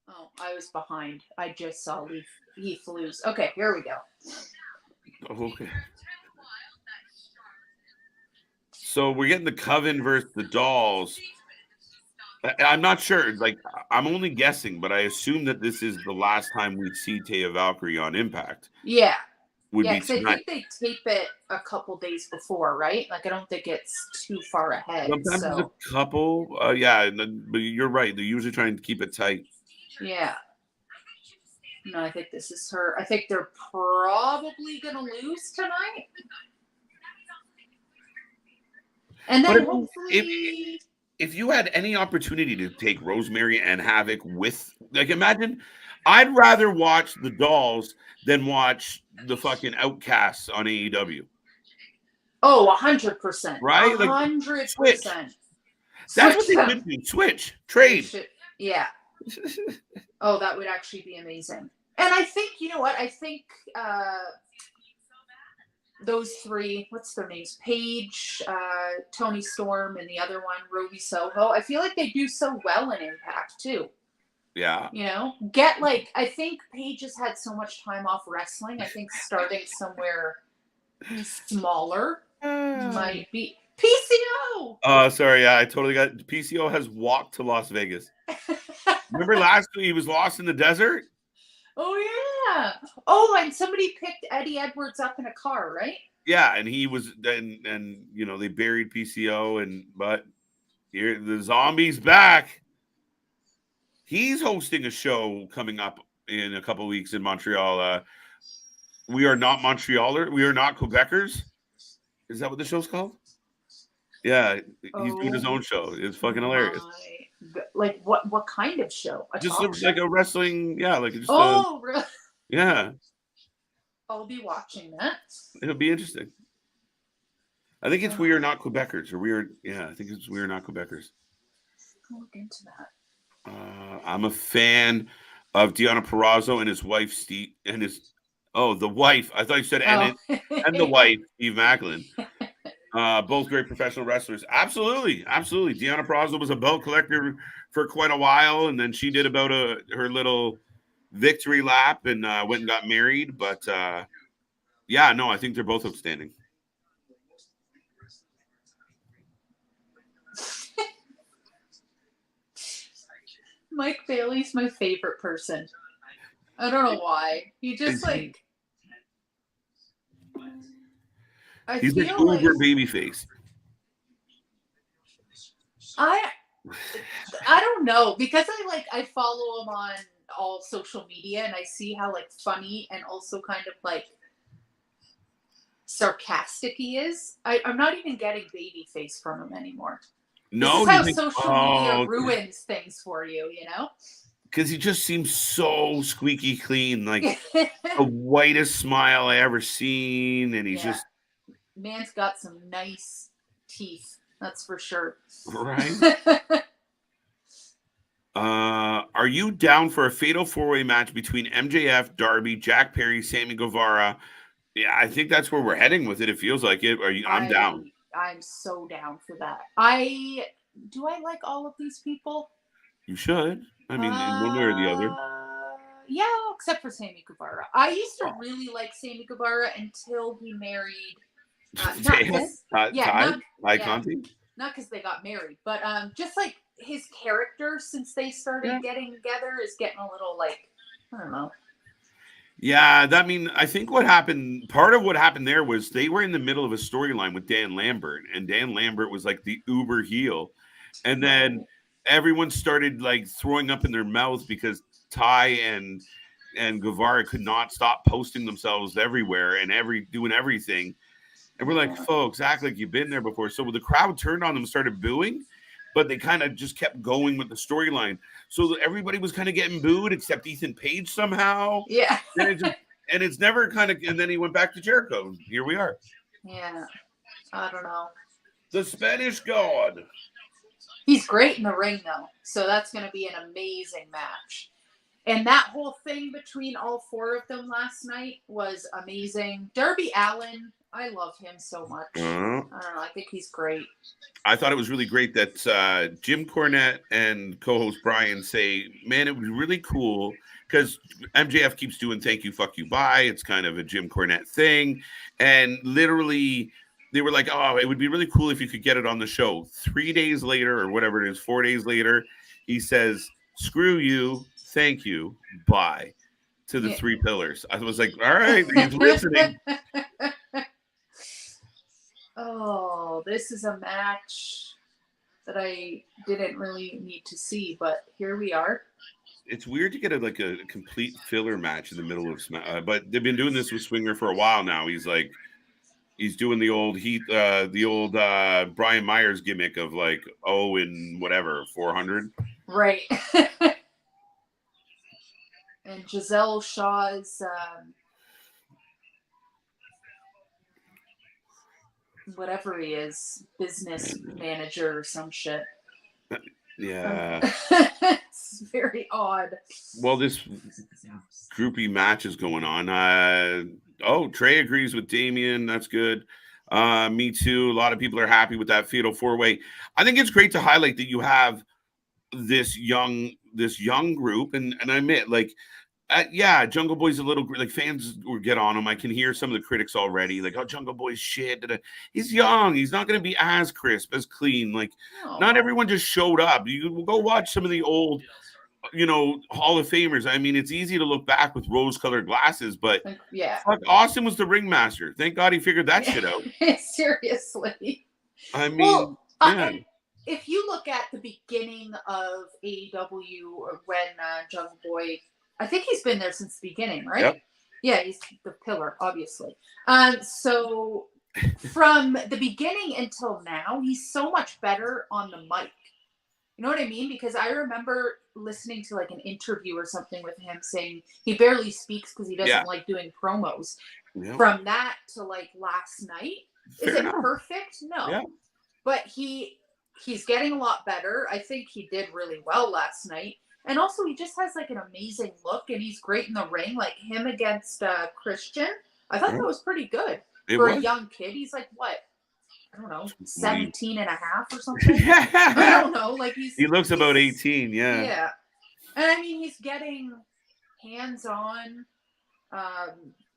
Oh, I was behind. I just saw Heath lose. Okay, here we go. Okay. So we're getting the Coven versus the Dolls. I'm not sure. Like, I'm only guessing, but I assume that this is the last time we see Taya Valkyrie on Impact. Yeah. Because I think they tape it a couple days before, right? Like, I don't think it's too far ahead. Sometimes it's a couple. But you're right. They're usually trying to keep it tight. Yeah. No, I think this is her. I think they're probably going to lose tonight. And then hopefully... If you had any opportunity to take Rosemary and Havoc with, like, imagine, I'd rather watch the Dolls than watch the fucking Outcasts on AEW. Oh, 100%. Right? 100%. Switch. That's what they should do. Switch. Trade. Yeah. Oh, that would actually be amazing. And I think, you know what? I think those three, what's their names? Paige, Tony Storm, and the other one, Roby Soho. I feel like they do so well in Impact too. Yeah. You know, I think Paige has had so much time off wrestling. I think starting somewhere smaller might be PCO. Oh, sorry. Yeah, I totally got PCO has walked to Las Vegas. Remember last week he was lost in the desert? Oh yeah. Oh, and somebody picked Eddie Edwards up in a car, right? Yeah, and he was and you know they buried PCO but here the zombie's back. He's hosting a show coming up in a couple of weeks in Montreal. We are not Montrealer. We are not Quebecers. Is that what the show's called? Yeah, he's doing his own show. It's fucking hilarious. Like what kind of show? Just like a wrestling, yeah, like just really? Yeah. I'll be watching that. It'll be interesting. I think it's We Are Not Quebecers, or I think it's We Are Not Quebecers. I'll look into that. I'm a fan of Deonna Purrazzo and his wife Steve and the wife. I thought you said and the wife Steve Macklin. Both great professional wrestlers. Absolutely. Deonna Purrazzo was a belt collector for quite a while, and then she did about her little victory lap and went and got married. But I think they're both outstanding. Mike Bailey's my favorite person. I don't know why. He just he's like uber babyface. I don't know, because I follow him on all social media and I see how funny and also kind of sarcastic he is. I'm not even getting babyface from him anymore. No, this is how social media ruins things for you, you know? Because he just seems so squeaky clean, like the whitest smile I ever seen, and he's just man's got some nice teeth, that's for sure. Right. Are you down for a fatal four-way match between MJF, Darby, Jack Perry, Sammy Guevara? Yeah, I think that's where we're heading with it. It feels like it. I'm down. I'm so down for that. Do I like all of these people? You should. I mean, in one way or the other. Yeah, except for Sammy Guevara. I used to really like Sammy Guevara until he married. Not because they got married, but just his character since they started getting together is getting a little I don't know. Yeah, I think part of what happened there was they were in the middle of a storyline with Dan Lambert, and Dan Lambert was like the uber heel. And then everyone started throwing up in their mouth because Ty and Guevara could not stop posting themselves everywhere and doing everything. And we're like, folks, act like you've been there before. So the crowd turned on them and started booing, but they kind of just kept going with the storyline. So everybody was kind of getting booed except Ethan Page somehow. Yeah. And it's never and then he went back to Jericho. Here we are. Yeah. I don't know. The Spanish God. He's great in the ring, though. So that's going to be an amazing match. And that whole thing between all four of them last night was amazing. Darby Allin, I love him so much. I don't know. I think he's great. I thought it was really great that Jim Cornette and co-host Brian say, man, it would be really cool because MJF keeps doing thank you, fuck you, bye. It's kind of a Jim Cornette thing. And literally they were like, oh, it would be really cool if you could get it on the show. 3 days later or whatever it is, 4 days later, he says, screw you, thank you, bye to the three pillars. I was like, all right, he's listening. Oh, this is a match that I didn't really need to see, but here we are. It's weird to get a complete filler match in the middle of but they've been doing this with Swinger for a while now. He's doing the old Brian Myers gimmick of in whatever 400. Right. And Giselle Shaw's whatever he is, business manager or some shit. Yeah. It's very odd. Well, this groupie match is going on. Oh, Trey agrees with Damien. That's good. Me too. A lot of people are happy with that fatal four-way. I think it's great to highlight that you have this young group, and I admit, like, yeah, Jungle Boy's a little like fans will get on him. I can hear some of the critics already, like, "Oh, Jungle Boy's shit." Da-da. He's young. He's not going to be as crisp, as clean. Like, not everyone just showed up. You go watch some of the old, Hall of Famers. I mean, it's easy to look back with rose-colored glasses, but yeah, fuck, Austin was the ringmaster. Thank God he figured that shit out. Seriously. I mean, yeah. If you look at the beginning of AEW, or when Jungle Boy, I think he's been there since the beginning, right? Yep. Yeah, he's the pillar, obviously. So from the beginning until now, he's so much better on the mic. You know what I mean? Because I remember listening to like an interview or something with him saying he barely speaks because he doesn't like doing promos. Yeah. From that to like last night, is it perfect? No. Yeah. But he's getting a lot better. I think he did really well last night. And also he just has like an amazing look and he's great in the ring. Like him against Christian, I thought that was pretty good. For a young kid. He's like, what? I don't know, 17 and a half or something. I don't know. Like he looks about 18, yeah. Yeah. And I mean, he's getting hands-on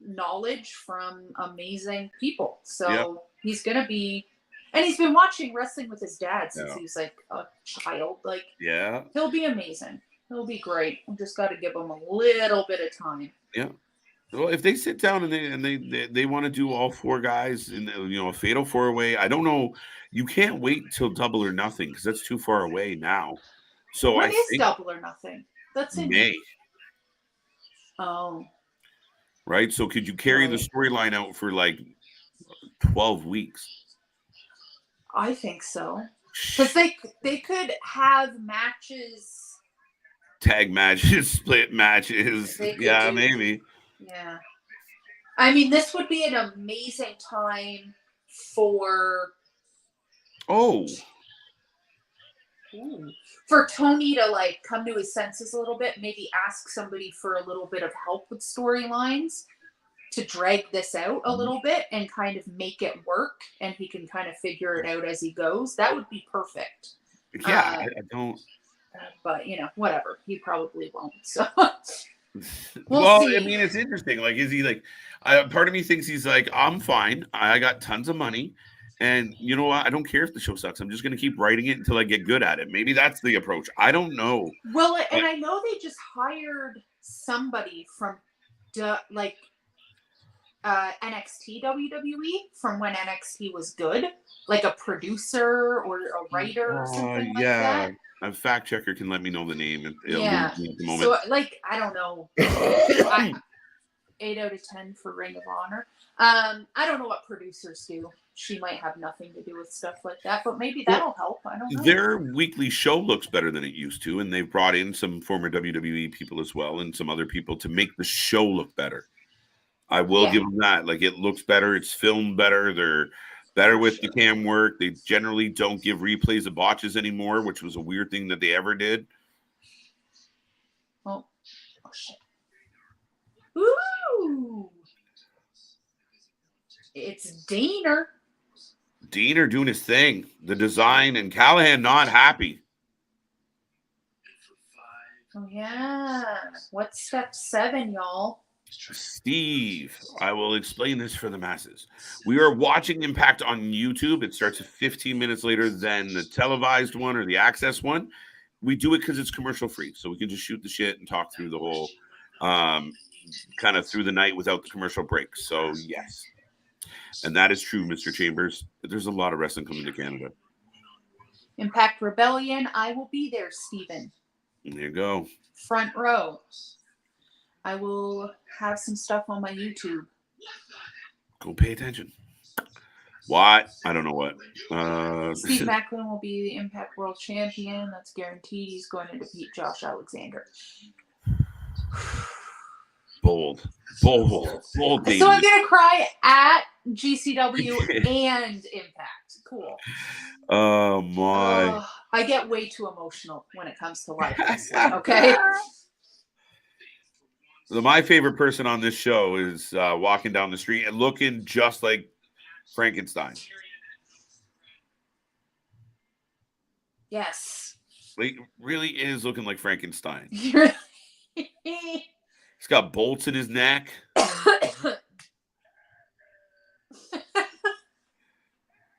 knowledge from amazing people. So he's going to be, and he's been watching wrestling with his dad since he was like a child. Like, he'll be amazing. He'll be great. We just got to give him a little bit of time. Yeah. Well, if they sit down and they want to do all four guys in a fatal four-way, I don't know. You can't wait till Double or Nothing because that's too far away now. So when is Double or Nothing? That's in May. Oh. Right. So could you carry the storyline out for like 12 weeks? I think so. Because they could have matches. Tag matches, split matches. Yeah, maybe. Yeah. I mean, this would be an amazing time for Tony to like come to his senses a little bit, maybe ask somebody for a little bit of help with storylines to drag this out a little bit and kind of make it work, and he can kind of figure it out as he goes. That would be perfect. Yeah, I don't. But whatever. He probably won't. So. Well, see. I mean, it's interesting. Like, is he like? Part of me thinks he's like, I'm fine. I got tons of money, and you know what? I don't care if the show sucks. I'm just going to keep writing it until I get good at it. Maybe that's the approach. I don't know. Well, and I know they just hired somebody from, NXT WWE from when NXT was good, like a producer or a writer or something like that. A fact checker can let me know the name. At the moment. So, I don't know. 8 out of 10 for Ring of Honor. I don't know what producers do. She might have nothing to do with stuff like that, but maybe that'll help. I don't know. Their weekly show looks better than it used to, and they've brought in some former WWE people as well and some other people to make the show look better. I will give them that. Like, it looks better. It's filmed better. They're better with the cam work. They generally don't give replays of botches anymore, which was a weird thing that they ever did. Oh shit. Ooh. It's Diener. Diener doing his thing. The design, and Callahan not happy. Oh, yeah. What's step 7, y'all? Steve, I will explain this for the masses. We are watching Impact on YouTube. It starts 15 minutes later than the televised one or the access one. We do it because it's commercial free, so we can just shoot the shit and talk through the whole kind of through the night without the commercial breaks. So yes, and that is true, Mr. Chambers. There's a lot of wrestling coming to Canada. Impact Rebellion, I will be there, Steven. There you go. Front row. I will have some stuff on my YouTube. Go pay attention. What? I don't know what. Steve Macklin will be the Impact World Champion. That's guaranteed. He's going to defeat Josh Alexander. Bold. So I'm going to cry at GCW and Impact. Cool. Oh, my. I get way too emotional when it comes to life wrestling, okay? My favorite person on this show is walking down the street and looking just like Frankenstein. Yes. Like, really is looking like Frankenstein. He's got bolts in his neck.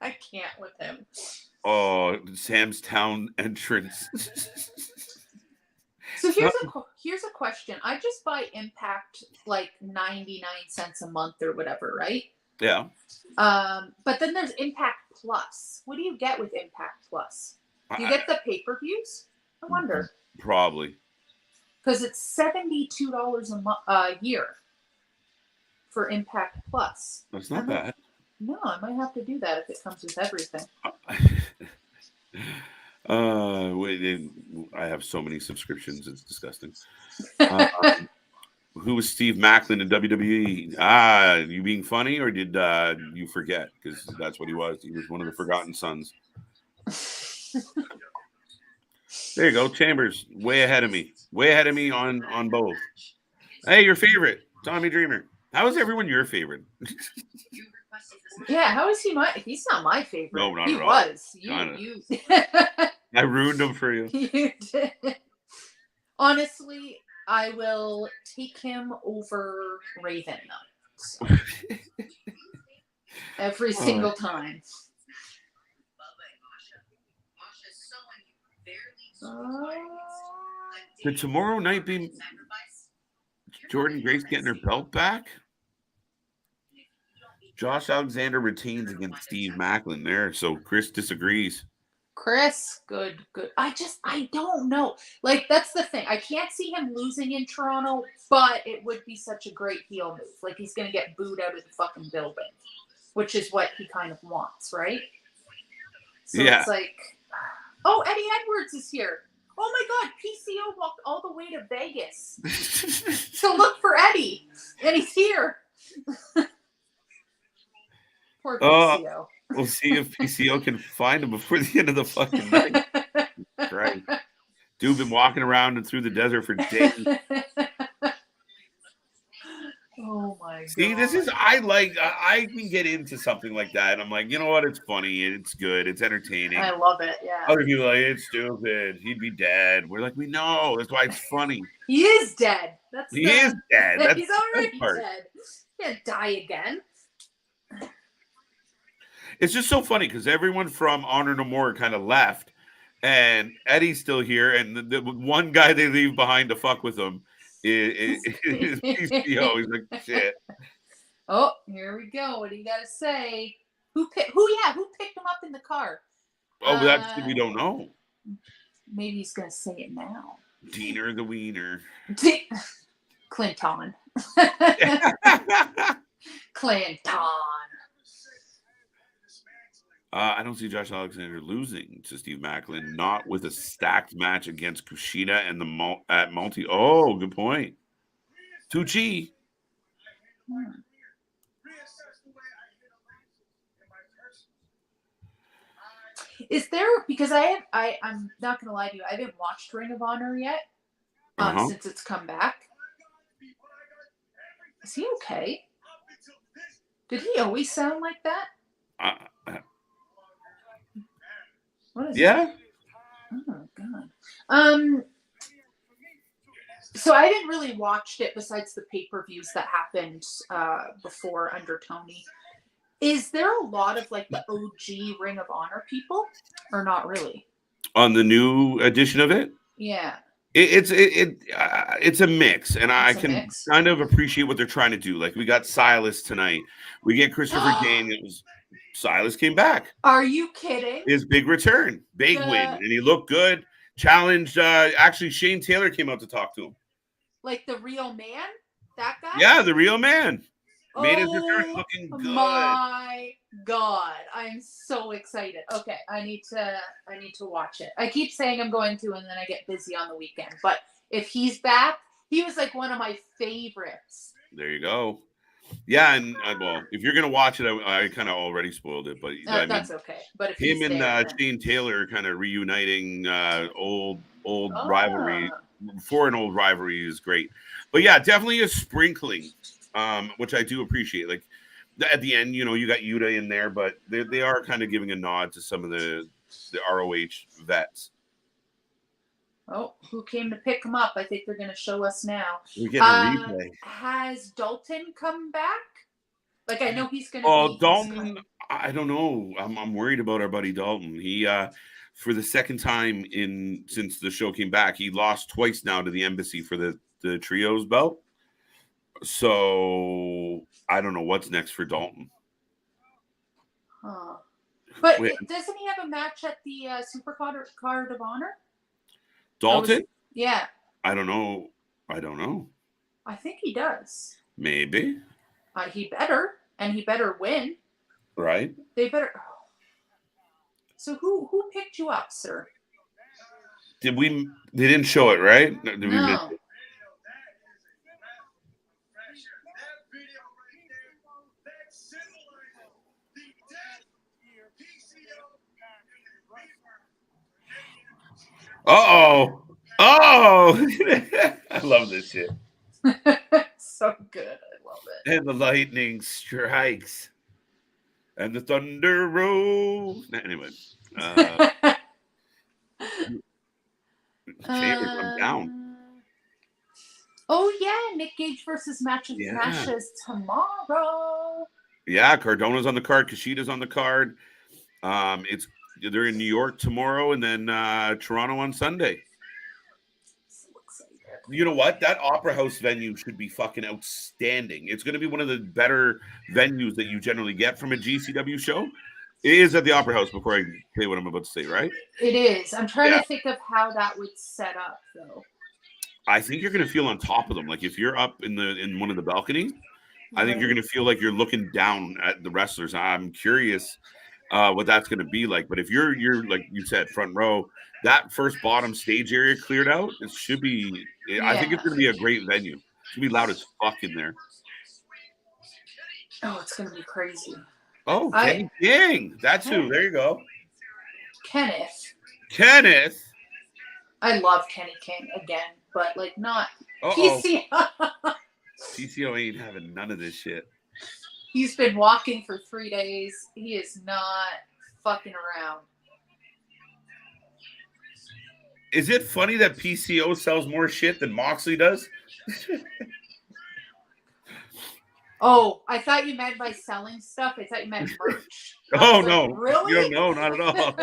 I can't with him. Oh, Sam's Town entrance. So here's a question. I just buy Impact like 99 cents a month or whatever, right? Yeah. But then there's Impact Plus. What do you get with Impact Plus? Do you get the pay-per-views? I wonder. Probably. Because it's $72 a year for Impact Plus. That's not bad. No, I might have to do that if it comes with everything. I have so many subscriptions, it's disgusting. Who was Steve Macklin in WWE? You being funny, or did you forget? Because that's what he was. He was one of the forgotten sons. There you go, Chambers, way ahead of me on both. Hey, your favorite, Tommy Dreamer. How is everyone your favorite? Yeah, how is he he's not my favorite. No, not he at all. Was. You I ruined him for you. You did. Honestly, I will take him over Raven though. So. Every single time. Could tomorrow night be Jordan Grace getting her belt back? Josh Alexander retains against Steve Macklin there, so Chris disagrees. Chris, good. I don't know. Like, that's the thing. I can't see him losing in Toronto, but it would be such a great heel move. Like, he's going to get booed out of the fucking building, which is what he kind of wants, right? So yeah. It's like, oh, Eddie Edwards is here. Oh my God, PCO walked all the way to Vegas to look for Eddie, and he's here. Poor PCO. We'll see if PCO can find him before the end of the fucking night. Right. Dude been walking around and through the desert for days. Oh my God. See, this is, I can get into something like that. And I'm like, you know what? It's funny. It's good. It's entertaining. I love it. Yeah. Other people are like, it's stupid. He'd be dead. We're like, we know. That's why it's funny. He is dead. He is dead. He's already dead. He can't die again. It's just so funny because everyone from Honor No More kind of left, and Eddie's still here, and the one guy they leave behind to fuck with him is PCO. He's like, shit. Oh, here we go. What do you got to say? Who picked him up in the car? Oh, that's we don't know. Maybe he's gonna say it now. Diener the Wiener. Clinton. Clinton. I don't see Josh Alexander losing to Steve Macklin, not with a stacked match against Kushida and at multi. Oh, good point. 2G. Is there, because I'm not gonna lie to you, I haven't watched Ring of Honor yet since it's come back. Is he okay? Did he always sound like that? What is yeah. It? Oh God. So I didn't really watch it besides the pay-per-views that happened before under Tony. Is there a lot of like the OG Ring of Honor people, or not really? On the new edition of it? Yeah. It's a mix, and I can kind of appreciate what they're trying to do. Like, we got Silas tonight. We get Christopher Daniels. Silas came back. Are you kidding? His big return, big win, and he looked good. Challenged. Actually, Shane Taylor came out to talk to him. Like the real man, that guy. Yeah, the real man. Made his return looking good. My God, I'm so excited. Okay, I need to watch it. I keep saying I'm going to, and then I get busy on the weekend. But if he's back, he was like one of my favorites. There you go. Yeah, and well, if you're gonna watch it, I kind of already spoiled it, but that's okay. But if him and Shane Taylor kind of reuniting old rivalry for an old rivalry is great. But yeah, definitely a sprinkling, which I do appreciate. Like at the end, you know, you got Yuta in there, but they are kind of giving a nod to some of the ROH vets. Oh, who came to pick him up? I think they're going to show us now. We get a replay. Has Dalton come back? Like, I know he's going to be... Dalton, I don't know. I'm worried about our buddy Dalton. He, for the second time since the show came back, he lost twice now to the Embassy for the Trios belt. So I don't know what's next for Dalton. Huh. But doesn't he have a match at the Super Card of Honor? Dalton? Yeah. I don't know. I think he does. Maybe. He better, and he better win. Right. They better. So who picked you up, sir? They didn't show it, right? No. Oh! I love this shit. So good. I love it. And the lightning strikes. And the thunder rolls. Anyway. I'm down. Oh, yeah. Nick Gage versus matches tomorrow. Yeah, Cardona's on the card. Kushida's on the card. They're in New York tomorrow and then Toronto on Sunday. So excited. You know what? That Opera House venue should be fucking outstanding. It's going to be one of the better venues that you generally get from a GCW show. It is at the Opera House before I say what I'm about to say, right? It is. I'm trying to think of how that would set up, though. I think you're going to feel on top of them. Like if you're up in one of the balconies, I think you're going to feel like you're looking down at the wrestlers. I'm curious what that's going to be like. But if you're like you said, front row, that first bottom stage area cleared out, it should be. I think it's going to be a great venue. It's going to be loud as fuck in there. Oh, it's going to be crazy. Oh, Kenny King. That's who. There you go. Kenneth. I love Kenny King again, but like not PCO. PCO ain't having none of this shit. He's been walking for 3 days. He is not fucking around. Is it funny that PCO sells more shit than Moxley does? Oh, I thought you meant by selling stuff. I thought you meant merch. Oh, no. Really? You don't know, not at all.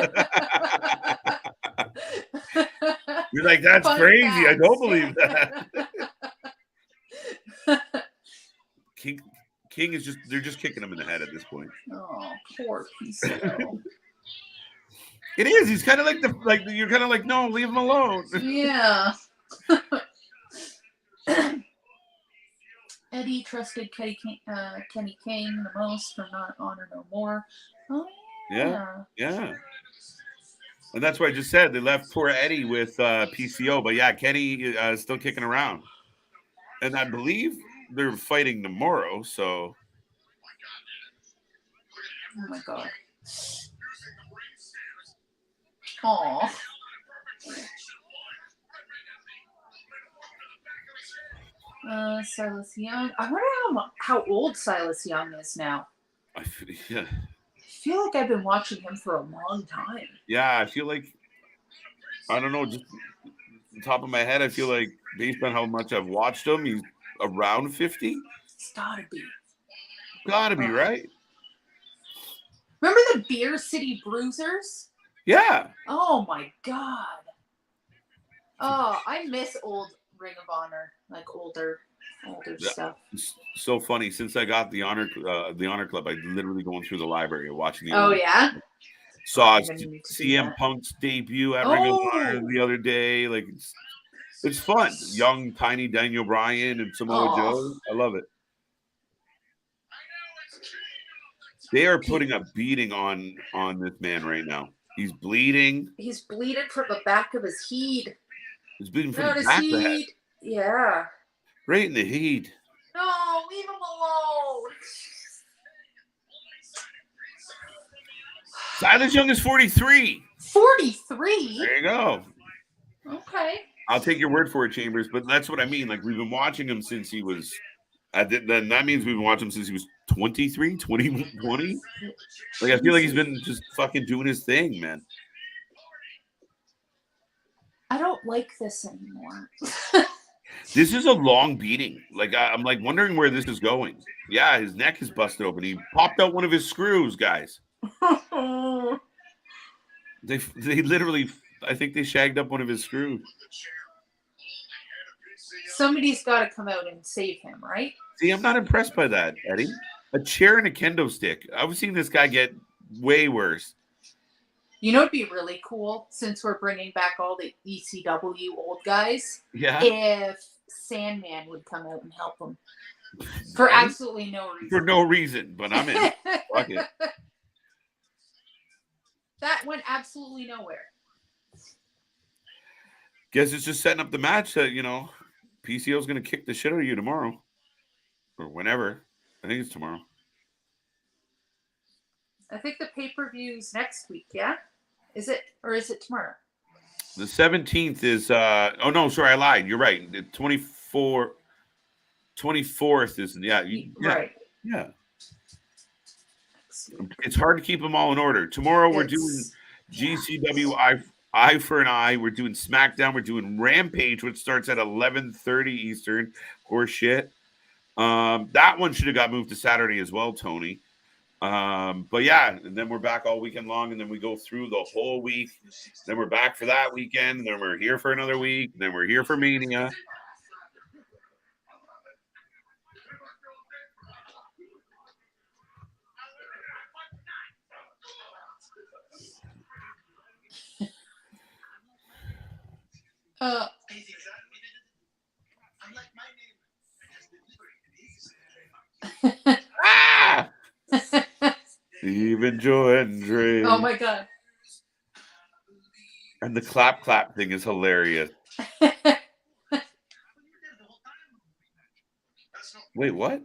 You're like, that's Fun crazy. facts. I don't believe that. King is they're just kicking him in the head at this point. Oh, poor PCO. It is. He's kind of like you're kind of like, no, leave him alone. Yeah. Eddie trusted Kenny King the most from Not Honor No More. Oh, yeah. Yeah. And that's what I just said. They left poor Eddie with PCO. But, yeah, Kenny is still kicking around. And I believe they're fighting tomorrow, so. Oh, my God. Aw. Silas Young. I wonder how old Silas Young is now. I feel like I've been watching him for a long time. Yeah, I feel like, I don't know, just on top of my head, I feel like based on how much I've watched him, he's around 50. It's gotta be. Gotta be, right? Remember the Beer City Bruisers? Yeah. Oh my God. Oh, I miss old Ring of Honor, like older stuff. It's so funny. Since I got the Honor Club, I literally going through the library watching the. Oh yeah. Saw CM Punk's debut at Ring of Honor the other day. Like it's fun. Young, tiny Daniel Bryan and Samoa Joe. I love it. They are putting a beating on this man right now. He's bleeding. He's bleeding from the back of his head. He's bleeding from the back of the head. Yeah. Right in the heat. No, leave him alone. Silas Young is 43. 43? There you go. Okay. I'll take your word for it, Chambers. But that's what I mean. Like, we've been watching him since he was. Then that means we've been watching him since he was 23, 20. Like, I feel like he's been just fucking doing his thing, man. I don't like this anymore. This is a long beating. Like, I'm like wondering where this is going. Yeah, his neck is busted open. He popped out one of his screws, guys. They literally, I think they shagged up one of his screws. Somebody's got to come out and save him, right? See, I'm not impressed by that, Eddie. A chair and a kendo stick. I've seen this guy get way worse. You know, it'd be really cool, since we're bringing back all the ECW old guys. Yeah. If Sandman would come out and help him for absolutely no reason. For no reason, but I'm in. Fuck it. That went absolutely nowhere. Guess it's just setting up the match that, you know, PCO's going to kick the shit out of you tomorrow. Or whenever. I think it's tomorrow. I think the pay-per-view's next week, yeah? Is it? Or is it tomorrow? The 17th is, oh no, sorry, I lied. You're right. The 24th is, yeah. Right. Yeah. It's hard to keep them all in order. Tomorrow we're doing GCW Eye for an Eye. We're doing SmackDown. We're doing Rampage, which starts at 11:30 Eastern. Or shit. That one should have got moved to Saturday as well, Tony. But yeah, and then we're back all weekend long, and then we go through the whole week. Then we're back for that weekend, and then we're here for another week, and then we're here for Mania. Ah! Even Joe Hendry. Oh my god. And the clap thing is hilarious. Wait, what?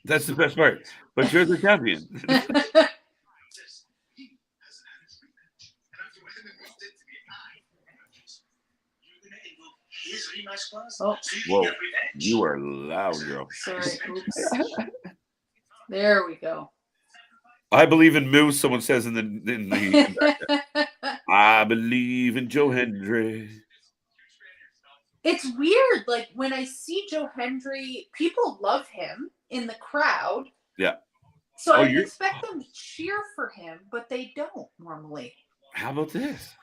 That's the best part. But you're the champion. Oh. Whoa, you are loud, girl. Sorry. Oops. There we go. I believe in Moose. Someone says in the I believe in Joe Hendry. It's weird. Like, when I see Joe Hendry, people love him in the crowd. Yeah. So I expect them to cheer for him, but they don't normally. How about this?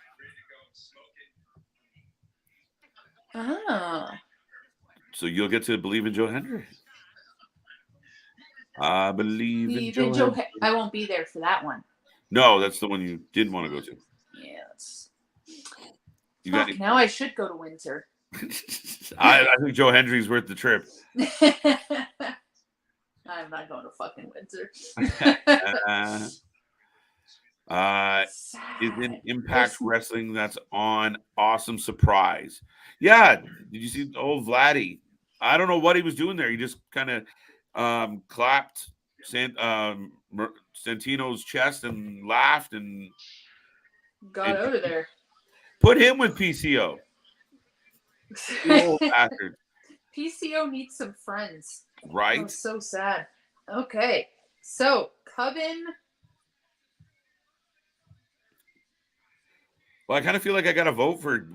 Oh. So you'll get to believe in Joe Hendry. I believe in Joe Hendry. I won't be there for that one. No, that's the one you didn't want to go to. Yeah. Now I should go to Windsor. I think Joe Hendry's worth the trip. I'm not going to fucking Windsor. Is in Impact Wrestling that's on. Awesome surprise. Yeah. Did you see old Vladdy? I don't know what he was doing there. He just kind of clapped Santino's chest and laughed and got out of there. Put him with PCO. Old bastard. PCO needs some friends. Right? Oh, so sad. Okay. So, Coven. Well, I kind of feel like I got to vote for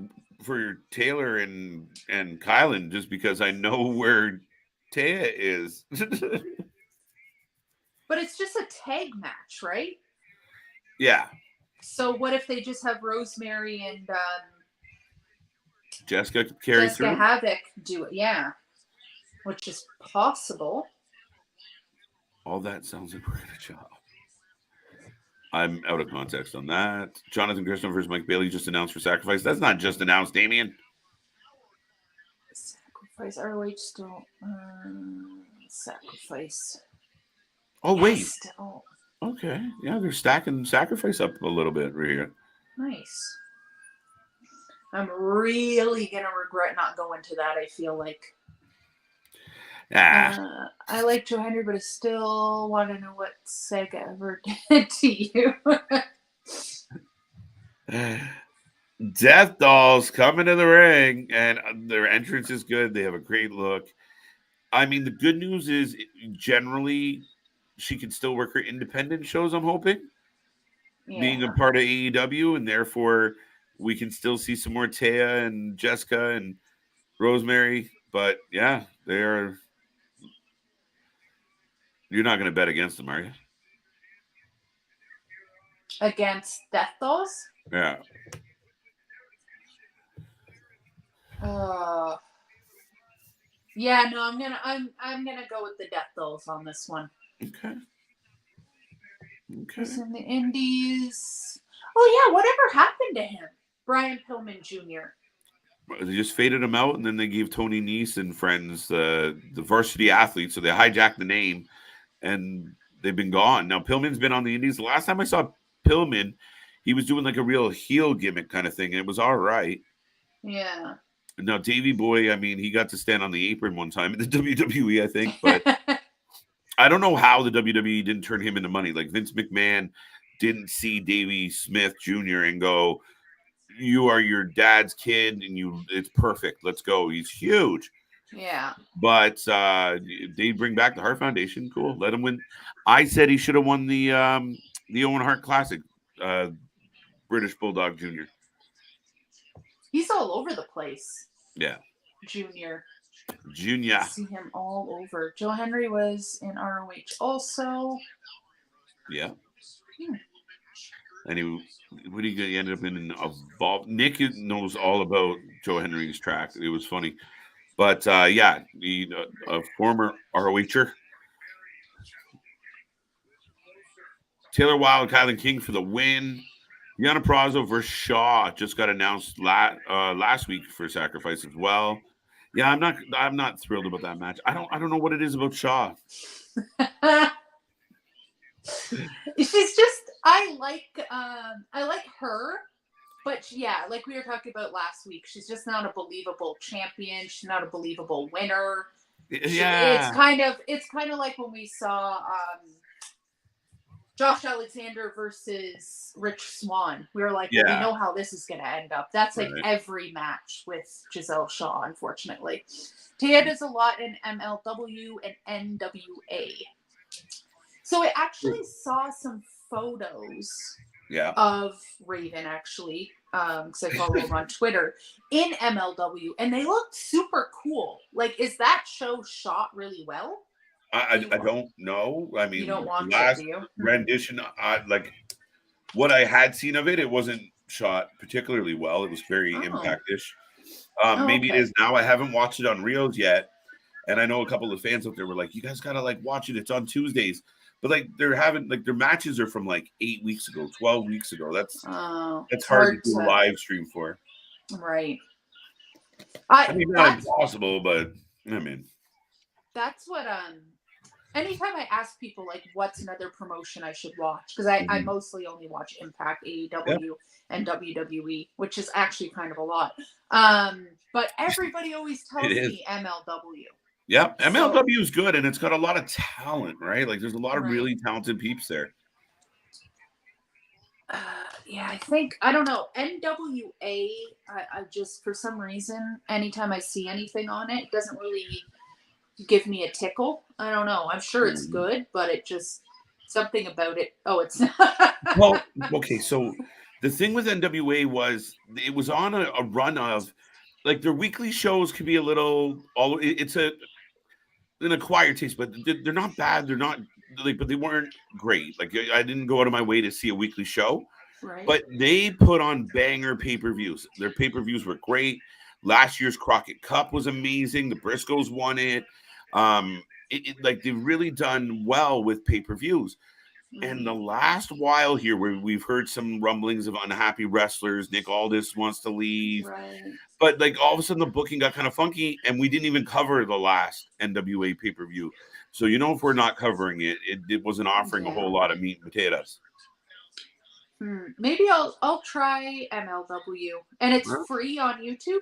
Taylor and Kylan just because I know where Taya is. But it's just a tag match, right? Yeah. So what if they just have Rosemary and Jessica carry through? Havoc do it, yeah. Which is possible. All that sounds like we're in a job. I'm out of context on that. Jonathan Gresham versus Mike Bailey just announced for Sacrifice. That's not just announced, Damien. Sacrifice. ROH still. Sacrifice. Oh, yeah, wait. Still. Okay. Yeah, they're stacking Sacrifice up a little bit right here. Nice. I'm really going to regret not going to that, I feel like. I like Joe Hendry, but I still want to know what Sega ever did to you. Death Dolls coming to the ring, and their entrance is good. They have a great look. I mean, the good news is generally she can still work her independent shows, I'm hoping, being a part of AEW, and therefore we can still see some more Taya and Jessica and Rosemary. But yeah, you're not going to bet against them, are you? Against Death Dolls? Yeah. Yeah, no, I'm gonna go with the Death Dolls on this one. Okay. He's in the Indies. Oh yeah, whatever happened to him? Brian Pillman Jr. They just faded him out, and then they gave Tony Nese and friends the varsity athlete, so they hijacked the name, and they've been gone. Now Pillman's been on the Indies. The last time I saw Pillman, he was doing like a real heel gimmick kind of thing, and it was all right. Yeah. Now Davey Boy, I mean, he got to stand on the apron one time in the WWE, I think, but I don't know how the WWE didn't turn him into money. Like Vince McMahon didn't see Davey Smith Jr. and go, "You are your dad's kid, and it's perfect. Let's go." He's huge. Yeah. But they bring back the Hart Foundation. Cool. Let him win. I said he should have won the Owen Hart Classic, British Bulldog Jr. He's all over the place. Yeah. Junior. I see him all over. Joe Henry was in ROH also. Yeah. And he ended up in Evolve. Nick knows all about Joe Henry's track. It was funny. But yeah, a former ROHer. Taylor Wilde, Kylan King for the win. Deonna Purrazzo versus Shaw just got announced last week for Sacrifice as well. Yeah, I'm not thrilled about that match. I don't know what it is about Shaw. She's just I like her, but yeah, like we were talking about last week, she's just not a believable champion. She's not a believable winner. Yeah, it's kind of like when we saw Josh Alexander versus Rich Swann. We were like, well, we know how this is going to end up. That's like every match with Giselle Shaw, unfortunately. Taya does a lot in MLW and NWA. So I actually saw some photos of Raven, actually, because I follow him on Twitter, in MLW, and they looked super cool. Like, is that show shot really well? I don't know. I mean, you don't watch last it, do you? rendition, like what I had seen of it wasn't shot particularly well. It was very impact-ish. Maybe it is now. I haven't watched it on Rios yet, and I know a couple of fans out there were like, "You guys gotta like watch it. It's on Tuesdays." But like they're having like their matches are from like 8 weeks ago, 12 weeks ago. That's hard to do a live stream for. Right. I mean, not impossible, but I mean, that's what anytime I ask people like what's another promotion I should watch, because I mostly only watch Impact, AEW, and WWE, which is actually kind of a lot. But everybody always tells me MLW. Yeah, MLW is good, and it's got a lot of talent, right? Like there's a lot of really talented peeps there. Yeah, I think, I don't know, NWA, I just, for some reason, anytime I see anything on it, it doesn't really give me a tickle. I don't know. I'm sure it's good, but it just, something about it. Oh, it's not. Well, okay, so the thing with NWA was it was on a run of, like their weekly shows could be a little, it's an acquired taste, but they're not bad. They're not, but they weren't great. Like I didn't go out of my way to see a weekly show. Right. But they put on banger pay-per-views. Their pay-per-views were great. Last year's Crockett Cup was amazing. The Briscoes won it. Like they've really done well with pay-per-views. And the last while here, where we've heard some rumblings of unhappy wrestlers, Nick Aldis wants to leave. Right. But like all of a sudden the booking got kind of funky, and we didn't even cover the last NWA pay-per-view. So if we're not covering it, it wasn't offering a whole lot of meat and potatoes. Maybe I'll try MLW, and it's free on YouTube.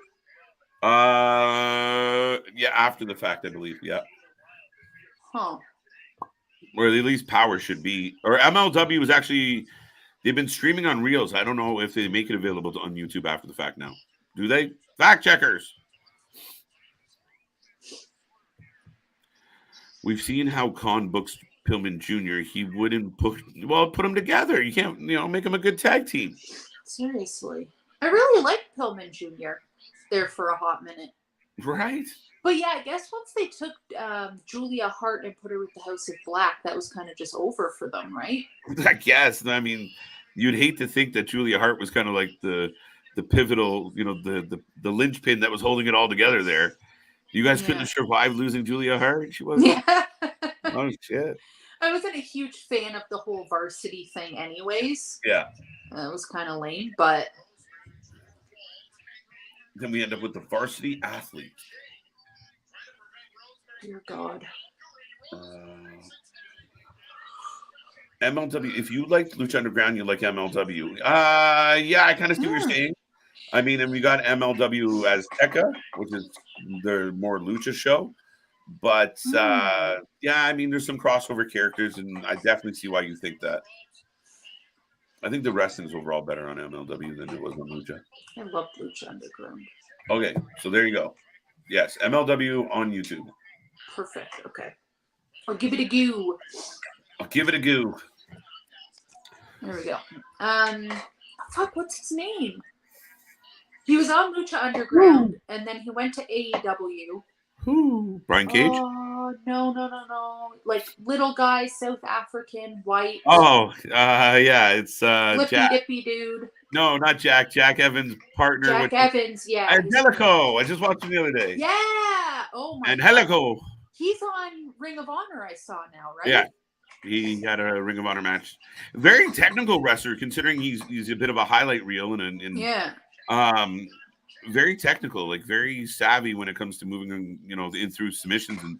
Yeah, after the fact, I believe. Yeah. Huh. Or at least Power should be, or MLW was actually They've been streaming on Reels. I don't know if they make it available on YouTube after the fact now. Do they? Fact checkers. We've seen how Khan books Pillman Jr. He wouldn't put them together. You can't, make them a good tag team. Seriously. I really liked Pillman Jr. there for a hot minute. Right? But yeah, I guess once they took Julia Hart and put her with the House of Black, that was kind of just over for them, right? I guess. I mean, you'd hate to think that Julia Hart was kind of like the pivotal, the linchpin that was holding it all together there. You guys couldn't have survived losing Julia Hart? She wasn't? Yeah. Oh, shit. I wasn't a huge fan of the whole varsity thing anyways. Yeah. It was kind of lame, but... Then we end up with the varsity athletes. Dear God. MLW. If you like Lucha Underground, you like MLW. Yeah, I kind of see what you're saying. I mean, and we got MLW as Tekka, which is the more Lucha show. But, yeah, I mean, there's some crossover characters, and I definitely see why you think that. I think the wrestling is overall better on MLW than it was on Lucha. I love Lucha Underground. Okay, so there you go. Yes, MLW on YouTube. Perfect. Okay. I'll give it a go. I'll give it a go. There we go. Fuck, what's his name? He was on Lucha Underground, and then he went to AEW. Who? Brian Cage? Oh, no. Like, little guy, South African, white. Oh, yeah, it's Flippy Jack. dippy dude. No, not Jack. Jack Evans' partner. Jack Evans, yeah. Angelico. I just watched him the other day. Yeah. Oh, my Angelico. God. He's on Ring of Honor, I saw now, right? Yeah. He had a Ring of Honor match. Very technical wrestler, considering he's a bit of a highlight reel and yeah. Very technical, like very savvy when it comes to moving, in through submissions. And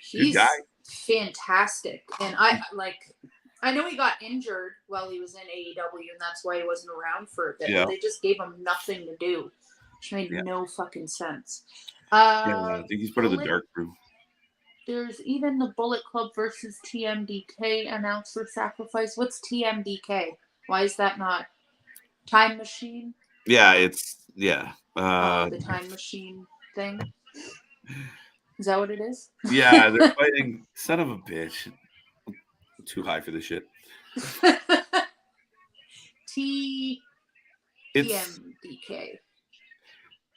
he's fantastic. And I know he got injured while he was in AEW, and that's why he wasn't around for a bit. Yeah. They just gave him nothing to do, which made no fucking sense. I think he's part of the Dark Crew. There's even the Bullet Club versus TMDK announced for Sacrifice. What's TMDK? Why is that not Time Machine? Yeah, it's the Time Machine thing. Is that what it is? Yeah, they're fighting. Son of a bitch. I'm too high for this shit. TMDK.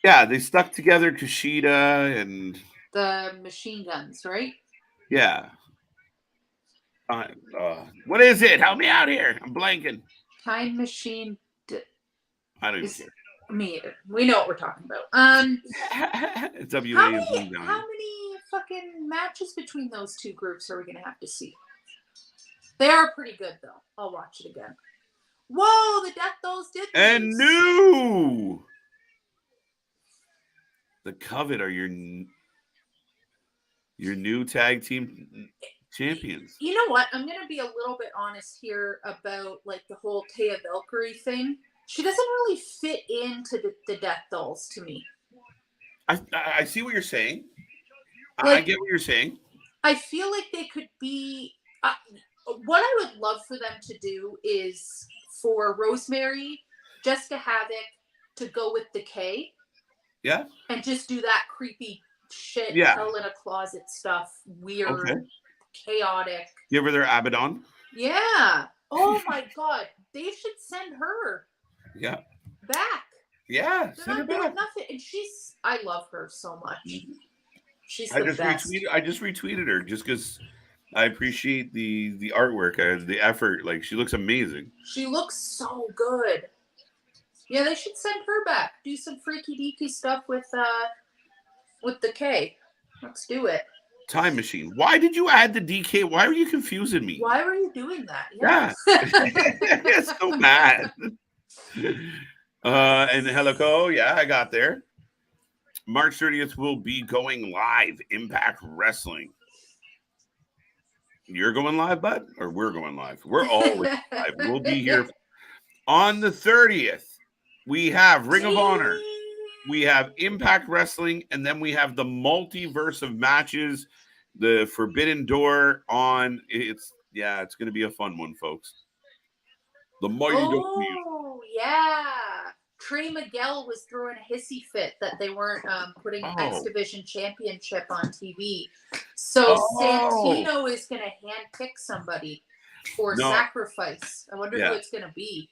Yeah, they stuck together Kushida and the Machine Guns, right? Yeah. What is it? Help me out here. I'm blanking. Time Machine. I don't even care. Me either. We know what we're talking about. It's WA. How many fucking matches between those two groups are we going to have to see? They are pretty good, though. I'll watch it again. Whoa, the Death Dolls did this. And new. The Covet are your new tag team champions. You know what? I'm going to be a little bit honest here about like the whole Taya Valkyrie thing. She doesn't really fit into the Death Dolls to me. I see what you're saying. Like, I get what you're saying. I feel like they could be... what I would love for them to do is for Rosemary, Jessica Havoc to go with the K. Yeah. And just do that creepy shit, hell in a closet stuff, weird, chaotic. Give her their Abaddon. Yeah. Oh my God. They should send her. Yeah. Back. Yeah. They're not doing nothing. And I love her so much. She's the best. I just retweeted her just because I appreciate the artwork, the effort. Like, she looks amazing. She looks so good. Yeah, they should send her back. Do some freaky deaky stuff with the K. Let's do it. Time Machine. Why did you add the DK? Why are you confusing me? Why were you doing that? Yeah. It's so mad. And Helico, I got there. March 30th will be going live. Impact Wrestling. You're going live, bud? Or we're going live? We're always live. We'll be here on the 30th. We have Ring of Honor. We have Impact Wrestling. And then we have the multiverse of matches. The Forbidden Door on. It's going to be a fun one, folks. The mighty W. Oh, yeah. Trey Miguel was throwing a hissy fit that they weren't putting X Division Championship on TV. So Santino is going to handpick somebody for sacrifice. I wonder who it's going to be.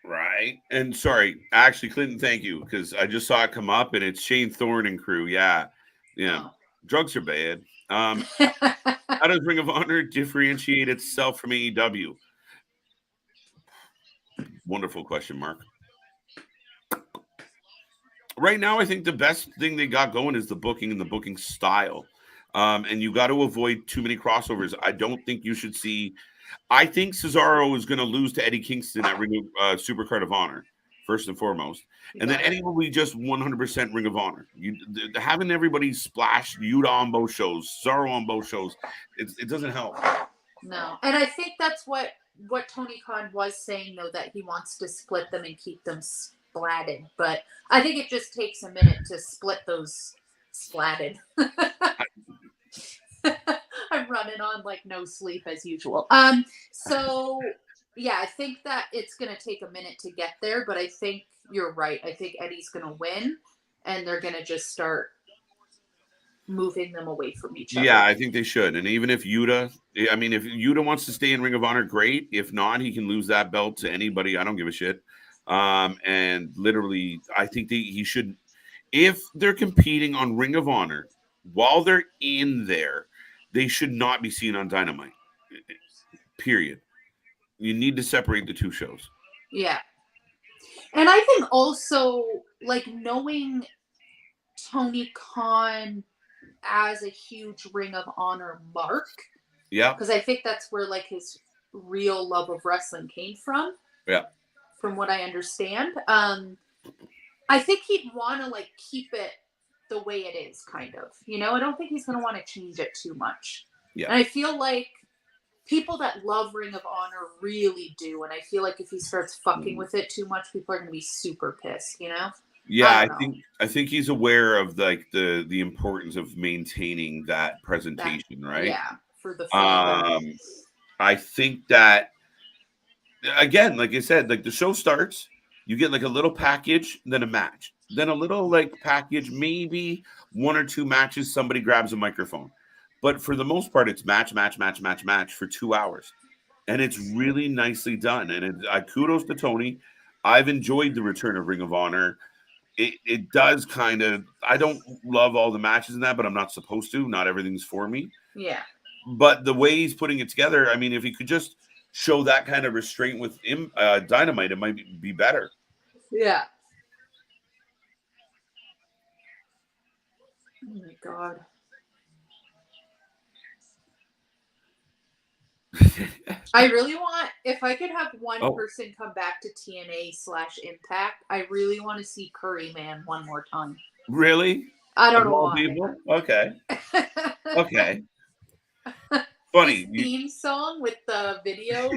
Right. And sorry, actually, Clinton, thank you, because I just saw it come up, and it's Shane Thorne and crew. Yeah. Drugs are bad. How does Ring of Honor differentiate itself from AEW? Wonderful question, Mark. Right now, I think the best thing they got going is the booking and the booking style. And you got to avoid too many crossovers. I don't think you should see. I think Cesaro is going to lose to Eddie Kingston at Ring of Supercard of Honor, first and foremost. And then Eddie will be just 100% Ring of Honor. Having everybody splash Yuta on both shows, Cesaro on both shows, it doesn't help. No. And I think that's what Tony Khan was saying, though, that he wants to split them and keep them splatted. But I think it just takes a minute to split those splatted. I'm running on like no sleep as usual. So yeah, I think that it's going to take a minute to get there, but I think you're right. I think Eddie's going to win, and they're going to just start moving them away from each other. Yeah, I think they should. And even if Yuta wants to stay in Ring of Honor, great. If not, he can lose that belt to anybody. I don't give a shit. And literally, I think he should. If they're competing on Ring of Honor while they're in there, they should not be seen on Dynamite. Period. You need to separate the two shows. Yeah. And I think also, like, knowing Tony Khan as a huge Ring of Honor mark. Yeah. Because I think that's where, like, his real love of wrestling came from. Yeah. From what I understand. I think he'd want to, like, keep it the way it is, kind of. You know, I don't think he's going to want to change it too much. Yeah. And I feel like people that love Ring of Honor really do. And I feel like if he starts fucking with it too much, people are going to be super pissed, you know? Yeah, I think he's aware of like the importance of maintaining that presentation, right? Yeah, for the fan. I think that again, like I said, like the show starts, you get like a little package, then a match, then a little like package, maybe one or two matches, somebody grabs a microphone. But for the most part, it's match for 2 hours. And it's really nicely done. And kudos to Tony. I've enjoyed the return of Ring of Honor. It does kind of, I don't love all the matches in that, but I'm not supposed to. Not everything's for me. Yeah. But the way he's putting it together, I mean, if he could just show that kind of restraint with Dynamite, it might be better. Yeah. Oh my God. I really want, if I could have one person come back to TNA/Impact, I really want to see Curry Man one more time. Really? I don't know why. People? Okay. Okay. Funny. His theme song with the vignette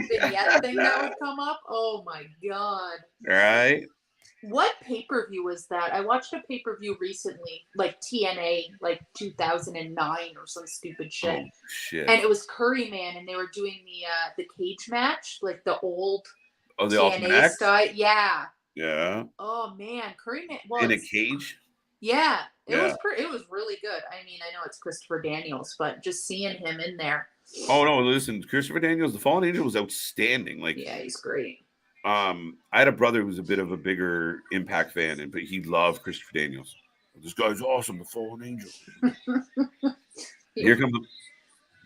thing that would come up. Oh my God. Right. What pay-per-view was that? I watched a pay-per-view recently, like TNA, like 2009 or some stupid shit. Oh, shit. And it was Curry Man, and they were doing the cage match, like the old the TNA style. Yeah. Yeah. Oh man, Curry Man in a cage. Yeah, it was really good. I mean, I know it's Christopher Daniels, but just seeing him in there. Oh no! Listen, Christopher Daniels, the Fallen Angel was outstanding. Like, yeah, he's great. I had a brother who was a bit of a bigger Impact fan, but he loved Christopher Daniels. This guy's awesome, the Fallen Angel. Here comes the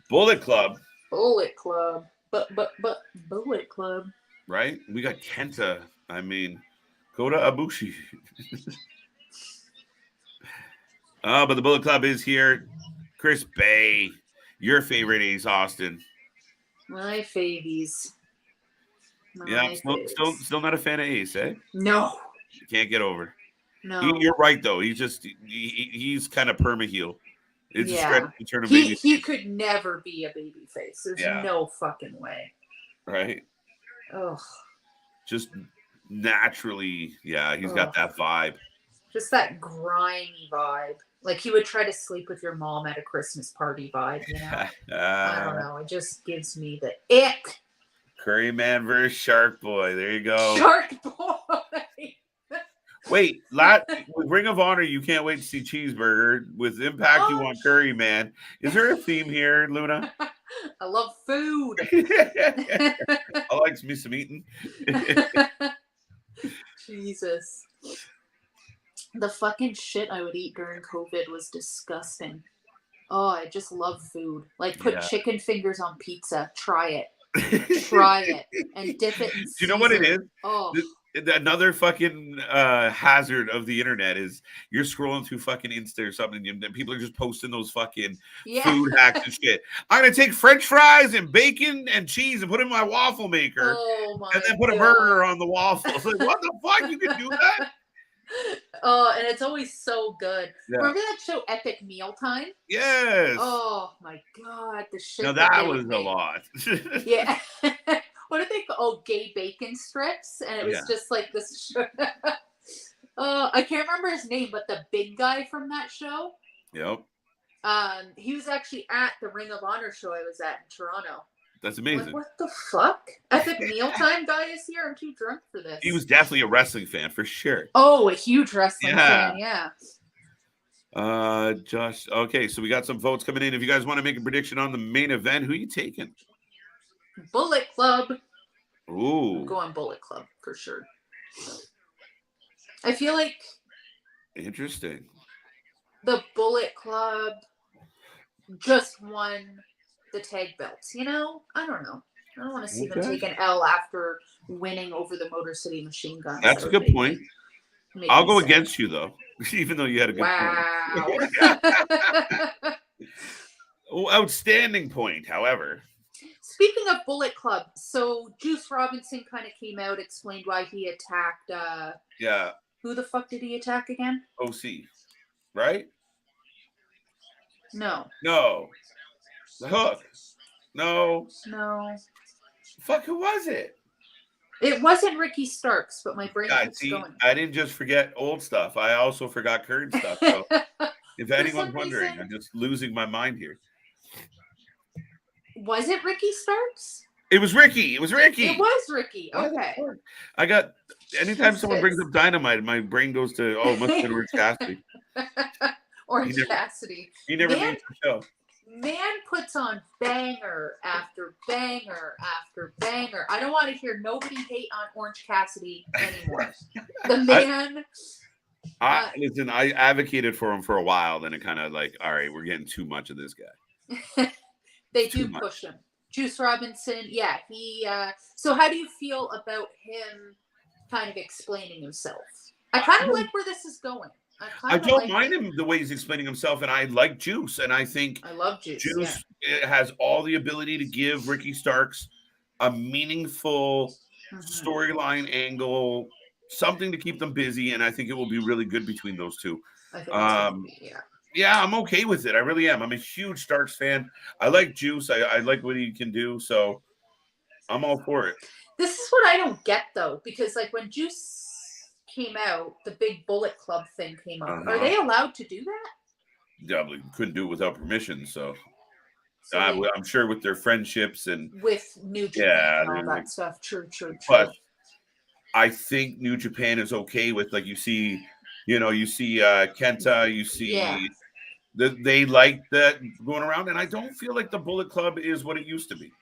Bullet Club. Bullet Club. But Bullet Club. Right? We got Kenta. I mean, Kota Ibushi. But the Bullet Club is here. Chris Bay, your favorite Ace Austin. My favies. Yeah, still not a fan of Ace, eh? No. Can't get over. No. You're right, though. He's kind of perma-heel. It's a stretch to turn a baby. He could never be a baby face. There's no fucking way. Right? Ugh. Just naturally, he's got that vibe. Just that grimy vibe. Like he would try to sleep with your mom at a Christmas party vibe, you know? I don't know. It just gives me the ick. Curry Man versus Shark Boy. There you go. Shark Boy. Wait, with Ring of Honor, you can't wait to see Cheeseburger. With Impact, you want Curry Man. Is there a theme here, Luna? I love food. I like me some eating. Jesus. The fucking shit I would eat during COVID was disgusting. Oh, I just love food. Like, put chicken fingers on pizza. Try it. Try it. And dip it in Do you know what it is? Oh. Another fucking hazard of the internet is you're scrolling through fucking Insta or something, and people are just posting those fucking food hacks and shit. I'm gonna take French fries and bacon and cheese and put it in my waffle maker, and then put a burger on the waffles. Like, what the fuck? You can do that? Oh, and it's always so good. Yeah. Remember that show Epic Mealtime? Yes. Oh my god, the shit. Now that was a lot. Yeah. What did they call? Oh, gay bacon strips, and it was just like this show. I can't remember his name, but the big guy from that show. Yep. He was actually at the Ring of Honor show I was at in Toronto. That's amazing. Like, what the fuck? Epic Mealtime guy is here. I'm too drunk for this. He was definitely a wrestling fan for sure. Oh, a huge wrestling fan. Yeah. Josh. Okay, so we got some votes coming in. If you guys want to make a prediction on the main event, who are you taking? Bullet Club. Ooh. I'm going Bullet Club for sure. I feel like interesting. The Bullet Club just won the tag belts. You know, I don't know. I don't want to see them take an L after winning over the Motor City Machine Guns. That's a good point. I'll go against you though, even though you had a good point. Outstanding point, however. Speaking of Bullet Club, so Juice Robinson kind of came out, explained why he attacked. Who the fuck did he attack again? OC, right? No. The Hook. No. Fuck, who was it? It wasn't Ricky Starks, but my brain keeps going. I didn't just forget old stuff. I also forgot current stuff. So if anyone's wondering, I'm just losing my mind here. Was it Ricky Starks? It was Ricky. It was Ricky. Okay. Anytime someone brings up Dynamite, my brain goes to, it must have been Orange Cassidy. Orange Cassidy. He never leaves the show. Man puts on banger after banger after banger. I don't want to hear nobody hate on Orange Cassidy anymore. The man. Listen, I advocated for him for a while. Then it kind of like, all right, we're getting too much of this guy. They do push him. Juice Robinson, yeah. So how do you feel about him kind of explaining himself? I kind of like where this is going. I don't mind him the way he's explaining himself, and I like Juice, and I think I love Juice. Juice has all the ability to give Ricky Starks a meaningful storyline angle, something to keep them busy, and I think it will be really good between those two. I think yeah, I'm okay with it. I really am. I'm a huge Starks fan. I like Juice. I like what he can do, so I'm all for it. This is what I don't get, though, because like when Juice came out, the big Bullet Club thing came up. Are they allowed to do that? Yeah, we couldn't do it without permission, so I'm sure with their friendships and with New Japan and all that stuff. True. But I think New Japan is okay with, like, you see Kenta, you see they like that going around, and I don't feel like the Bullet Club is what it used to be.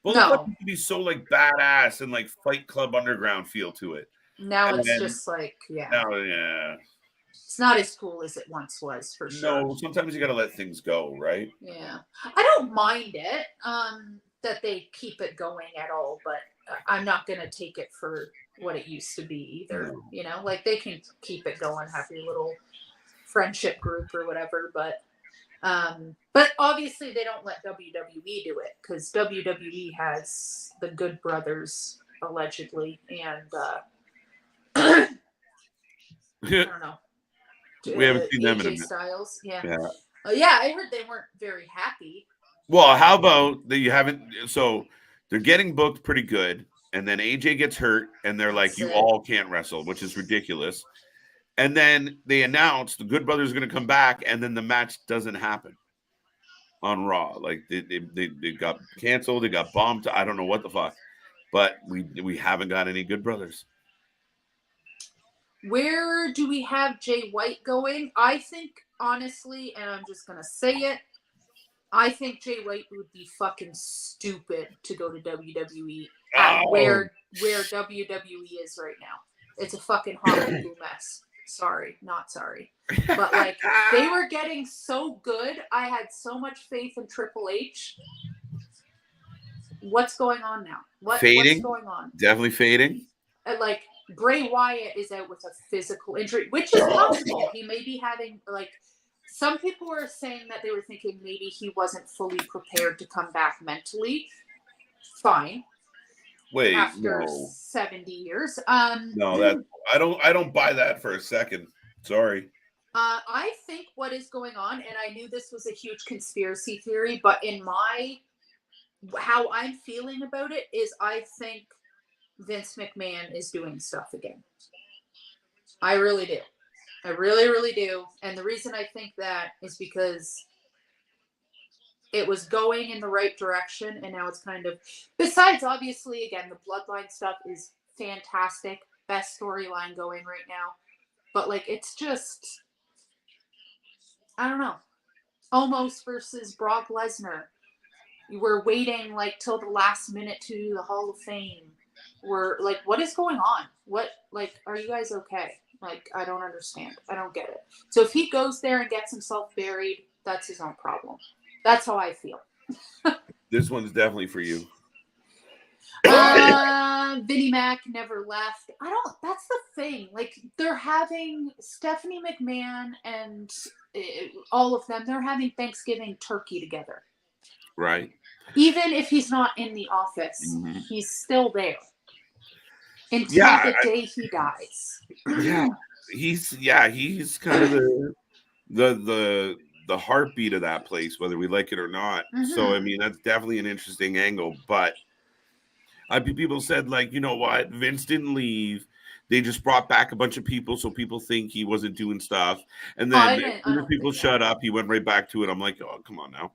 Bullet Club used to be so like badass and like Fight Club Underground feel to it. Now it's just like, it's not as cool as it once was, for sure. No, sometimes you got to let things go, right? Yeah. I don't mind it that they keep it going at all, but I'm not going to take it for what it used to be either. No. You know, like they can keep it going, have your little friendship group or whatever, but obviously they don't let WWE do it because WWE has the Good Brothers, allegedly, and I don't know. We haven't seen them in a minute. Styles, I heard they weren't very happy. Well, how about that you haven't? So they're getting booked pretty good, and then AJ gets hurt, and they're like, "You all can't wrestle," which is ridiculous. And then they announce the Good Brothers are going to come back, and then the match doesn't happen on Raw. Like they got canceled, they got bumped. I don't know what the fuck. but we haven't got any good brothers. Where do we have Jay White going? I think, honestly, and I'm just going to say it, I think Jay White would be fucking stupid to go to WWE at where WWE is right now. It's a fucking horrible mess. Sorry, not sorry. But, like, they were getting so good. I had so much faith in Triple H. What's going on now? What's going on? Definitely fading. Like, Bray Wyatt is out with a physical injury, which is possible. He may be having, like, some people were saying that they were thinking maybe he wasn't fully prepared to come back mentally. Fine. Wait, after no. 70 years. No, that I don't buy that for a second. Sorry. I think what is going on, and I knew this was a huge conspiracy theory, but in how I'm feeling about it is I think Vince McMahon is doing stuff again. I really do. I really, really do. And the reason I think that is because it was going in the right direction, and now it's kind of, besides, obviously, again, the bloodline stuff is fantastic. Best storyline going right now. But, like, it's just, I don't know. Omos versus Brock Lesnar. We're waiting, like, till the last minute to the Hall of Fame. We're, like, what is going on? What, like, are you guys okay? Like, I don't understand. I don't get it. So if he goes there and gets himself buried, that's his own problem. That's how I feel. This one's definitely for you. Vinnie Mack never left. That's the thing. Like, they're having Stephanie McMahon and all of them, they're having Thanksgiving turkey together. Right. Even if he's not in the office, he's still there. Until the day he dies. Yeah. He's kind of the heartbeat of that place, whether we like it or not. So I mean, that's definitely an interesting angle. But people said, like, you know what, Vince didn't leave. They just brought back a bunch of people so people think he wasn't doing stuff. And then people shut up, he went right back to it. I'm like, oh, come on now.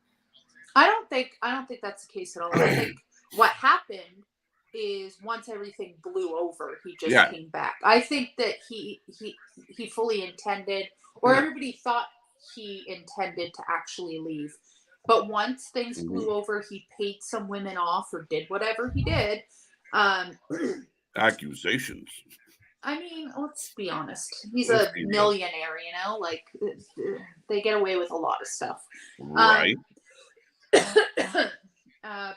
I don't think that's the case at all. I think what happened is once everything blew over, he just came back. I think that he fully intended, or everybody thought he intended to actually leave. But once things blew over, he paid some women off or did whatever he did. Accusations. I mean, let's be honest. He's a millionaire, you know? Like, they get away with a lot of stuff. Right.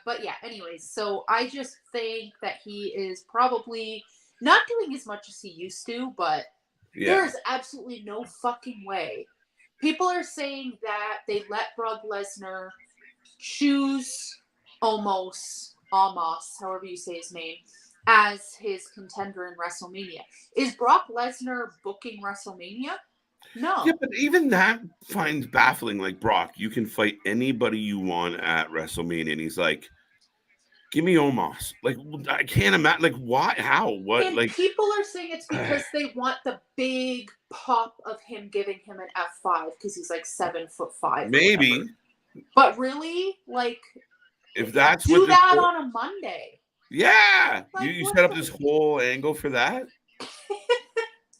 But yeah, anyways, so I just think that he is probably not doing as much as he used to, but there is absolutely no fucking way. People are saying that they let Brock Lesnar choose Omos, however you say his name, as his contender in WrestleMania. Is Brock Lesnar booking WrestleMania? No. Yeah, but even that finds baffling. Like, Brock, you can fight anybody you want at WrestleMania. And he's like, give me Omos. Like, I can't imagine. Like, why? How? What? And like, people are saying it's because they want the big pop of him giving him an F5 because he's like 7'5". Maybe. But really, like, if that's do that on a Monday. Yeah. Like, you set up this whole angle for that?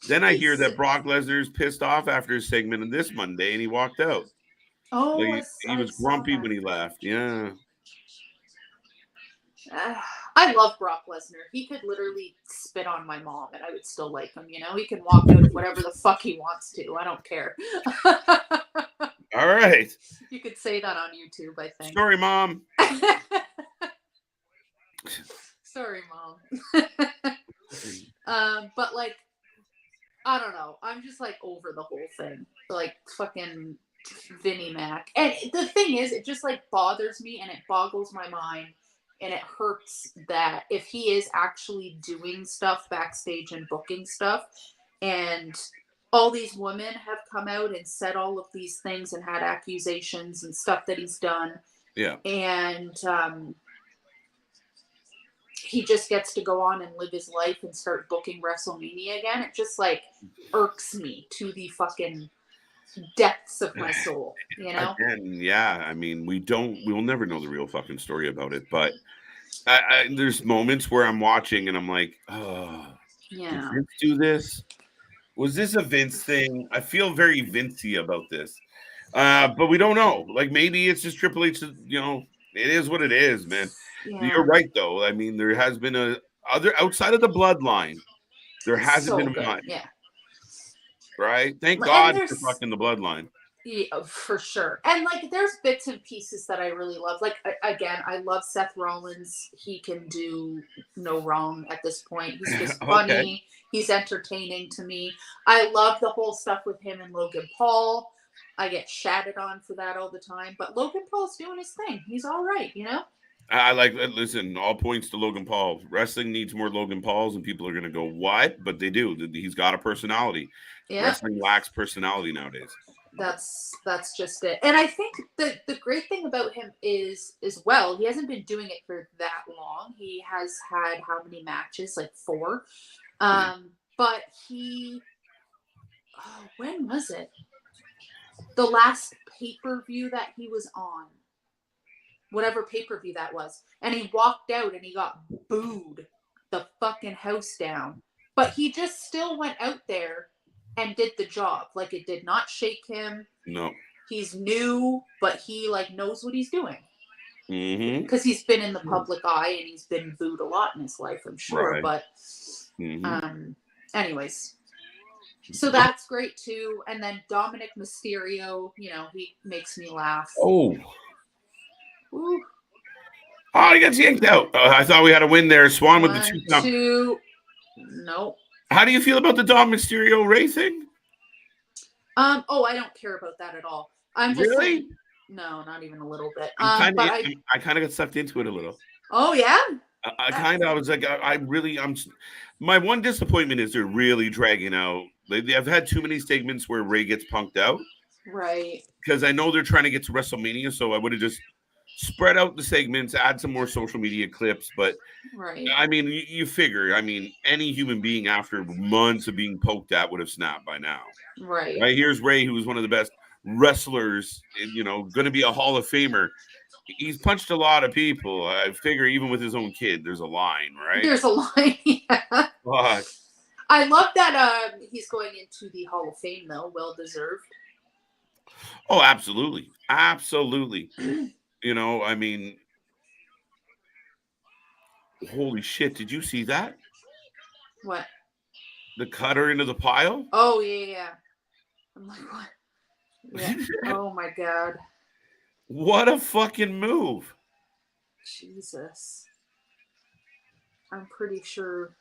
Then I hear that Brock Lesnar's pissed off after his segment on this Monday, and he walked out. Oh, like, he was grumpy when he left. Yeah. I love Brock Lesnar. He could literally spit on my mom, and I would still like him. You know, he can walk out of whatever the fuck he wants to. I don't care. All right. You could say that on YouTube, I think. Sorry, Mom. Sorry, Mom. But like, I don't know. I'm just like over the whole thing. Like fucking Vinnie Mac. And the thing is, it just like bothers me and it boggles my mind. And it hurts that if he is actually doing stuff backstage and booking stuff, and all these women have come out and said all of these things and had accusations and stuff that he's done. Yeah. And he just gets to go on and live his life and start booking WrestleMania again. It just like irks me to the fucking depths of my soul, you know? Again, yeah. I mean, we'll never know the real fucking story about it, but There's moments where I'm watching and I'm like, oh, did Yeah. Vince do this? Was this a Vince thing? I feel very Vincey about this. But we don't know. Like maybe it's just Triple H, you know, it is what it is, man. Yeah. You're right though. I mean, there has been a other outside of the bloodline, there hasn't been good. much, Yeah. right? Thank And God there's for fucking the bloodline. Yeah, for sure. And like there's bits and pieces that I really love. Like again, I love Seth Rollins. He can do no wrong at this point. He's just funny. Okay. He's entertaining to me. I love the whole stuff with him and Logan Paul. I get shatted on for that all the time, but Logan Paul's doing his thing. He's all right, you know? I like listen, all points to Logan Paul. Wrestling needs more Logan Pauls, and people are gonna go, what? But they do. He's got a personality. Yeah. Wrestling lacks personality nowadays. That's just it. And I think the great thing about him is well, he hasn't been doing it for that long. He has had how many matches? Like 4. But when was it? The last pay-per-view that he was on. Whatever pay-per-view that was. And he walked out and he got booed the fucking house down. But he just still went out there and did the job. Like it did not shake him. No. He's new, but he like knows what he's doing. Because he's been in the public eye and he's been booed a lot in his life, I'm sure. Right. But anyways. So that's great too. And then Dominic Mysterio, you know, he makes me laugh. Oh. Ooh. Oh, he got yanked out. I thought we had a win there. Swan with the 2 count. Nope. How do you feel about the Dom Mysterio Ray thing? I don't care about that at all. I'm just really? saying, no, not even a little bit. I kind of got sucked into it a little. Oh yeah. I was like, my one disappointment is they're really dragging out. I've had too many segments where Ray gets punked out. Right. Because I know they're trying to get to WrestleMania, so I would have just spread out the segments, add some more social media clips. But right. I mean, you figure, I mean, any human being after months of being poked at would have snapped by now. Right. Here's Ray, who was one of the best wrestlers, you know, going to be a Hall of Famer. He's punched a lot of people. I figure even with his own kid, there's a line, right? There's a line, yeah. But I love that he's going into the Hall of Fame, though. Well deserved. Oh, absolutely. Absolutely. You know, I mean, holy shit. Did you see that? What? The cutter into the pile? Oh, yeah. I'm like, what? Yeah. Oh, my God. What a fucking move. Jesus. I'm pretty sure.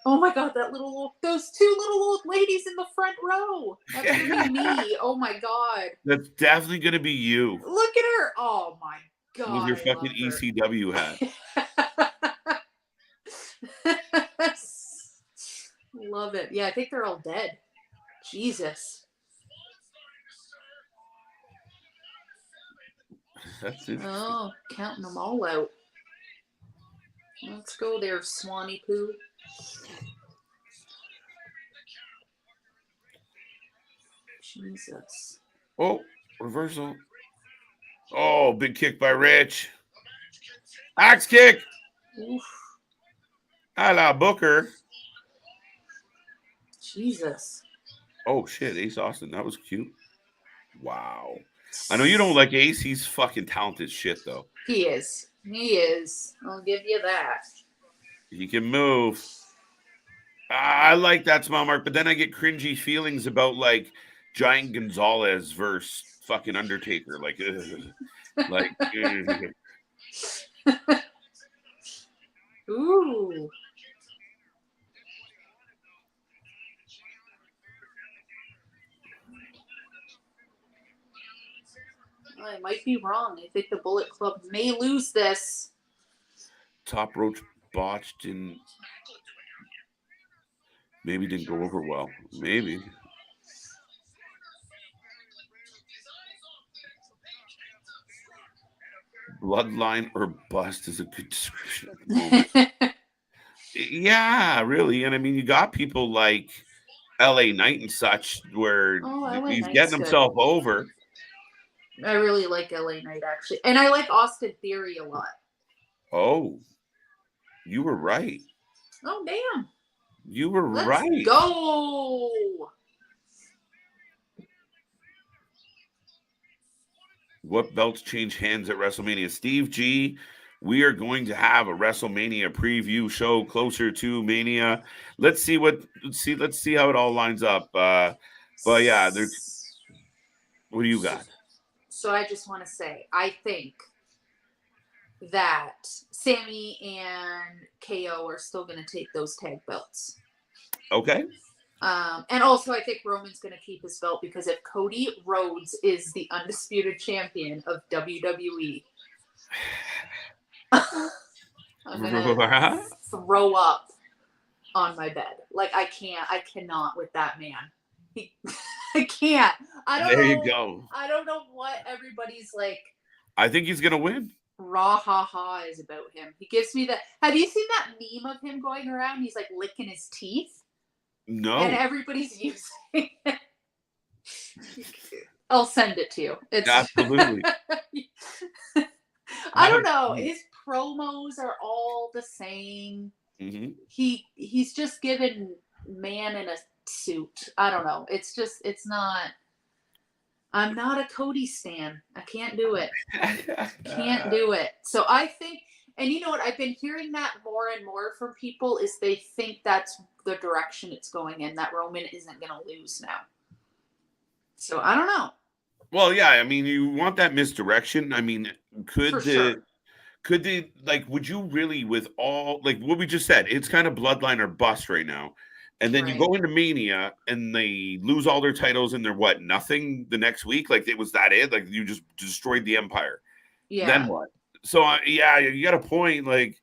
Oh my God, those 2 little old ladies in the front row. That's gonna be me. Oh my God. That's definitely gonna be you. Look at her. Oh my God. With your fucking ECW hat. Love it. Yeah, I think they're all dead. Jesus. That's it. Oh, counting them all out. Let's go there, Swanee Poo. Jesus. Oh, reversal. Oh, big kick by Rich. Axe kick. Oof. A la Booker. Jesus. Oh, shit. Ace Austin. That was cute. Wow. I know you don't like Ace. He's fucking talented shit, though. He is. He is. I'll give you that. He can move. I like that small mark, but then I get cringy feelings about, like, Giant Gonzalez versus fucking Undertaker. Like, ugh. Like, ugh. Ooh. I might be wrong. I think the Bullet Club may lose this. Top Roach botched and maybe didn't go over well. Maybe. Bloodline or bust is a good description at the moment. Yeah, really. And I mean, you got people like LA Knight and such where he's getting himself over. I really like LA Knight, actually. And I like Austin Theory a lot. Oh, you were right. Oh, damn. You were Let's right. go. What belts change hands at WrestleMania? Steve G, we are going to have a WrestleMania preview show closer to Mania. Let's see how it all lines up. But yeah, what do you got? So I just want to say, I think that Sammy and KO are still going to take those tag belts. Okay. And also, I think Roman's going to keep his belt because if Cody Rhodes is the undisputed champion of WWE, I'm going to throw up on my bed. Like, I cannot with that man. I can't. There you go. I don't know what everybody's like. I think he's going to win. Raw ha ha is about him. He gives me that. Have you seen that meme of him going around? He's like licking his teeth. No. And everybody's using it. I'll send it to you. It's absolutely. I don't know. His promos are all the same. Mm-hmm. He's just given man in a suit. I don't know. It's not. I'm not a Cody stan. I can't do it. Can't do it. So I think, and you know what? I've been hearing that more and more from people is they think that's the direction it's going in, that Roman isn't going to lose now. So I don't know. Well, yeah, I mean, you want that misdirection. I mean, could they, like, would you really, with all, like what we just said, it's kind of bloodline or bust right now. And then you go into Mania and they lose all their titles and they're what, nothing the next week? Like, it was that it? Like, you just destroyed the empire. Yeah. Then what? So, yeah, you got a point. Like,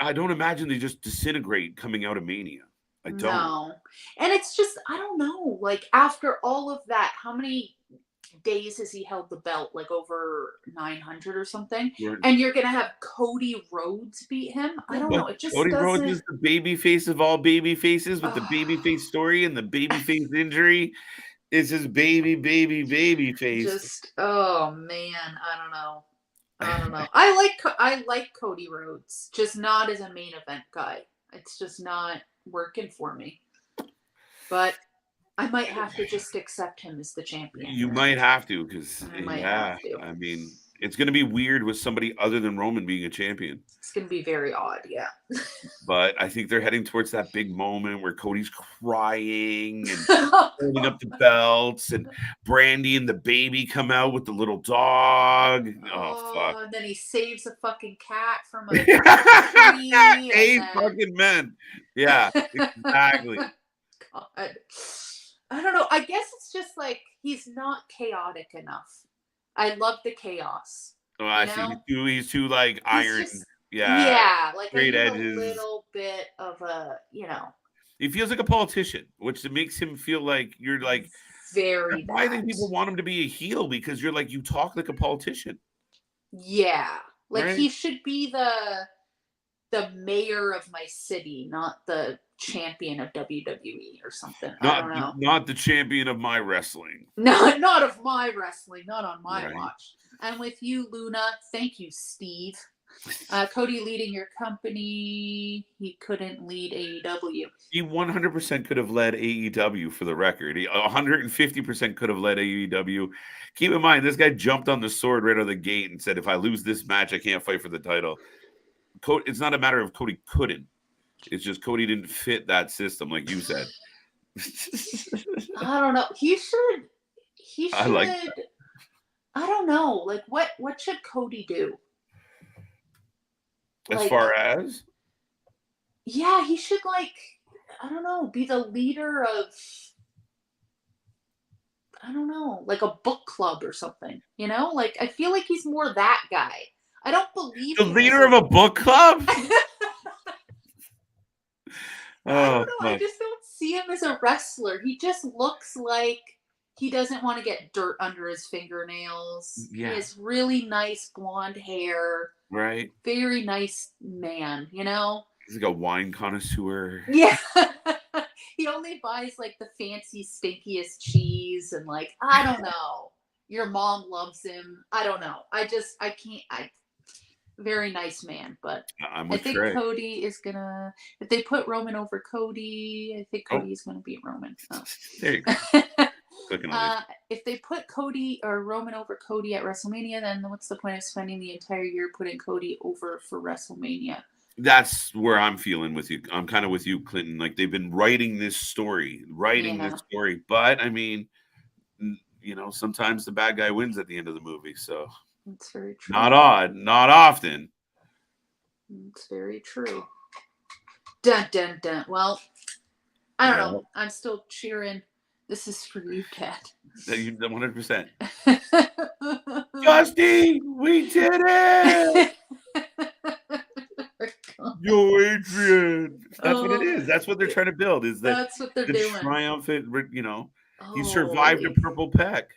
I don't imagine they just disintegrate coming out of Mania. I don't. No. And it's just, I don't know. Like, after all of that, how many days has he held the belt? Like, over 900 or something? And you're going to have Cody Rhodes beat him? I don't know. It just Cody Rhodes is the baby face of all baby faces with the baby face story, and the baby face injury is his baby face. Just, oh, man. I don't know. I like Cody Rhodes, just not as a main event guy. It's just not working for me. But I might have to just accept him as the champion. You might have to, because I mean, it's going to be weird with somebody other than Roman being a champion. It's going to be very odd, yeah. But I think they're heading towards that big moment where Cody's crying and holding up the belts, and Brandy and the baby come out with the little dog. Oh fuck! And then he saves a fucking cat from a tree. 8 fucking men. Yeah, exactly. God. I don't know. I guess it's just like he's not chaotic enough. I love the chaos. Oh, I see. He's too like iron. Yeah, like straight edges. A little bit of a, He feels like a politician, which makes him feel like you're like very. I think people want him to be a heel because you're like, you talk like a politician. Yeah, like he should be the mayor of my city, not the champion of WWE or something. I don't know. Not the champion of my wrestling. No, not of my wrestling. Not on my watch. And with you, Luna. Thank you, Steve. Cody leading your company. He couldn't lead AEW. He 100% could have led AEW, for the record. He 150% could have led AEW. Keep in mind, this guy jumped on the sword right out of the gate and said, if I lose this match, I can't fight for the title. It's not a matter of Cody couldn't. It's just Cody didn't fit that system, like you said. I don't know. He should. I like that. I don't know. Like, what should Cody do? As far as? Yeah, he should, like, I don't know, be the leader of, I don't know, like a book club or something. Like, I feel like he's more that guy. I don't believe the leader of a book club. I don't know. I just don't see him as a wrestler. He just looks like he doesn't want to get dirt under his fingernails. Yeah. He has really nice blonde hair. Right. Very nice man, He's like a wine connoisseur. Yeah. He only buys like the fancy, stinkiest cheese and like, I don't know. Your mom loves him. I don't know. I can't. very nice man, but I'm I with think Trey. Cody is gonna. If they put Roman over Cody, I think Cody is gonna beat Roman. Oh. There you go. Clicking all these. If they put Cody or Roman over Cody at WrestleMania, then what's the point of spending the entire year putting Cody over for WrestleMania? That's where I'm feeling with you. I'm kind of with you, Clinton. Like they've been writing this story, but I mean, you know, sometimes the bad guy wins at the end of the movie. So that's very true. Not odd, not often. It's very true. Dun dun dun. Well, I don't know. I'm still cheering. This is for you, Dad. 100%. Justy, we did it! Yo, Adrian. That's what it is. That's what they're trying to build. Is that that's what they're doing? Triumphant, you know. He survived a purple peck.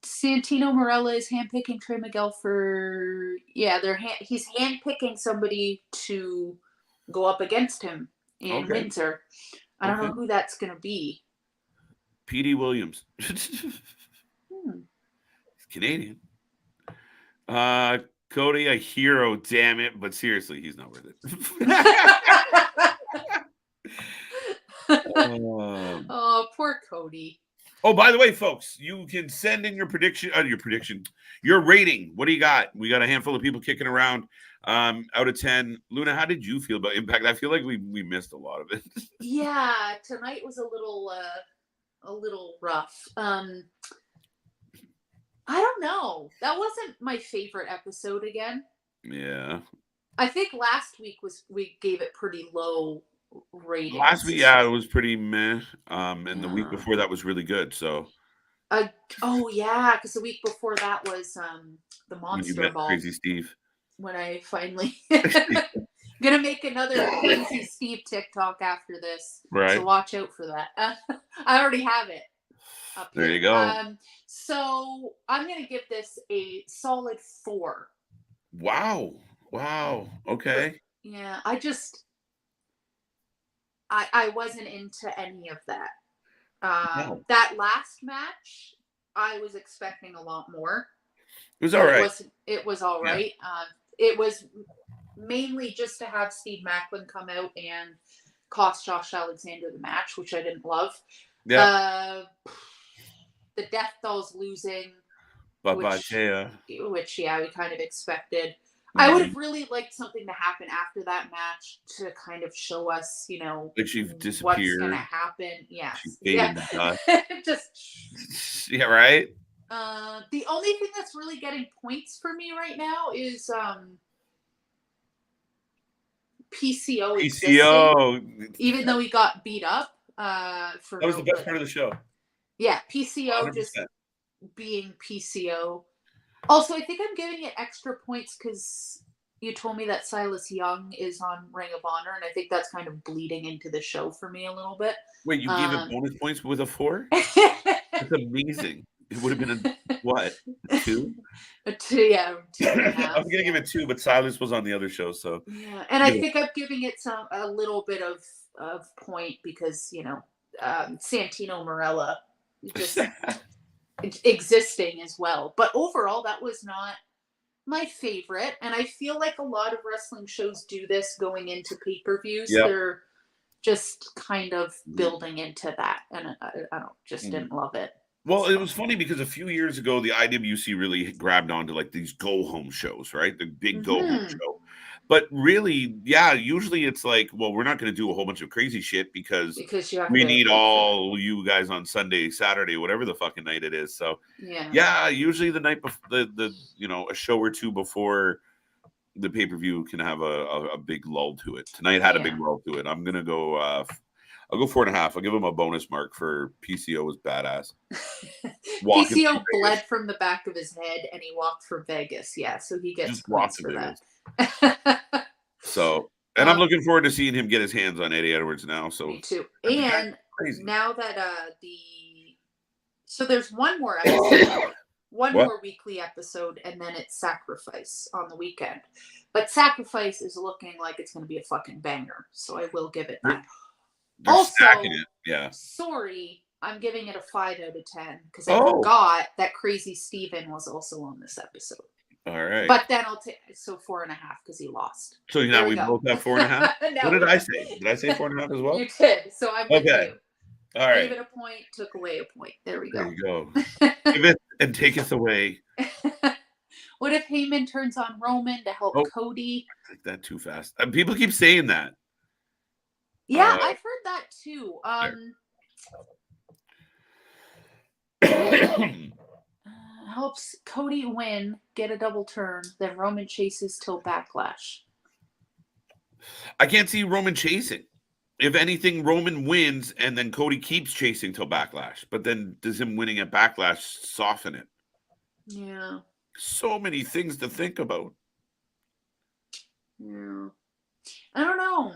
Santino Marella is handpicking Trey Miguel for he's handpicking somebody to go up against him in Windsor. I don't know who that's gonna be. P.D. Williams. Canadian. Cody, a hero, damn it. But seriously, he's not worth it. Oh, poor Cody. Oh, by the way, folks, you can send in your your rating. What do you got? We got a handful of people kicking around. Out of 10. Luna, how did you feel about Impact? I feel like we missed a lot of it. Yeah, tonight was a little rough. I don't know. That wasn't my favorite episode again. Yeah. I think last week we gave it pretty low ratings. Last week, yeah, it was pretty meh. And the week before that was really good. So. Because the week before that was the Monster Ball. Crazy Steve. When I finally gonna make another Crazy Steve TikTok after this. Right. So watch out for that. I already have it up there. Here. You go. So I'm gonna give this a solid 4. Wow. Okay. Yeah, I wasn't into any of that. No. That last match, I was expecting a lot more. It was all right. It was all right. It was mainly just to have Steve Macklin come out and cost Josh Alexander the match, which I didn't love. Yeah. The Death Dolls losing, which we kind of expected. Mm-hmm. I would have really liked something to happen after that match to kind of show us, you know, like she's disappeared. What's going to happen. Yeah. Just yeah, right. The only thing that's really getting points for me right now is PCO. Existing, even though he got beat up. That was the best part of the show. Yeah, PCO 100%. Just being PCO. Also, I think I'm giving it extra points because you told me that Silas Young is on Ring of Honor, and I think that's kind of bleeding into the show for me a little bit. Wait, you gave it bonus points with a 4? That's amazing. It would have been a 2? A 2, yeah. 2.5, I was gonna give it 2, but Silas was on the other show, so yeah. And I think I'm giving it a little bit of point because Santino Marella just existing as well. But overall, that was not my favorite, and I feel like a lot of wrestling shows do this going into pay-per-views. Yep. They're just kind of building into that, and I didn't love it. Well, it was funny because a few years ago, the IWC really grabbed onto like these go-home shows, right? The big go-home show. But really, yeah, usually it's like, well, we're not going to do a whole bunch of crazy shit because we need all you guys on Sunday, Saturday, whatever the fucking night it is. So, yeah, usually the night before, a show or two before the pay-per-view can have a big lull to it. Tonight had a big lull to it. I'm going to go, I'll go 4.5. I'll give him a bonus mark for PCO was badass. PCO bled from the back of his head and he walked for Vegas. Yeah, so he gets points for that. So, and I'm looking forward to seeing him get his hands on Eddie Edwards now. So me too. And now that so there's one more episode, more weekly episode, and then it's Sacrifice on the weekend. But Sacrifice is looking like it's going to be a fucking banger. So I will give it that. They're stacking it. Yeah. Sorry, I'm giving it a 5 out of 10 because I forgot that Crazy Steven was also on this episode. All right. But then I'll take 4.5 because he lost. So now we both have 4.5? What did I say? Did I say 4.5 as well? You did. So I'm with you. All right. Gave it a point, took away a point. There we go. There you go. Give it and taketh away. What if Heyman turns on Roman to help Cody? I think that too fast. People keep saying that. Yeah, I've heard that too. Helps Cody win, get a double turn, then Roman chases till Backlash. I can't see Roman chasing. If anything, Roman wins and then Cody keeps chasing till Backlash. But then does him winning at Backlash soften it? Yeah. So many things to think about. Yeah. I don't know.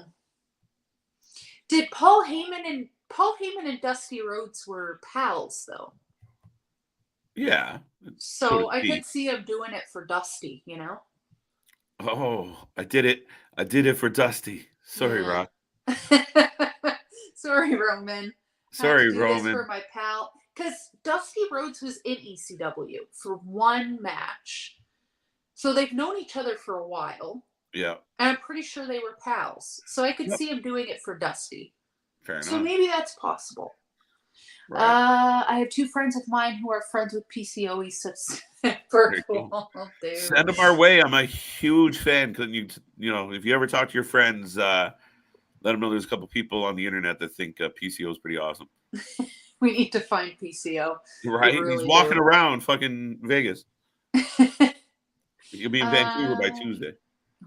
Did Paul Heyman and Dusty Rhodes were pals though? Yeah. So I could see him doing it for Dusty, you know? Oh, I did it. I did it for Dusty. Sorry, Rock. Sorry, Roman. Sorry, Roman. This for my pal. Because Dusty Rhodes was in ECW for one match. So they've known each other for a while. Yeah. And I'm pretty sure they were pals. So I could see him doing it for Dusty. Fair enough. So maybe that's possible. Right. I have 2 friends of mine who are friends with PCO. He's super cool. Dude. Send them our way. I'm a huge fan. You know, if you ever talk to your friends, let them know there's a couple people on the internet that think PCO is pretty awesome. We need to find PCO. Right? Really He's walking around fucking Vegas. He'll be in Vancouver by Tuesday.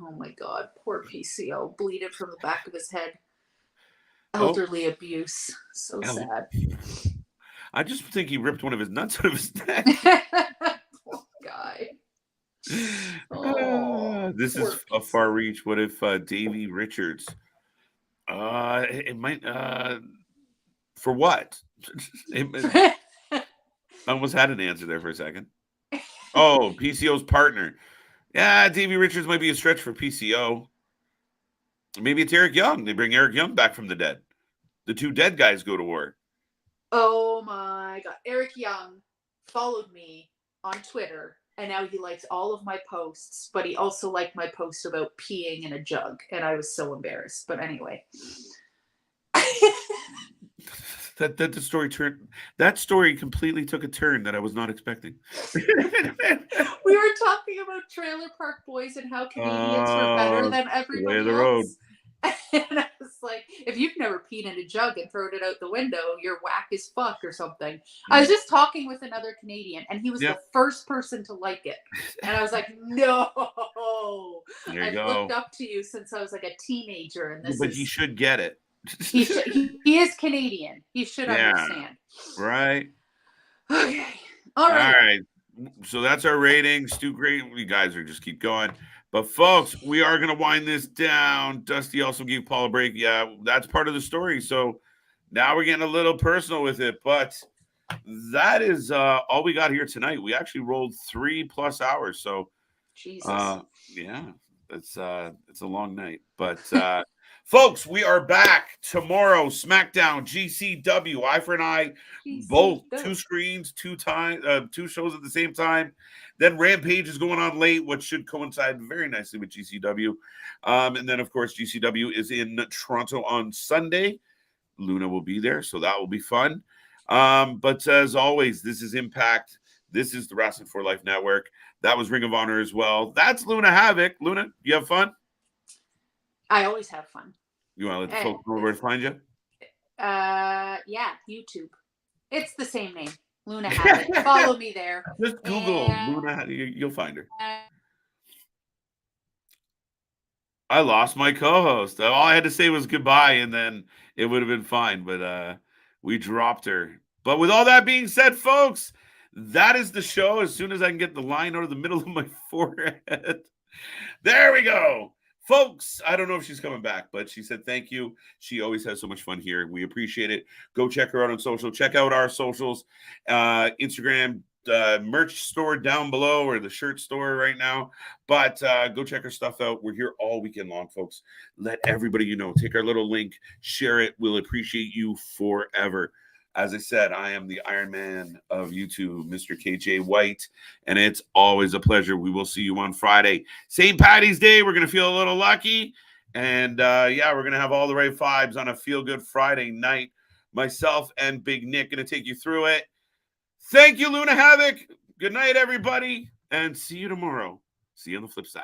Oh my God. Poor PCO. Bleeding from the back of his head. Elderly abuse. So sad. I just think he ripped one of his nuts out of his neck. Poor guy. This is a far reach. What if Davey Richards? It might. For what? I almost had an answer there for a second. Oh, PCO's partner. Yeah, Davey Richards might be a stretch for PCO. Maybe it's Eric Young. They bring Eric Young back from the dead. The 2 dead guys go to war. Oh my God. Eric Young followed me on Twitter, and now he likes all of my posts, but he also liked my post about peeing in a jug, and I was so embarrassed. But anyway. That story completely took a turn that I was not expecting. We were talking about Trailer Park Boys and how Canadians were better than everybody else. Road. And I was like, if you've never peed in a jug and thrown it out the window, you're whack as fuck or something. I was just talking with another Canadian, and he was the first person to like it. And I was like, no. I've looked up to you since I was like a teenager. And this he should get it. He is Canadian. He should understand. Right. Okay. All right. So that's our ratings. Stu, great. You guys are just keep going. But folks, we are going to wind this down. Dusty also gave Paul a break. Yeah, that's part of the story. So now we're getting a little personal with it. But that is all we got here tonight. We actually rolled 3+ hours. So Jesus. Yeah, it's a long night. But folks, we are back tomorrow. SmackDown, GCW, Eye for an Eye, both 2 screens, 2 shows at the same time. Then Rampage is going on late, which should coincide very nicely with GCW. And then, of course, GCW is in Toronto on Sunday. Luna will be there, so that will be fun. But as always, this is Impact. This is the Wrestling for Life Network. That was Ring of Honor as well. That's Luna Havoc. Luna, you have fun? I always have fun. You want to let the folks know where to find you? Yeah, YouTube. It's the same name, Luna Havoc. Follow me there. Just Google Luna. You'll find her. I lost my co-host. All I had to say was goodbye, and then it would have been fine. But we dropped her. But with all that being said, folks, that is the show. As soon as I can get the line out of the middle of my forehead. There we go. Folks, I don't know if she's coming back, but she said thank you. She always has so much fun here. We appreciate it. Go check her out on social. Check out our socials. Instagram, merch store down below, or the shirt store right now. But go check her stuff out. We're here all weekend long, folks. Let everybody you know. Take our little link. Share it. We'll appreciate you forever. As I said, I am the Iron Man of YouTube, Mr. KJ White, and it's always a pleasure. We will see you on Friday. St. Patty's Day, we're going to feel a little lucky. And, yeah, we're going to have all the right vibes on a feel-good Friday night. Myself and Big Nick going to take you through it. Thank you, Luna Havoc. Good night, everybody, and see you tomorrow. See you on the flip side.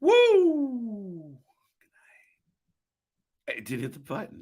Woo! I did hit the button.